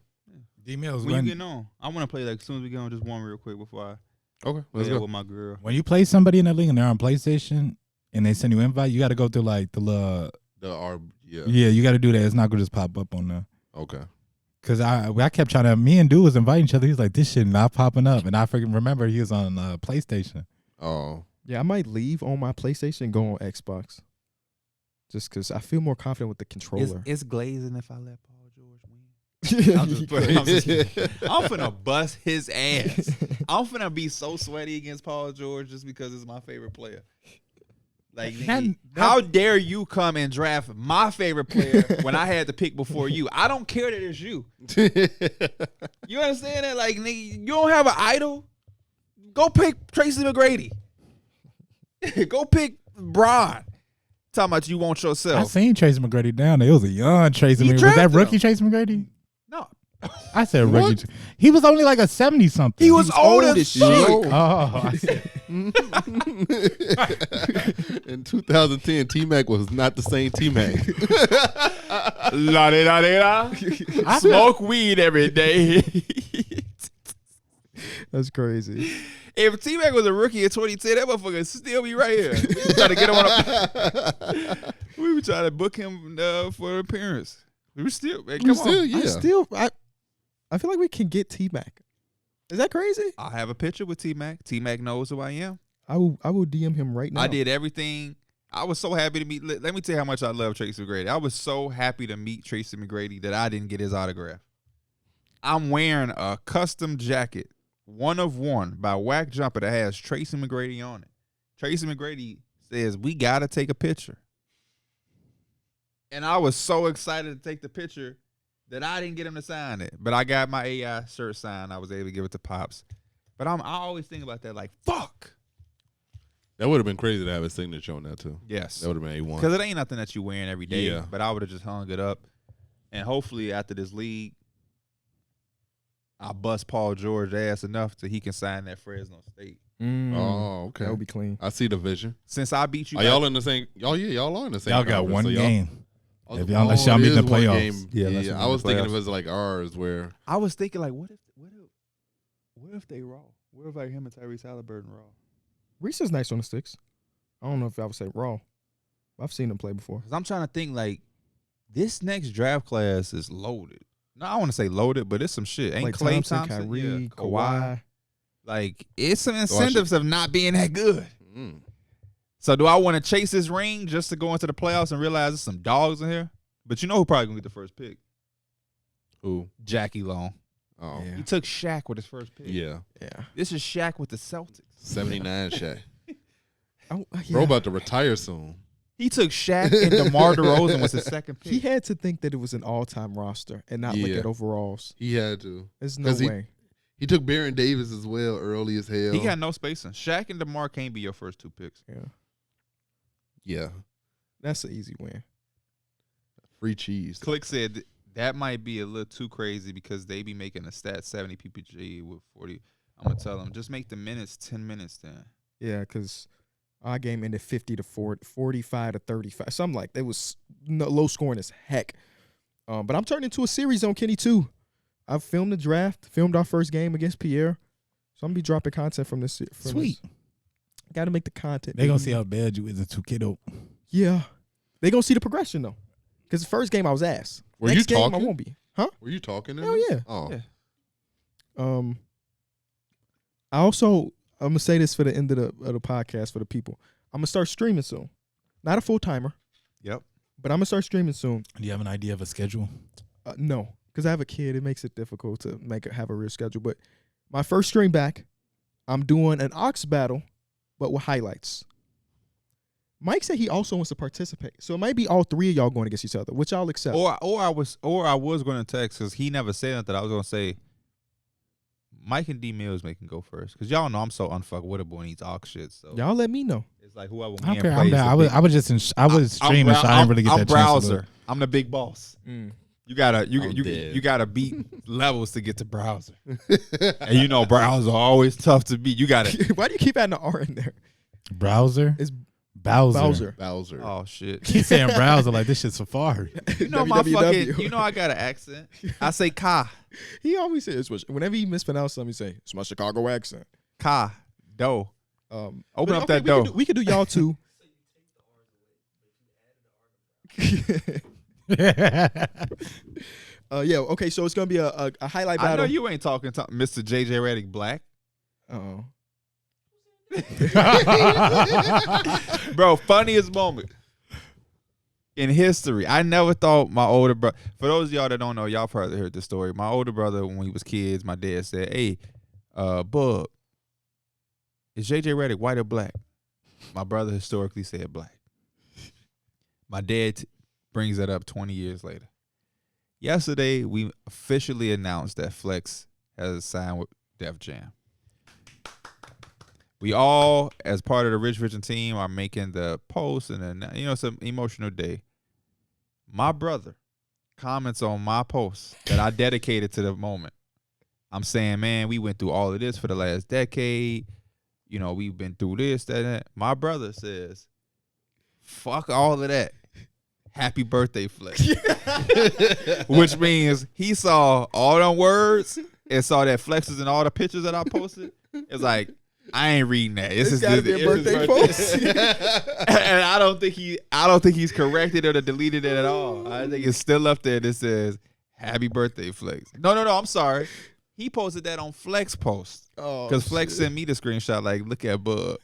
D-Mills, When you getting on? I want to play like as soon as we get on. Just one real quick before I Okay, let's play go. with my girl. when you play somebody in the league and they're on PlayStation and they send you an invite, you got to go through like the little, Yeah. you got to do that. It's not gonna just pop up on there. Okay. Cause I kept trying to. Me and Dude was inviting each other. He's like, this shit not popping up, and I freaking remember he was on PlayStation. Oh. Yeah, I might leave on my PlayStation and go on Xbox. Just because I feel more confident with the controller. It's glazing if I let Paul George win. I'm just playing. I'm finna bust his ass. I'm finna be so sweaty against Paul George just because it's my favorite player. Like, nigga, how dare you come and draft my favorite player when I had to pick before you? I don't care that it's you. You understand that? Like, nigga, you don't have an idol? Go pick Tracy McGrady. Go pick Bron. Talking about you want yourself. I seen Tracy McGrady down there. It was a young Tracy He McGrady. Was that drafted rookie him. Tracy McGrady? No. I said rookie. He was only like a 70-something. He was old as shit. Oh, I see. In 2010, T-Mac was not the same T-Mac. La de la de la. I smoke weed every day. That's crazy. If T-Mac was a rookie in 2010, that motherfucker would still be right here. We were trying to get him on we were trying to book him for an appearance. We were still, man, come on. I feel like we can get T-Mac. Is that crazy? I have a picture with T-Mac. T-Mac knows who I am. I will DM him right now. I did everything. I was so happy to meet. Let me tell you how much I love Tracy McGrady. I was so happy to meet Tracy McGrady that I didn't get his autograph. I'm wearing a custom jacket, 1 of 1 by Whack Jumper that has Tracy McGrady on it. Tracy McGrady says, we got to take a picture. And I was so excited to take the picture that I didn't get him to sign it. But I got my AI shirt signed. I was able to give it to Pops. But I always think about that like, fuck. That would have been crazy to have his signature on that too. Yes. That would have been A1. Because it ain't nothing that you wearing every day. Yeah. But I would have just hung it up. And hopefully after this league, I bust Paul George ass enough so he can sign that Fresno State. Oh, okay. That would be clean. I see the vision. Since I beat you, Are y'all in the same? Oh yeah, y'all are in the same. Y'all got conference, one so y'all- game. Oh, If y'all- unless y'all it meet is in the one playoffs. game. Yeah, unless Yeah, we I meet was in the thinking playoffs. it was like ours where I was thinking like, what if they raw? What if like him and Tyrese Halliburton raw? Reese is nice on the sticks. I don't know if I would say raw. I've seen him play before. Because I'm trying to think like, this next draft class is loaded. No, I want to say loaded, but it's some shit. Ain't Klay Klay Thompson, Kyrie, yeah, Kawhi. Like, it's some incentives of not being that good. mm, So do I want to chase this ring just to go into the playoffs and realize there's some dogs in here? But you know who probably gonna get the first pick? who? Jackie Long. Oh Yeah. He took Shaq with his first pick. yeah, Yeah. This is Shaq with the Celtics. 79 Shaq. Oh, yeah. Bro about to retire soon. He took Shaq and DeMar DeRozan was his second pick. He had to think that it was an all-time roster and not look Yeah. at overalls. He had to. There's no 'Cause he- way. He took Baron Davis as well early as hell. He got no spacing. Shaq and DeMar can't be your first 2 picks. Yeah. yeah, That's an easy win. free cheese. Click said that might be a little too crazy because they be making a stat 70 PPG with 40. I'm going to tell them, just make the minutes 10 minutes then. Yeah, because our game ended 50 to 40, 45 to 35. Something like that. It was low scoring as heck. But I'm turning into a series on Kenny too. I've filmed the draft, filmed our first game against Pierre. So I'm going to be dropping content from this. Sweet. Got to make the content. They gonna see how bad you is in 2K. Yeah. They going to see the progression though. Because the first game I was ass. Were Next you game talking? I won't be. Huh? Were you talking? in Hell this? yeah. Oh, Yeah. I'm gonna say this for the end of the podcast for the people. I'm gonna start streaming soon. Not a full timer, Yep. but I'm gonna start streaming soon. Do you have an idea of a schedule? No, because I have a kid. It makes it difficult to have a real schedule. But my first stream back, I'm doing an Ox battle, but with highlights. Mike said he also wants to participate, so it might be all three of y'all going against each other, which I'll accept. Or I was going to text because he never said nothing. I was going to say Mike and D Mills making go first because y'all know I'm so unfuckwittable in these Ox shit. So Y'all let me know. it's like whoever I wins. don't care. I'm down. I was just I was streaming, so I didn't really get I'm that chance. browser. I'm the big boss. Mm. You gotta I'm dead. you gotta beat levels to get to browser, and you know browser always tough to beat. You gotta. Why do you keep adding the R in there? Browser. It's Bowser. Bowser. Oh shit. He's saying browser like this shit's Safari. You know my www. fucking. You know I got an accent. I say ka He always says, whenever he mispronounces something, he say, it's my Chicago accent. ka do. Open Open but up that door. We could do y'all too. Yeah, okay, so it's going to be a highlight I know battle. you ain't talking to Mr. JJ Redick Black. Uh-oh. Bro, funniest moment in history. I never thought my older brother, for those of y'all that don't know, y'all probably heard this story. My older brother, when we was kids, my dad said, hey, Bub, is JJ Redick white or black? My brother historically said black. My dad brings that up 20 years later. Yesterday, we officially announced that Flex has signed with Def Jam. We all, as part of the Rich Vision team, are making the post, and then it's an emotional day. My brother comments on my post that I dedicated to the moment. I'm saying, man, we went through all of this for the last decade. You know, we've been through this, that, and that. My brother says, fuck all of that. Happy birthday, Flex. Which means he saw all them words and saw that Flexes and all the pictures that I posted. It's like, I ain't reading that. It's gotta be a birthday post. And I don't think he's corrected it or deleted it at all. I think it's still up there that says "Happy Birthday, Flex." No. I'm sorry. He posted that on Flex post because Flex sent me the screenshot. Like, look at Bub.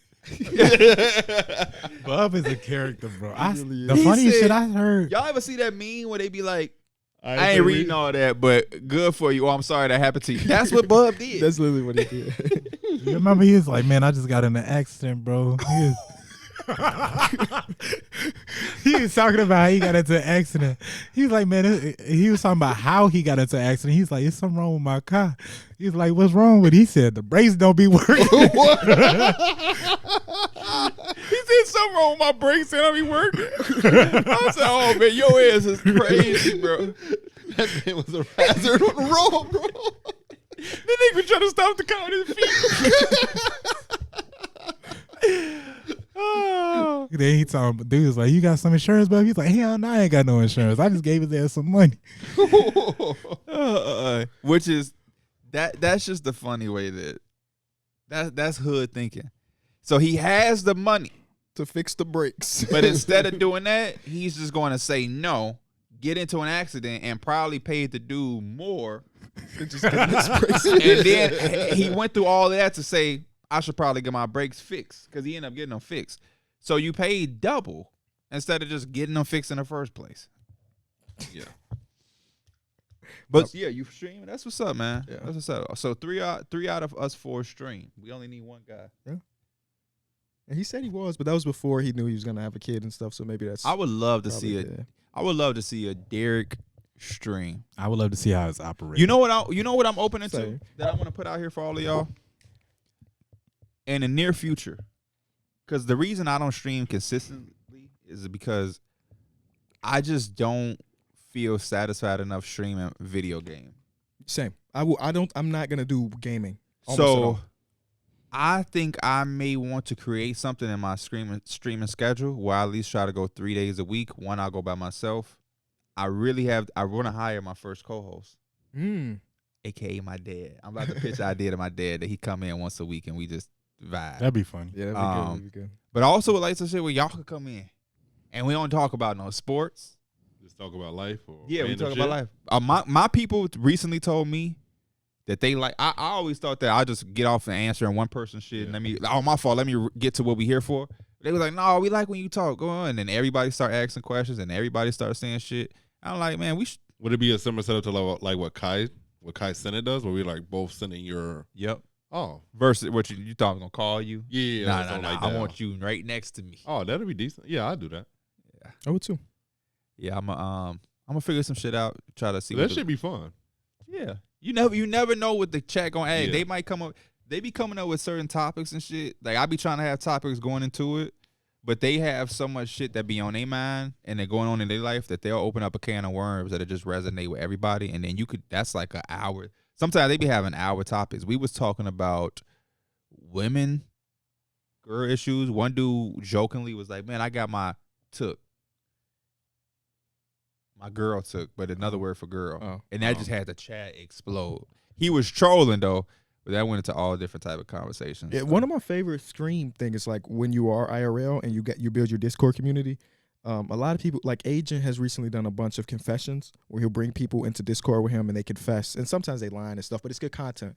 Bub is a character, bro. Really The is. funniest said- shit I heard. Y'all ever see that meme where they be like, I ain't reading all that, but good for you. Oh, I'm sorry that happened to you. That's what Bub did. That's literally what he did. You remember he was like, man, I just got in an accident, bro. He was talking about how he got into an accident. He was like, man, he was talking about how he got into an accident. He's like, it's something wrong with my car. He's like, what's wrong with it? He said, the brakes don't be working. He said something wrong with my brakes and I be working. I said, oh man, your ass is crazy, bro. That man was a hazard on the road, bro. The nigga trying to stop the car on his feet. Oh. Then he told him, dude was like, you got some insurance, bro? He's like, hell no, I ain't got no insurance. I just gave his ass some money. Which is that's just the funny way that's hood thinking. So he has the money to fix the brakes. but instead of doing that, he's just going to say no, get into an accident, and probably pay the dude more. Just get his brakes. And then he went through all of that to say, I should probably get my brakes fixed because he ended up getting them fixed. So you paid double instead of just getting them fixed in the first place. Yeah. But yeah, you stream. That's what's up, man. Yeah. That's what's up. So three out of us four stream. We only need one guy. And he said he was, but that was before he knew he was gonna have a kid and stuff. So maybe that's. I would love to see probably it. there. I would love to see a Darrick stream. I would love to see how it's operating. You know what I'm opening to Same. that I want to put out here for all of y'all in the near future. Because the reason I don't stream consistently is because I just don't feel satisfied enough streaming video game. Same. I'm not gonna do gaming. almost at So all. I think I may want to create something in my streaming schedule where I at least try to go 3 days a week. One, I'll go by myself. I want to hire my first co-host, aka my dad. I'm about to pitch the idea to my dad that he come in once a week and we just vibe. That'd be fun. Yeah, that'd be good. But I also would like to say where y'all could come in and we don't talk about no sports. Just talk about life. Or Yeah, we random talk shit. about life. My people recently told me that they like. I always thought that I just get off and answer in one person shit. Yeah. And my fault. Let me get to what we here for. They was like, no, we like when you talk. Go on. And then everybody start asking questions and everybody start saying shit. I'm like, man, we should. Would it be a similar setup to like what Kai Cenat does, where we like both sending your Yep. oh Versus what you thought I was gonna call you. yeah Nah, something like I that. want you right next to me. Oh, that'd be decent. Yeah, I'd do that. I would too. Yeah, I'm gonna figure some shit out. Try to see. That what should be fun. Yeah, you never know what the chat gonna add. Yeah. They might come up. They be coming up with certain topics and shit. Like I be trying to have topics going into it, but they have so much shit that be on their mind and they're going on in their life that they'll open up a can of worms that'll just resonate with everybody. And then that's like an hour. Sometimes they be having hour topics. We was talking about women, girl issues. One dude jokingly was like, "Man, I got my girl took," but another word for girl. Oh. And that just had the chat explode. He was trolling though, but that went into all different type of conversations. Yeah, one of my favorite stream thing is like when you are IRL and you build your Discord community. A lot of people, like Agent has recently done a bunch of confessions where he'll bring people into Discord with him and they confess, and sometimes they lie and stuff, but it's good content.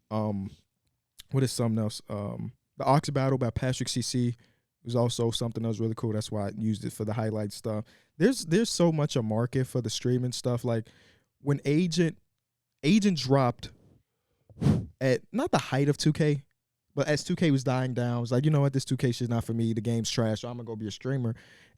What is something else? The Ox Battle by Patrick CC was also something that was really cool. That's why I used it for the highlight stuff. There's so much a market for the streaming stuff. Like when Agent dropped at not the height of 2K, but as 2K was dying down, I was like, you know what, this 2K shit's not for me. The game's trash, so I'm gonna go be a streamer.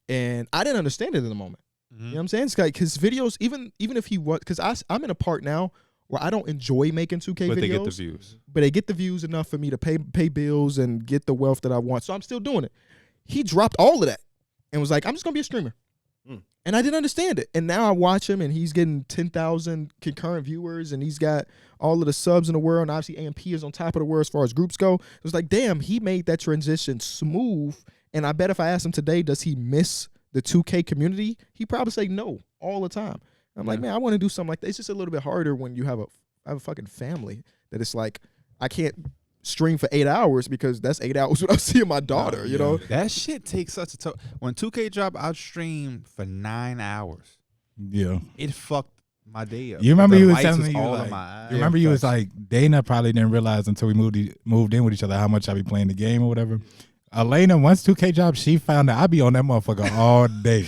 And I didn't understand it in the moment. Mm-hmm. You know what I'm saying? It's like his videos, even if he was, because I'm in a part now where I don't enjoy making 2K but videos. they get the views. But they get the views enough for me to pay bills and get the wealth that I want. So I'm still doing it. He dropped all of that and was like, I'm just going to be a streamer. And I didn't understand it. And now I watch him and he's getting 10,000 concurrent viewers and he's got all of the subs in the world. And obviously AMP is on top of the world as far as groups go. It was like, damn, he made that transition smooth. And I bet if I asked him today, does he miss the 2K community? He'd probably say no all the time. I'm like, man, I want to do something like that. It's just a little bit harder when you have a fucking family that it's like, I can't stream for 8 hours because that's 8 hours without seeing my daughter, you know? That shit takes such a toll. When 2K dropped, I streamed for 9 hours. Yeah. It fucked my day up. You remember The you was lights telling me, all like, in my eyes. you remember you was like, Dana probably didn't realize until we moved in with each other how much I be playing the game or whatever. Elena, once 2K dropped, she found out I be on that motherfucker all day.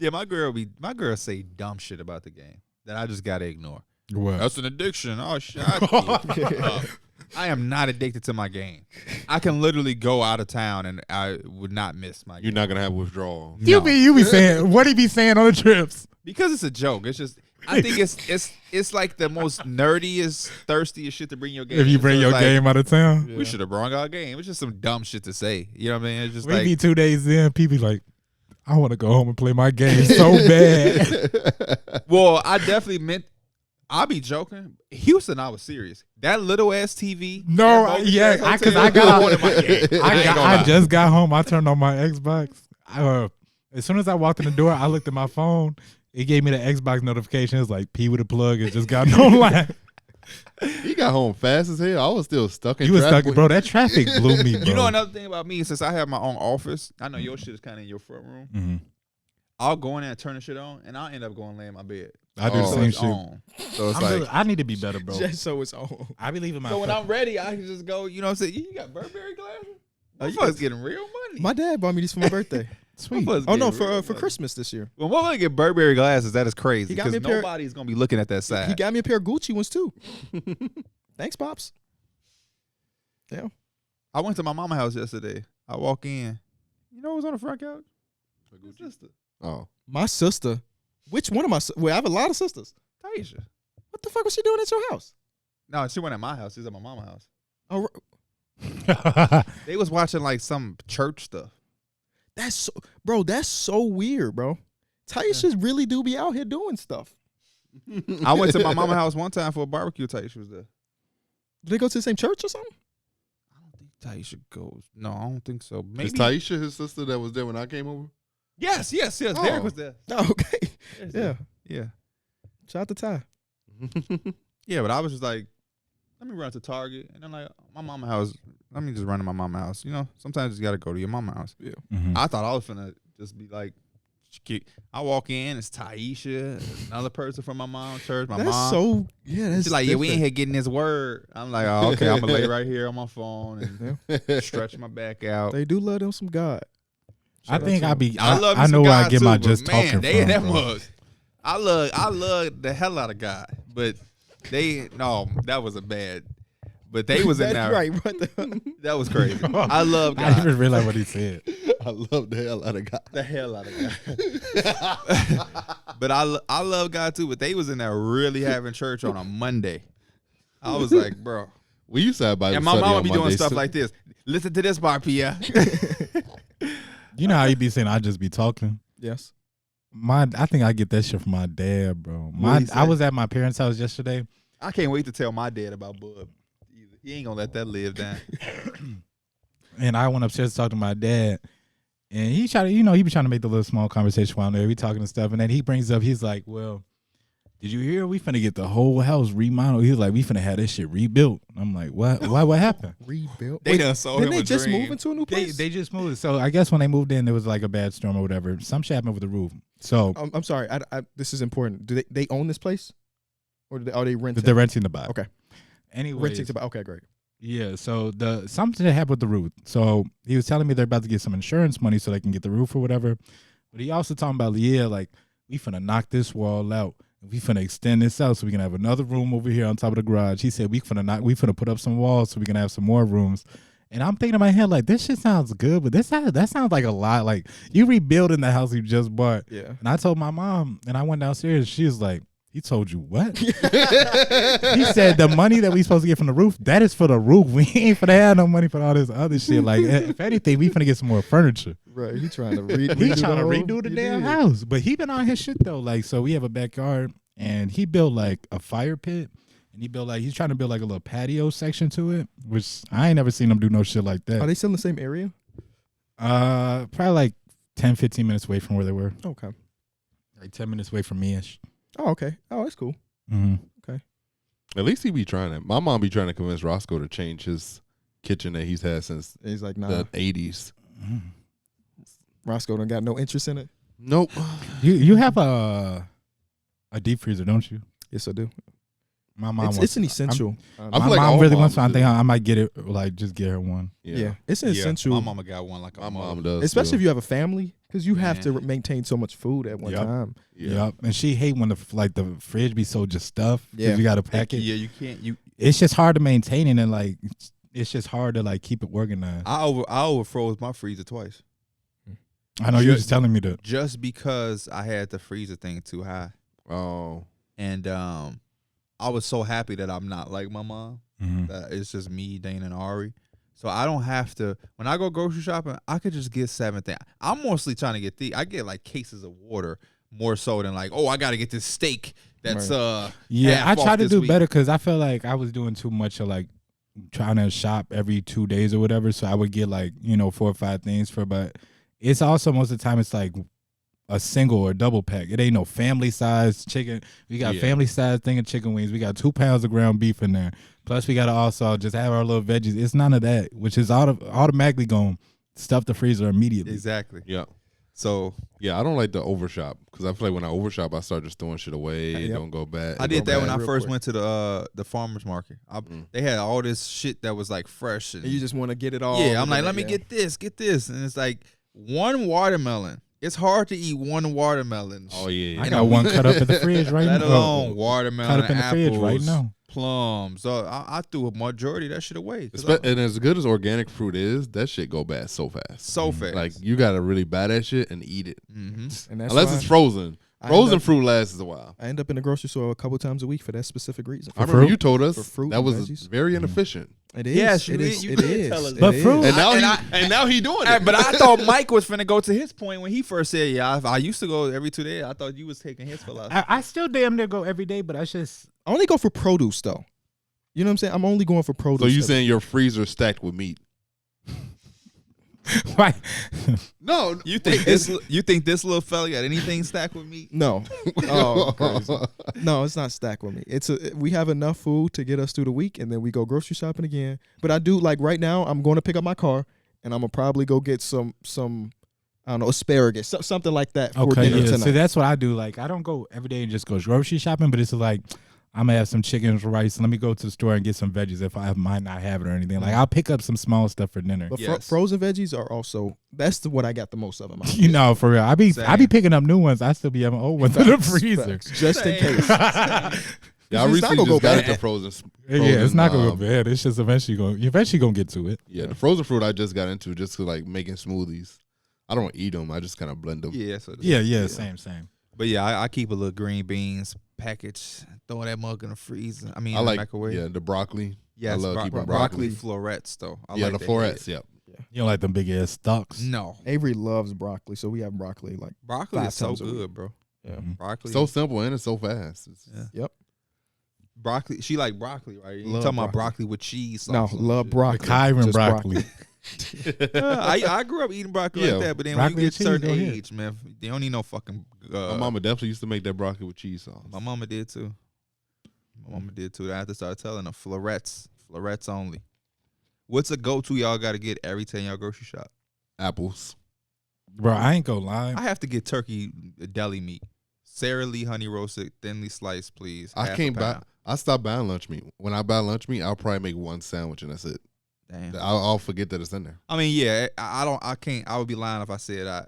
Yeah, my girl say dumb shit about the game that I just gotta ignore. What? That's an addiction. Oh shit. I am not addicted to my game. I can literally go out of town and I would not miss my game. You're not gonna have withdrawal. You be saying what he be saying on the trips? Because it's a joke. It's just I think it's like the most nerdiest, thirstiest shit to bring your game. If you bring your game out of town, we should have brought our game. It's just some dumb shit to say. You know what I mean? It's just we like be 2 days in, people like, I want to go home and play my game so bad. Well, I definitely meant. I'll be joking. Houston, I was serious. That little ass TV. No, yeah, because I just got home. I turned on my Xbox. As soon as I walked in the door, I looked at my phone. It gave me the Xbox notification. It's like P with a plug. It just got online. He got home fast as hell. I was still stuck in You was traffic. stuck, bro. That traffic blew me, bro. You know another thing about me, since I have my own office, I know your shit is kind of in your front room. Mm-hmm. I'll go in there and turn the shit on, and I'll end up going lay in my bed. I do the So same it's shit. on. So it's like, I need to be better, bro. Just so it's on. I be leaving my. so when I'm ready, I can just go. You know what I'm saying? You got Burberry glasses? Oh, My you fuck's getting real money. My dad bought me these for my birthday. Sweet. Oh no, for Christmas this year. When I get Burberry glasses, that is crazy He got me because a pair- nobody's gonna be looking at that side. He got me a pair of Gucci ones too. Thanks, pops. Yeah. I went to my mama's house yesterday. I walk in. You know who's on the front couch? My sister, Oh, My sister. Which one of my? Well, I have a lot of sisters. Taisha. What the fuck was she doing at your house? No, she went at my house. She was at my mama's house. Oh, They was watching like some church stuff. that's so, bro. That's so weird, bro. Taisha really do be out here doing stuff. I went to my mama's house one time for a barbecue. Taisha was there. Do they go to the same church or something? I don't think Taisha goes. No, I don't think so. Maybe. is Taisha his sister that was there when I came over? Yes. Oh. Derrick was there. Oh, okay. Yeah. Yeah. Shout out to Ty. Yeah, but I was just like, let me run to Target. And I'm like, my mama's house, let me just run to my mama's house. You know, sometimes you got to go to your mama's house. Yeah. Mhm. I thought I was finna just be like I walk in, it's Taisha, another person from my mom's church. My That's mom. so that's She's like, yeah, we ain't different. here getting this word. I'm like, oh, okay, I'm gonna lay right here on my phone and stretch my back out. They do love them some God. I think out to them. I love. I know some where I God get too, my but just man, talking they in from. that Bro. mug. I love the hell out of God, but that was a bad. But they was in That's there. right. What the That was crazy. I love I didn't God. even realize what he said. I love the hell out of God. The hell out of God. But I love God too. But they was in there really having church on a Monday. I was like, bro. We used to have Bible And my study mama on be doing Mondays, stuff too. like this. Listen to this part, Pierre. You know how you be saying I just be talking? yes. I think I get that shit from my dad, bro. What'd he say? I was at my parents' house yesterday. I can't wait to tell my dad about Bub. Either. He ain't gonna let that live down. And I went upstairs to talk to my dad, and he tried to, he be trying to make the little small conversation while I'm there. We talking and stuff, and then he brings up, he's like, "Well, did you hear we finna get the whole house remodeled?" He was like, "We finna have this shit rebuilt." I'm like, "What? Why? What happened?" Rebuilt. They done sold Didn't him they a just dream. move into a new place? They just moved. So I guess when they moved in, there was like a bad storm or whatever. Some shit happened with the roof. So I'm sorry. This is important. Do they own this place, or are they renting? they're renting to buy. Okay. Anyway, Renting to buy. Okay, great. yeah. So something that happened with the roof. So he was telling me they're about to get some insurance money so they can get the roof or whatever. But he also talking about, like we finna knock this wall out. We finna extend this out so we can have another room over here on top of the garage. He said we finna put up some walls so we can have some more rooms. And I'm thinking in my head, like, this shit sounds good, but that sounds like a lot. Like, you rebuilding the house you just bought. Yeah. And I told my mom, and I went downstairs, she was like, he told you what? He said the money that we supposed to get from the roof, that is for the roof. We ain't finna have no money for all this other shit. Like, if anything, we finna get some more furniture. Right. He trying to redo. He trying to the whole- redo the He damn did. house. But he been on his shit, though. Like, so we have a backyard, and he built, like, a fire pit. And he's trying to build like a little patio section to it, which I ain't never seen him do no shit like that. Are they still in the same area? Probably like 10, 15 minutes away from where they were. Okay. Like 10 minutes away from me-ish. Oh, okay. Oh, that's cool. Mm-hmm. At least he be trying to. My mom be trying to convince Roscoe to change his kitchen that he's had since And he's like, nah. the 80s. Roscoe done got no interest in it. Nope. You have a deep freezer, don't you? Yes, I do. My mom It's an essential. I My feel like mom all really moms wants one. I do. think I might get it. Like, just get her one. Yeah. It's an Yeah, essential. my mama got one like My a mom mother. does. Especially too. if you have a family, because you have Man. to maintain so much food at one Yep. time. Yeah. Yep. And she hate when the fridge be so just stuffed. Yeah. Yeah. You got to pack it. Yeah, you can't. It's just hard to maintain it, and like it's just hard to like keep it organized. I overfroze my freezer twice I know you were just telling me that. just because I had the freezer thing too high, Oh. and I was so happy that I'm not like my mom. Mm-hmm. That it's just me, Dana, and Ari. So I don't have to. When I go grocery shopping, I could just get 7 things. I'm mostly trying to get I get like cases of water more so than like, oh, I got to get this steak. That's Yeah, half I try off to this do week. better because I feel like I was doing too much of like trying to shop every 2 days or whatever. So I would get like 4 or 5 things but it's also most of the time it's like a single or double pack. It ain't no family size chicken. We got Yeah. family size thing of chicken wings. We got 2 pounds of ground beef in there. Plus we gotta also just have our little veggies. It's none of that, which is automatically going to stuff the freezer immediately. Exactly. Yeah. So Yeah, I don't like to overshop because I feel like when I overshop, I start just throwing shit away. It Yep. don't go bad. I it did go that when bad. I real first quick. went to the farmers market. They had all this shit that was like fresh, and And you just want to get it all. yeah, I'm like, within let it, me yeah. get this, and it's like one watermelon. It's hard to eat one watermelon. Oh yeah. I You got know, one cut up in the fridge right Let now. alone watermelon, cut up in the apples, fridge right now. plums. So I threw a majority of that shit away. 'Cause And as good as organic fruit is, that shit go bad so fast. so fast. Like you gotta really buy that shit and eat it. Mm-hmm. And that's Unless why it's frozen. I Frozen end up- fruit lasts a while. I end up in the grocery store a couple times a week for that specific reason. I remember fruit? you told us For fruit that and was veggies? very inefficient. It is. Yes, it you is. did- you It did is. tell us It But is. fruit- And now and now he doing it. But I thought Mike was finna go to his point when he first said, "Yeah, I used to go every 2 days." I thought you was taking his philosophy. I still damn near go every day, but I just I only go for produce though. You know what I'm saying? I'm only going for produce. So you saying your freezer stacked with meat? why No. You think this little fella got anything stacked with meat? No. Oh, crazy. No, it's not stacked with me. We have enough food to get us through the week, and then we go grocery shopping again. But I do like right now. I'm going to pick up my car, and I'm gonna probably go get some I don't know, asparagus, something like that for Okay, dinner yeah. tonight. So that's what I do. Like, I don't go every day and just go grocery shopping, but it's like I'm gonna have some chicken and rice. Let me go to the store and get some veggies if I might not have it or anything. Like, I'll pick up some small stuff for dinner. But Yes. frozen veggies are also what I got the most of in my You know, for real. I be Same. picking up new ones. I still be having old ones in the freezer. just in Same. case. Yeah, I It's not recently gonna go just got bad. into frozen. Yeah, it's not gonna um, go bad. It's just eventually gonna get to it. Yeah, the frozen fruit I just got into just to like making smoothies. I don't eat them. I just kind of blend them. Yeah, so Yeah, same. But yeah, I keep a little green beans package, throw that mug in the freezer. I mean, I in like the microwave. the broccoli. Yes, I love keeping broccoli broccoli. florets though. I Yeah, like the that florets. head. Yep. You don't like them big ass stalks. No, Avery loves broccoli, so we have broccoli like broccoli 5 is so times a week. good, bro. yeah. Mhm. Broccoli, So simple and it's so fast. yeah. Yep. Broccoli. She like broccoli, right? You Love talking about broccoli. broccoli with cheese? No, sauce and love shit. broccoli. Kyron Just broccoli. I grew up eating broccoli Yeah, like that, but then when you broccoli get and a cheese, certain go ahead. age, man, they don't need no fucking. My mama definitely used to make that broccoli with cheese sauce. My mama did too. My mama did too. I had to start telling them florets only. What's a go-to y'all got to get every time y'all grocery shop? Apples. Bro, I ain't gonna lie. I have to get turkey deli meat, Sara Lee honey roasted, thinly sliced, please. I Half a can't buy. pound. I stopped buying lunch meat. When I buy lunch meat, I'll probably make one sandwich and that's it. Damn. I'll forget that it's in there. I mean, yeah, I don't. I can't. I would be lying if I said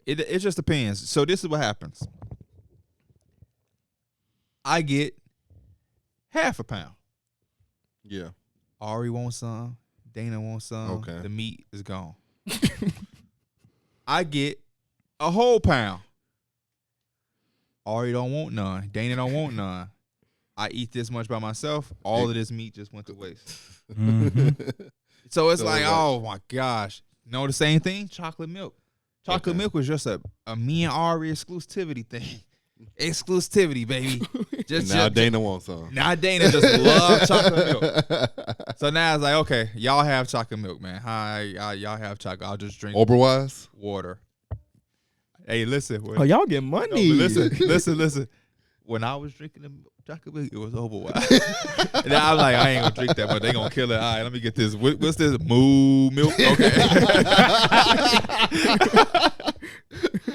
it just depends. So this is what happens. I get half a pound. Yeah. Ari wants some. Dana wants some. Okay. The meat is gone. I get a whole pound. Ari don't want none. Dana don't want none. I eat this much by myself. All of this meat just went to waste. Mhm. So it's So like, it's like- oh my gosh. No, the same thing? Chocolate milk. Chocolate Okay. milk was just a me and Ari exclusivity thing. Exclusivity, baby. And now Dana wants some. Now Dana just loves chocolate milk. So now it's like, okay, y'all have chocolate milk, man. Hi, y'all have chocolate. I'll just drink Oberwise. water. Hey, listen. Oh, y'all get No, money. but listen. When I was drinking the chocolate milk, it was Overwise. And now I'm like, I ain't gonna drink that, but they gonna kill it. All right, let me get this. What's this? Moo milk? Okay.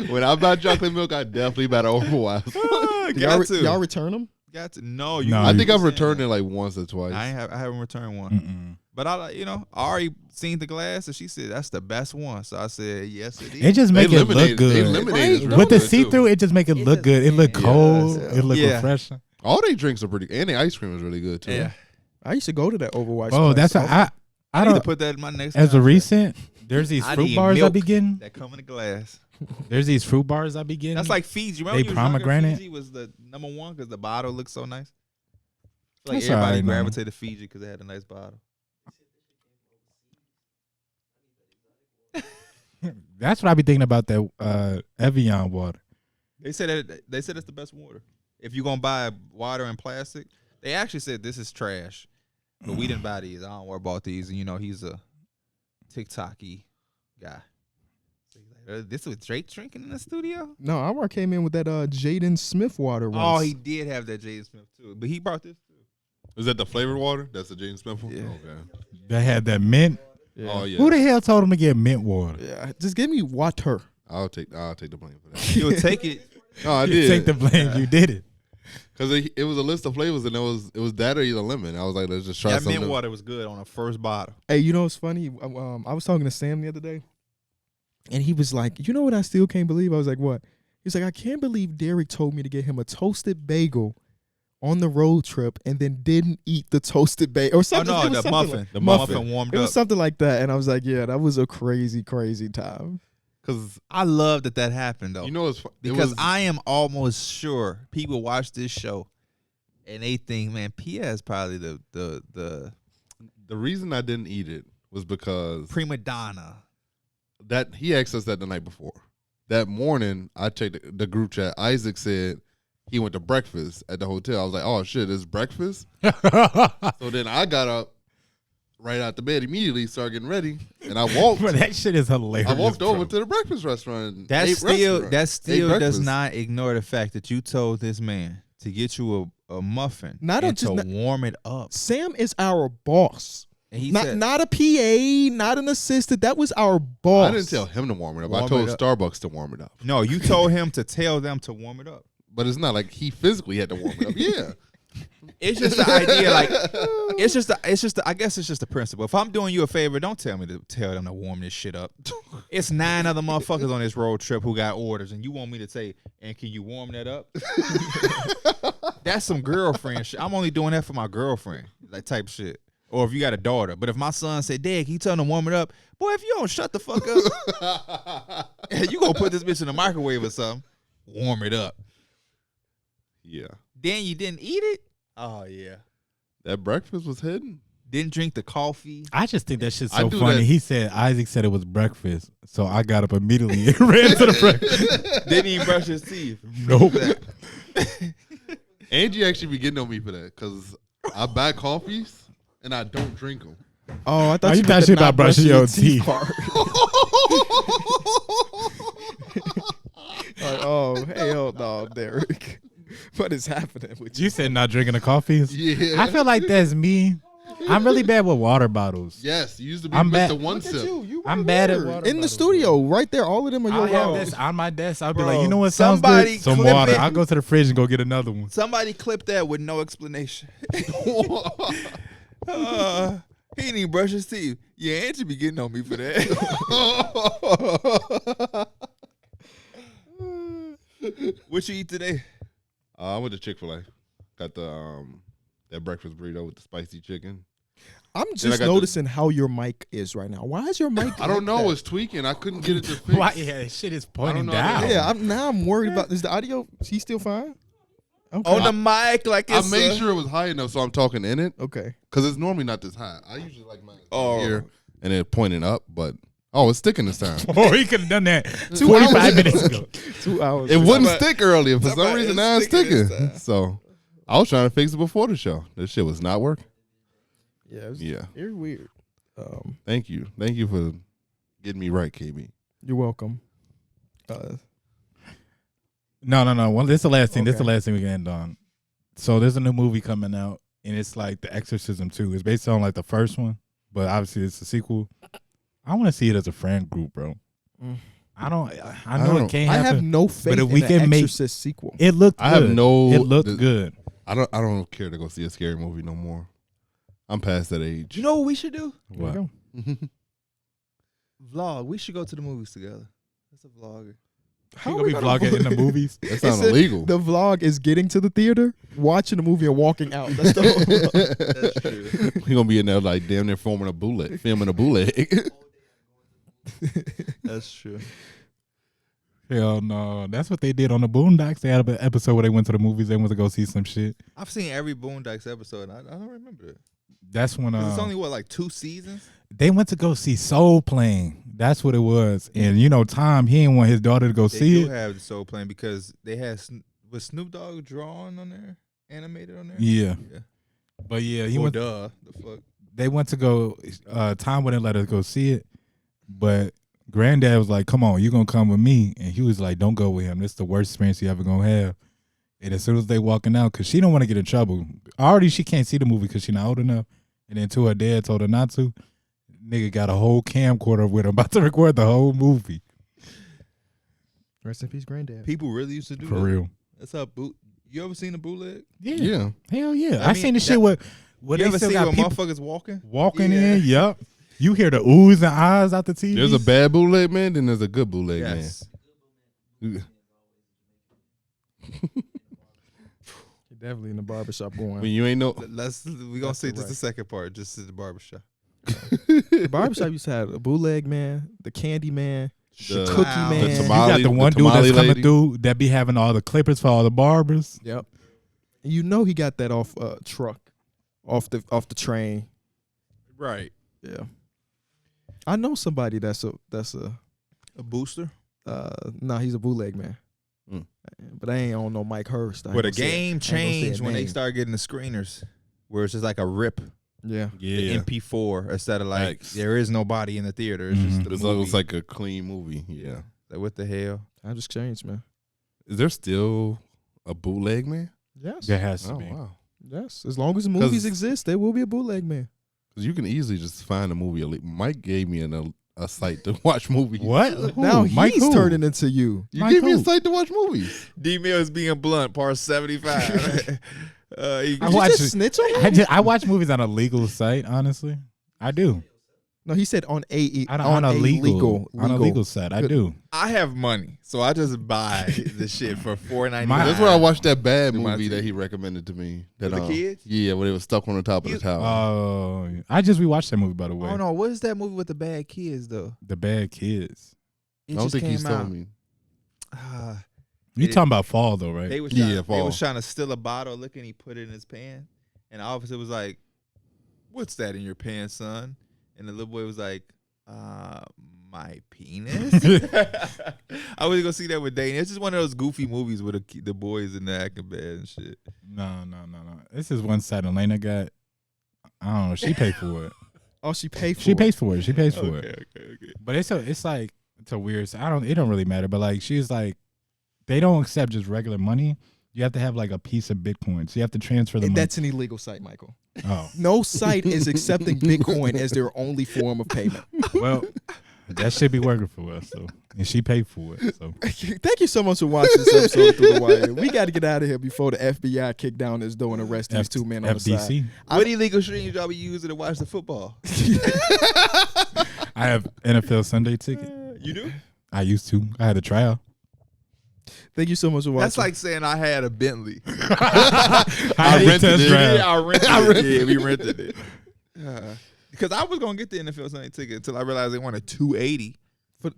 When I buy chocolate milk, I definitely buy the Oberwise. Got to. Y'all return them? Got to. No, you. No, I think I've saying returned that. it like once or twice. I haven't returned one. Mm-mm. But I already seen the glass and she said that's the best one. So I said, yes, it is. It just make it look They good. eliminated Right. it real With the good, see too. through, it just make it look does- good. It look yeah. cold. Yeah. It look Yeah. refreshing. All they drinks are pretty, and the ice cream is really good too. Yeah. I used to go to that Overwatch. Oh, place. that's I I need to don't. put that in my next. As a contract. recent, there's these I fruit need bars I milk be getting. that come in a glass. There's these fruit bars I be getting. That's like Fiji. Remember They when you was younger, pomegranate? Fiji was the number one because the bottle looked so nice. Like That's everybody alright, man. gravitated to Fiji because they had a nice bottle. That's what I be thinking about that Evian water. They said it's the best water. If you're gonna buy water in plastic, they actually said this is trash. But we didn't buy these. I don't worry about these. And you know, he's a TikTok-y guy. So he's like, this was Drake drinking in the studio? No, I came in with that Jaden Smith water once. Oh, he did have that Jaden Smith too. But he brought this too. Is that the flavored water? That's the James Smith one? Yeah. Okay. They had that mint. Yeah. Oh yeah. Who the hell told him to get mint water? Yeah, just give me water. I'll take the blame for that. You'll take it. No, I You did. take the blame. You did it. Because it was a list of flavors and it was that or either lemon. I was like, let's just try That something. mint new. water was good on the first bottle. Hey, you know what's funny? I was talking to Sam the other day, and he was like, "You know what? I still can't believe." I was like, "What?" He's like, "I can't believe Darrick told me to get him a toasted bagel on the road trip, and then didn't eat the toasted bagel or Oh something." no, It was the something muffin. like- The muffin. muffin warmed It was up. something like that, and I was like, "Yeah, that was a crazy, crazy time." Because I love that happened though. you know because I am almost sure people watch this show and they think, man, Pierre is probably the the reason I didn't eat it was because prima donna. that he asked us that the night before. That morning, I checked the group chat. Isaac said he went to breakfast at the hotel. I was like, oh shit, it's breakfast. So then I got up right out the bed immediately, started getting ready, and I walked. But that shit is hilarious. I walked bro. over to the breakfast restaurant. And That ate still restaurant. that Ate still does breakfast. not ignore the fact that you told this man to get you a muffin Not and just to not- warm it up. Sam is our boss. And he said, Not a PA, not an assistant. That was our boss. I didn't tell him to warm it up. I Warm told it up. Starbucks to warm it up. no, you told him to tell them to warm it up. But it's not like he physically had to warm it up. Yeah. It's just the idea, like it's just I guess it's just the principle. If I'm doing you a favor, don't tell me to tell them to warm this shit up. It's 9 other motherfuckers on this road trip who got orders, and you want me to say, and can you warm that up? That's some girlfriend shit. I'm only doing that for my girlfriend, like type shit. Or if you got a daughter. But if my son said, Dad, can you tell them to warm it up? Boy, if you don't shut the fuck up, you gonna put this bitch in the microwave or something. Warm it up. Yeah. Then you didn't eat it? Oh, yeah. That breakfast was hidden. Didn't drink the coffee. I just think that shit's I so do funny. that. Isaac said it was breakfast, so I got up immediately and ran to the breakfast. Didn't even brush his teeth. Nope. Angie actually be getting on me for that because I buy coffees and I don't drink them. Oh, I thought you you thought meant she the not not brushing your teeth. part. Like, oh, hell no, Darrick. What is happening with you? You said not drinking the coffees? Yeah. I feel like that's me. I'm really bad with water bottles. Yes, you used to be I'm with bad- the one Look at sip. you. I'm right bad at here. water in the bottles, studio, right there. All of them are I'll your have water. this on my desk. I'll be Bro, like, you know what sounds somebody good? Some clip water. it. I'll go to the fridge and go get another one. Somebody clip that with no explanation. He didn't even brush his teeth. Yeah, Angie be getting on me for that. What you eat today? I went to Chick-fil-A. Got the that breakfast burrito with the spicy chicken. I'm I just got noticing how your mic is right now. Why is your mic? I don't like know. that? It's tweaking. I couldn't get it to fix. Why? Yeah, shit is pointing know. down. Yeah, I'm worried about. Is the audio? He's still fine. Okay. On the mic, like I it's made sure it was high enough so I'm talking in it Okay. because it's normally not this high. I usually like mine Oh. here and then pointing up, but it's sticking this time. Oh, he could have done that 2 45 hours minutes ago. 2 hours. It wouldn't Somebody- stick earlier for some somebody reason. is Now it's sticking this sticking. time. So I was trying to fix it before the show. This shit was not working. Yeah. It was Yeah. very weird. Thank you for getting me right, KB. You're welcome. No. Well, this is the last thing. This is the Okay. last thing we can end on. So there's a new movie coming out, and it's like The Exorcism 2. It's based on like the first one, but obviously it's a sequel. I want to see it as a friend group, bro. Mm. I know don't- it can't I happen. have no faith if in we the can make- Exorcist sequel. It looked good. I have no. It looked good. I don't care to go see a scary movie no more. I'm past that age. You know what we should do? There you What? go. Vlog. We should go to the movies together. That's a vlogger. How You are gonna we be gonna vlogging in the movies? That sounds It's a- illegal. The vlog is getting to the theater, watching the movie, and walking out. That's the whole vlog. That's true. We're gonna be in there like damn near filming a bootleg. That's true. Hell no. That's what they did on the Boondocks. They had an episode where they went to the movies. They went to go see some shit. I've seen every Boondocks episode. And I don't remember it. That's when 'Cause it's only like 2 seasons. they went to go see Soul Plane. That's what it was. And you know, Tom, he didn't want his daughter to go They see do it. have the Soul Plane because they had was Snoop Dogg drawn on there, animated on there. Yeah. Yeah. But yeah, he Well, went. duh. The fuck. They went to go. Tom wouldn't let us go see it, but Granddad was like, "Come on, you gonna come with me?" And he was like, "Don't go with him. This is the worst experience you ever gonna have." And as soon as they walking out, cause she don't want to get in trouble. Already, she can't see the movie cause she not old enough. And then her dad told her not to. Nigga got a whole camcorder with him, about to record the whole movie. Rest in peace, granddad. People really used to do For that. real. That's how boot. You ever seen a bootleg? Yeah. Hell yeah. I I mean, seen the that- shit where You they ever still see got when people motherfuckers walking? walking Yeah. in. Yep. You hear the oohs and ahs out the TV. There's a bad bootleg man, then there's a good bootleg Yes. man. Definitely in the barbershop going. When you ain't no We gonna That's say the just the right. second part, just at the barbershop. The barbershop used to have a bootleg man, the candy man, The- cookie Wow. man. the You got the one dude that's tamale coming lady. through that be having all the clippers for all the barbers. Yep. And you know he got that off truck, off the train. Right. Yeah. I know somebody that's a A booster. nah, he's a bootleg man. Mm. But I don't know Mike Hurst. I ain't But the gonna say it. I game ain't gonna say changed a when they name. started getting the screeners, where it's just like a rip, Yeah. the Yeah. MP4, instead of like Facts. there is nobody in the theater. It's Mhm. just the It's movie. looks like a clean movie. Yeah. Like, what the hell? I just changed, man. Is there still a bootleg man? Yes. There has to Oh be. wow. Yes. As long as the movies exist, there will be a bootleg man. Because you can easily just find a movie. Mike gave me a site to watch movies. What? Who? Now Mike he's who? turning into you. You Mike gave me a who? site to watch movies. D-Mill is being blunt, par 75. Did I you watch just it. snitch on him? I watch movies on a legal site. Honestly, I do. No, he said on a On a legal site. I Good. do. I have money, so I just buy the shit for $4.99. That's where I watched that bad Do my movie TV. that he recommended to me. That, With the kids? Yeah, when it was stuck on the top of the tower. Oh, I just rewatched that movie, by the way. Oh no, what is that movie with the bad kids though? The Bad Kids. It I don't just think came he's out. telling me. You It- talking about Fall though, right? They was Yeah, trying, they Fall. was trying to steal a bottle. Look, and he put it in his pants. And the officer was like, "What's that in your pants, son?" And the little boy was like, "My penis." I was gonna see that with Dane. It's just one of those goofy movies where the boys in the acting bad and shit. No. This is one side Elena got. I don't know. She paid for it. Oh, she paid for She it. pays for it. She pays for it. Okay. But it's like it's a weird. It don't really matter. But like she's like, they don't accept just regular money. You have to have like a piece of Bitcoin. So you have to transfer the money. That's an illegal site, Michael. Oh No site is accepting Bitcoin as their only form of payment. well, that should be working for us. So and she paid for it. So Thank you so much for watching this episode through the wire. We got to get out of here before the FBI kick down this door and arrest these two men on the side. FDC. What illegal streams y'all be using to watch the football? I have NFL Sunday ticket. You do? I used to. I had a trial. Thank you so much for watching. That's like saying I had a Bentley. I rented test it. drive. Yeah, I rented it. Yeah, we rented it. Because I was gonna get the NFL Sunday ticket until I realized they wanted $280.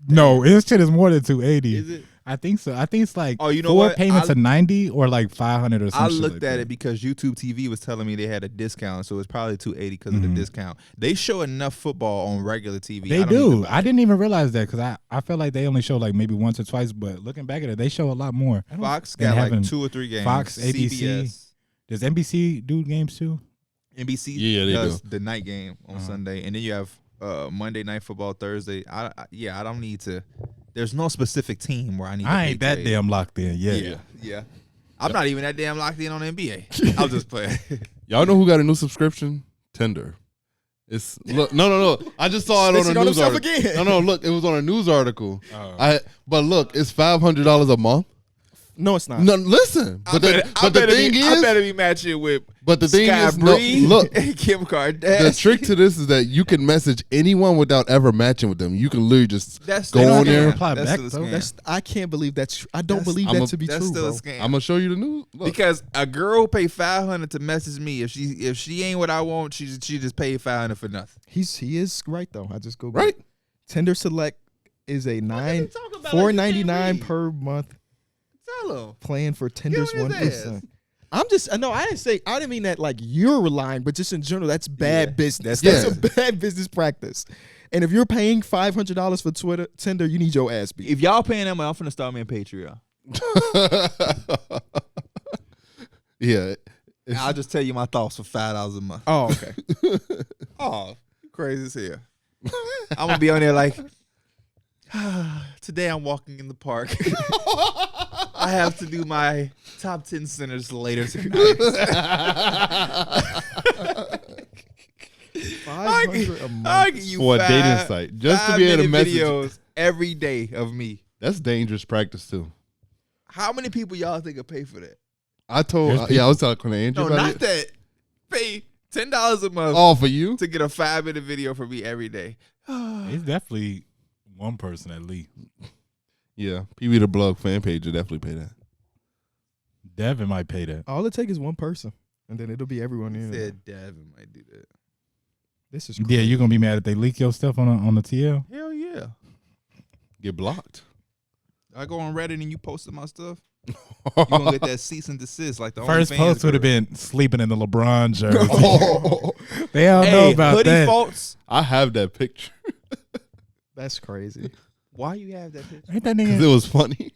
No, this shit is more than 280. Is it? I think so. I think it's like Oh, you know 4 what? payments of 90 or like 500 or I something. looked at it because YouTube TV was telling me they had a discount, so it's probably $280 because of the discount. They show enough football on regular TV. They do. I didn't even realize that because I felt like they only show like maybe once or twice, but looking back at it, they show a lot more. Fox than got having like 2 or 3 games. Fox, ABC. CBS, Does NBC do games too? NBC Yeah, they does do. the night game on Sunday, and then you have Monday Night Football Thursday. I don't need to. There's no specific team where I need. I to ain't pay that trade. damn locked in yet. Yeah. I'm not even that damn locked in on the NBA. I'll just play. Y'all know who got a new subscription? Tinder. It's no. I just saw it on Snitching a on news himself article. again. No, look, it was on a news article. Oh. But look, it's $500 a month. No, it's not. No, listen. But the thing I is, better be matching with. but the thing Sky is, no, Bree look, and Kim Kardashian. the trick to this is that you can message anyone without ever matching with them. You can literally just That's go still a on scam. there. Reply That's back, still a though. scam. That's I can't believe that's. I don't That's- believe I'm that a- to be That's true, still bro. a scam. I'm gonna show you the news. Look. Because a girl pay $500 to message me. If she ain't what I want, she just paid $500 for nothing. He is right though. I just go Right. Tinder Select is a talking about $4.99 like per month Tell him. plan for Tinder's Give him his 1%. ass. I'm just no, I didn't mean that like you're relying, but just in general, that's bad Yeah. business. That's- That's a bad business practice. And if you're paying $500 for Tinder, you need your ass beat. If y'all paying that much, I'm finna start me a Patreon. Yeah. And I'll just tell you my thoughts for $5 a month. Oh, okay. Oh, you crazy as hell. I'm gonna be on there like, today I'm walking in the park. I have to do my top 10 centers later tonight. $500 a month. I'll give you For a dating five- site, just to be able to 5-minute message. videos every day of me. That's dangerous practice too. How many people y'all think will pay for that? I told, There's I was talking to Andrew No, about not it. that. Pay $10 a month All for you. to get a 5-minute video from me every day. It's definitely one person at least. Yeah, PB the Blog fan page will definitely pay that. Devin might pay that. All it takes is one person, and then it'll be everyone in there. Said Devin might do that. This is Yeah, you're gonna be mad if they leak your stuff on the TL. Hell yeah. Get blocked. I go on Reddit and you posted my stuff. You gonna get that cease and desist like the First OnlyFans post would have girl. been sleeping in the LeBron jersey. Oh, They don't know Hey, about hoodie that. faults. I have that picture That's crazy. Why you have that picture? Ain't that because nigga? it was funny.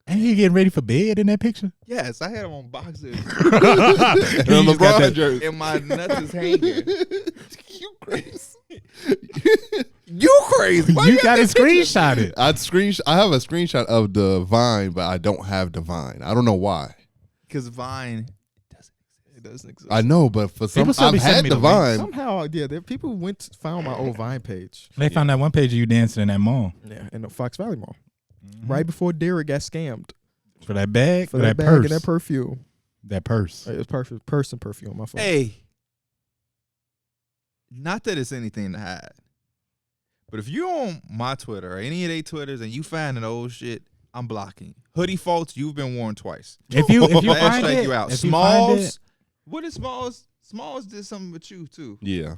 Ain't he getting ready for bed in that picture? Yes, I had them on boxers And He just got LeBron that- jersey. and my nuts is hanging. You crazy? You crazy? Why You got got to that picture? screenshot it. I have a screenshot of the Vine, but I don't have the Vine. I don't know why. Because Vine It doesn't exist. I know, but for some, People still I've be sending had me the the links. Vine. Somehow, yeah, people found my old Vine page. They found that one page of you dancing in that mall. Yeah, in the Fox Valley Mall, Mm-hmm. right before Darrick got scammed For that bag, for or that that bag purse. and that perfume. That purse. It was perfect person perfume. My phone. Hey, not that it's anything to hide, but if you're on my Twitter or any of their Twitters and you find an old shit, I'm blocking you. Hoodie faults, you've been warned twice. If you Last find strike it, you out. if you find it, Smalls, what is Smalls? Smalls did something with you too. Yeah.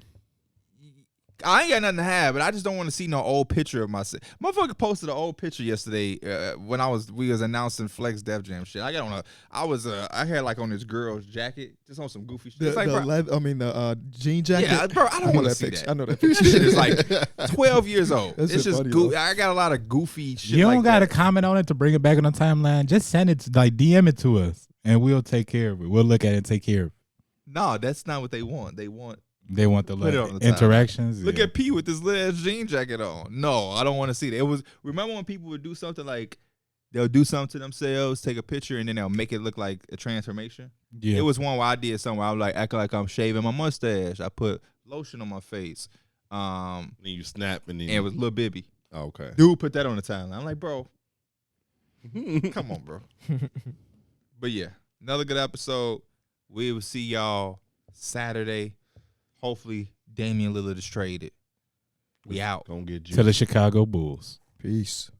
I ain't got nothing to have, but I just don't want to see no old picture of myself. Motherfucker posted an old picture yesterday when we was announcing Flex Def Jam shit. I got on I had like on this girl's jacket, just on some goofy shit. The, It's like, the bro, leather, jean jacket. yeah, bro, I I don't know want to that see picture. that. I know that That picture. shit is like 12 years old. That's It's shit just funny, goofy. though. I got a lot of goofy shit. you don't like gotta that. comment on it to bring it back on the timeline. Just send it, DM it to us, and we'll take care of it. We'll look at it and take care of it. No, that's not what they want. They want They want the Put it on the interactions. look yeah. at P with this little ass jean jacket on. No, I don't want to see that. It was remember when people would do something like they'll do something to themselves, take a picture, and then they'll make it look like a transformation. Yeah. It was one where I did something where I was like acting like I'm shaving my mustache. I put lotion on my face. Then you snap and then And it was Lil Bibby. Oh, okay. Dude put that on the timeline. I'm like, bro, come on, bro. But yeah, another good episode. We will see y'all Saturday. Hopefully, Damian Lillard is traded. We out. Gonna get you. To the Chicago Bulls. Peace.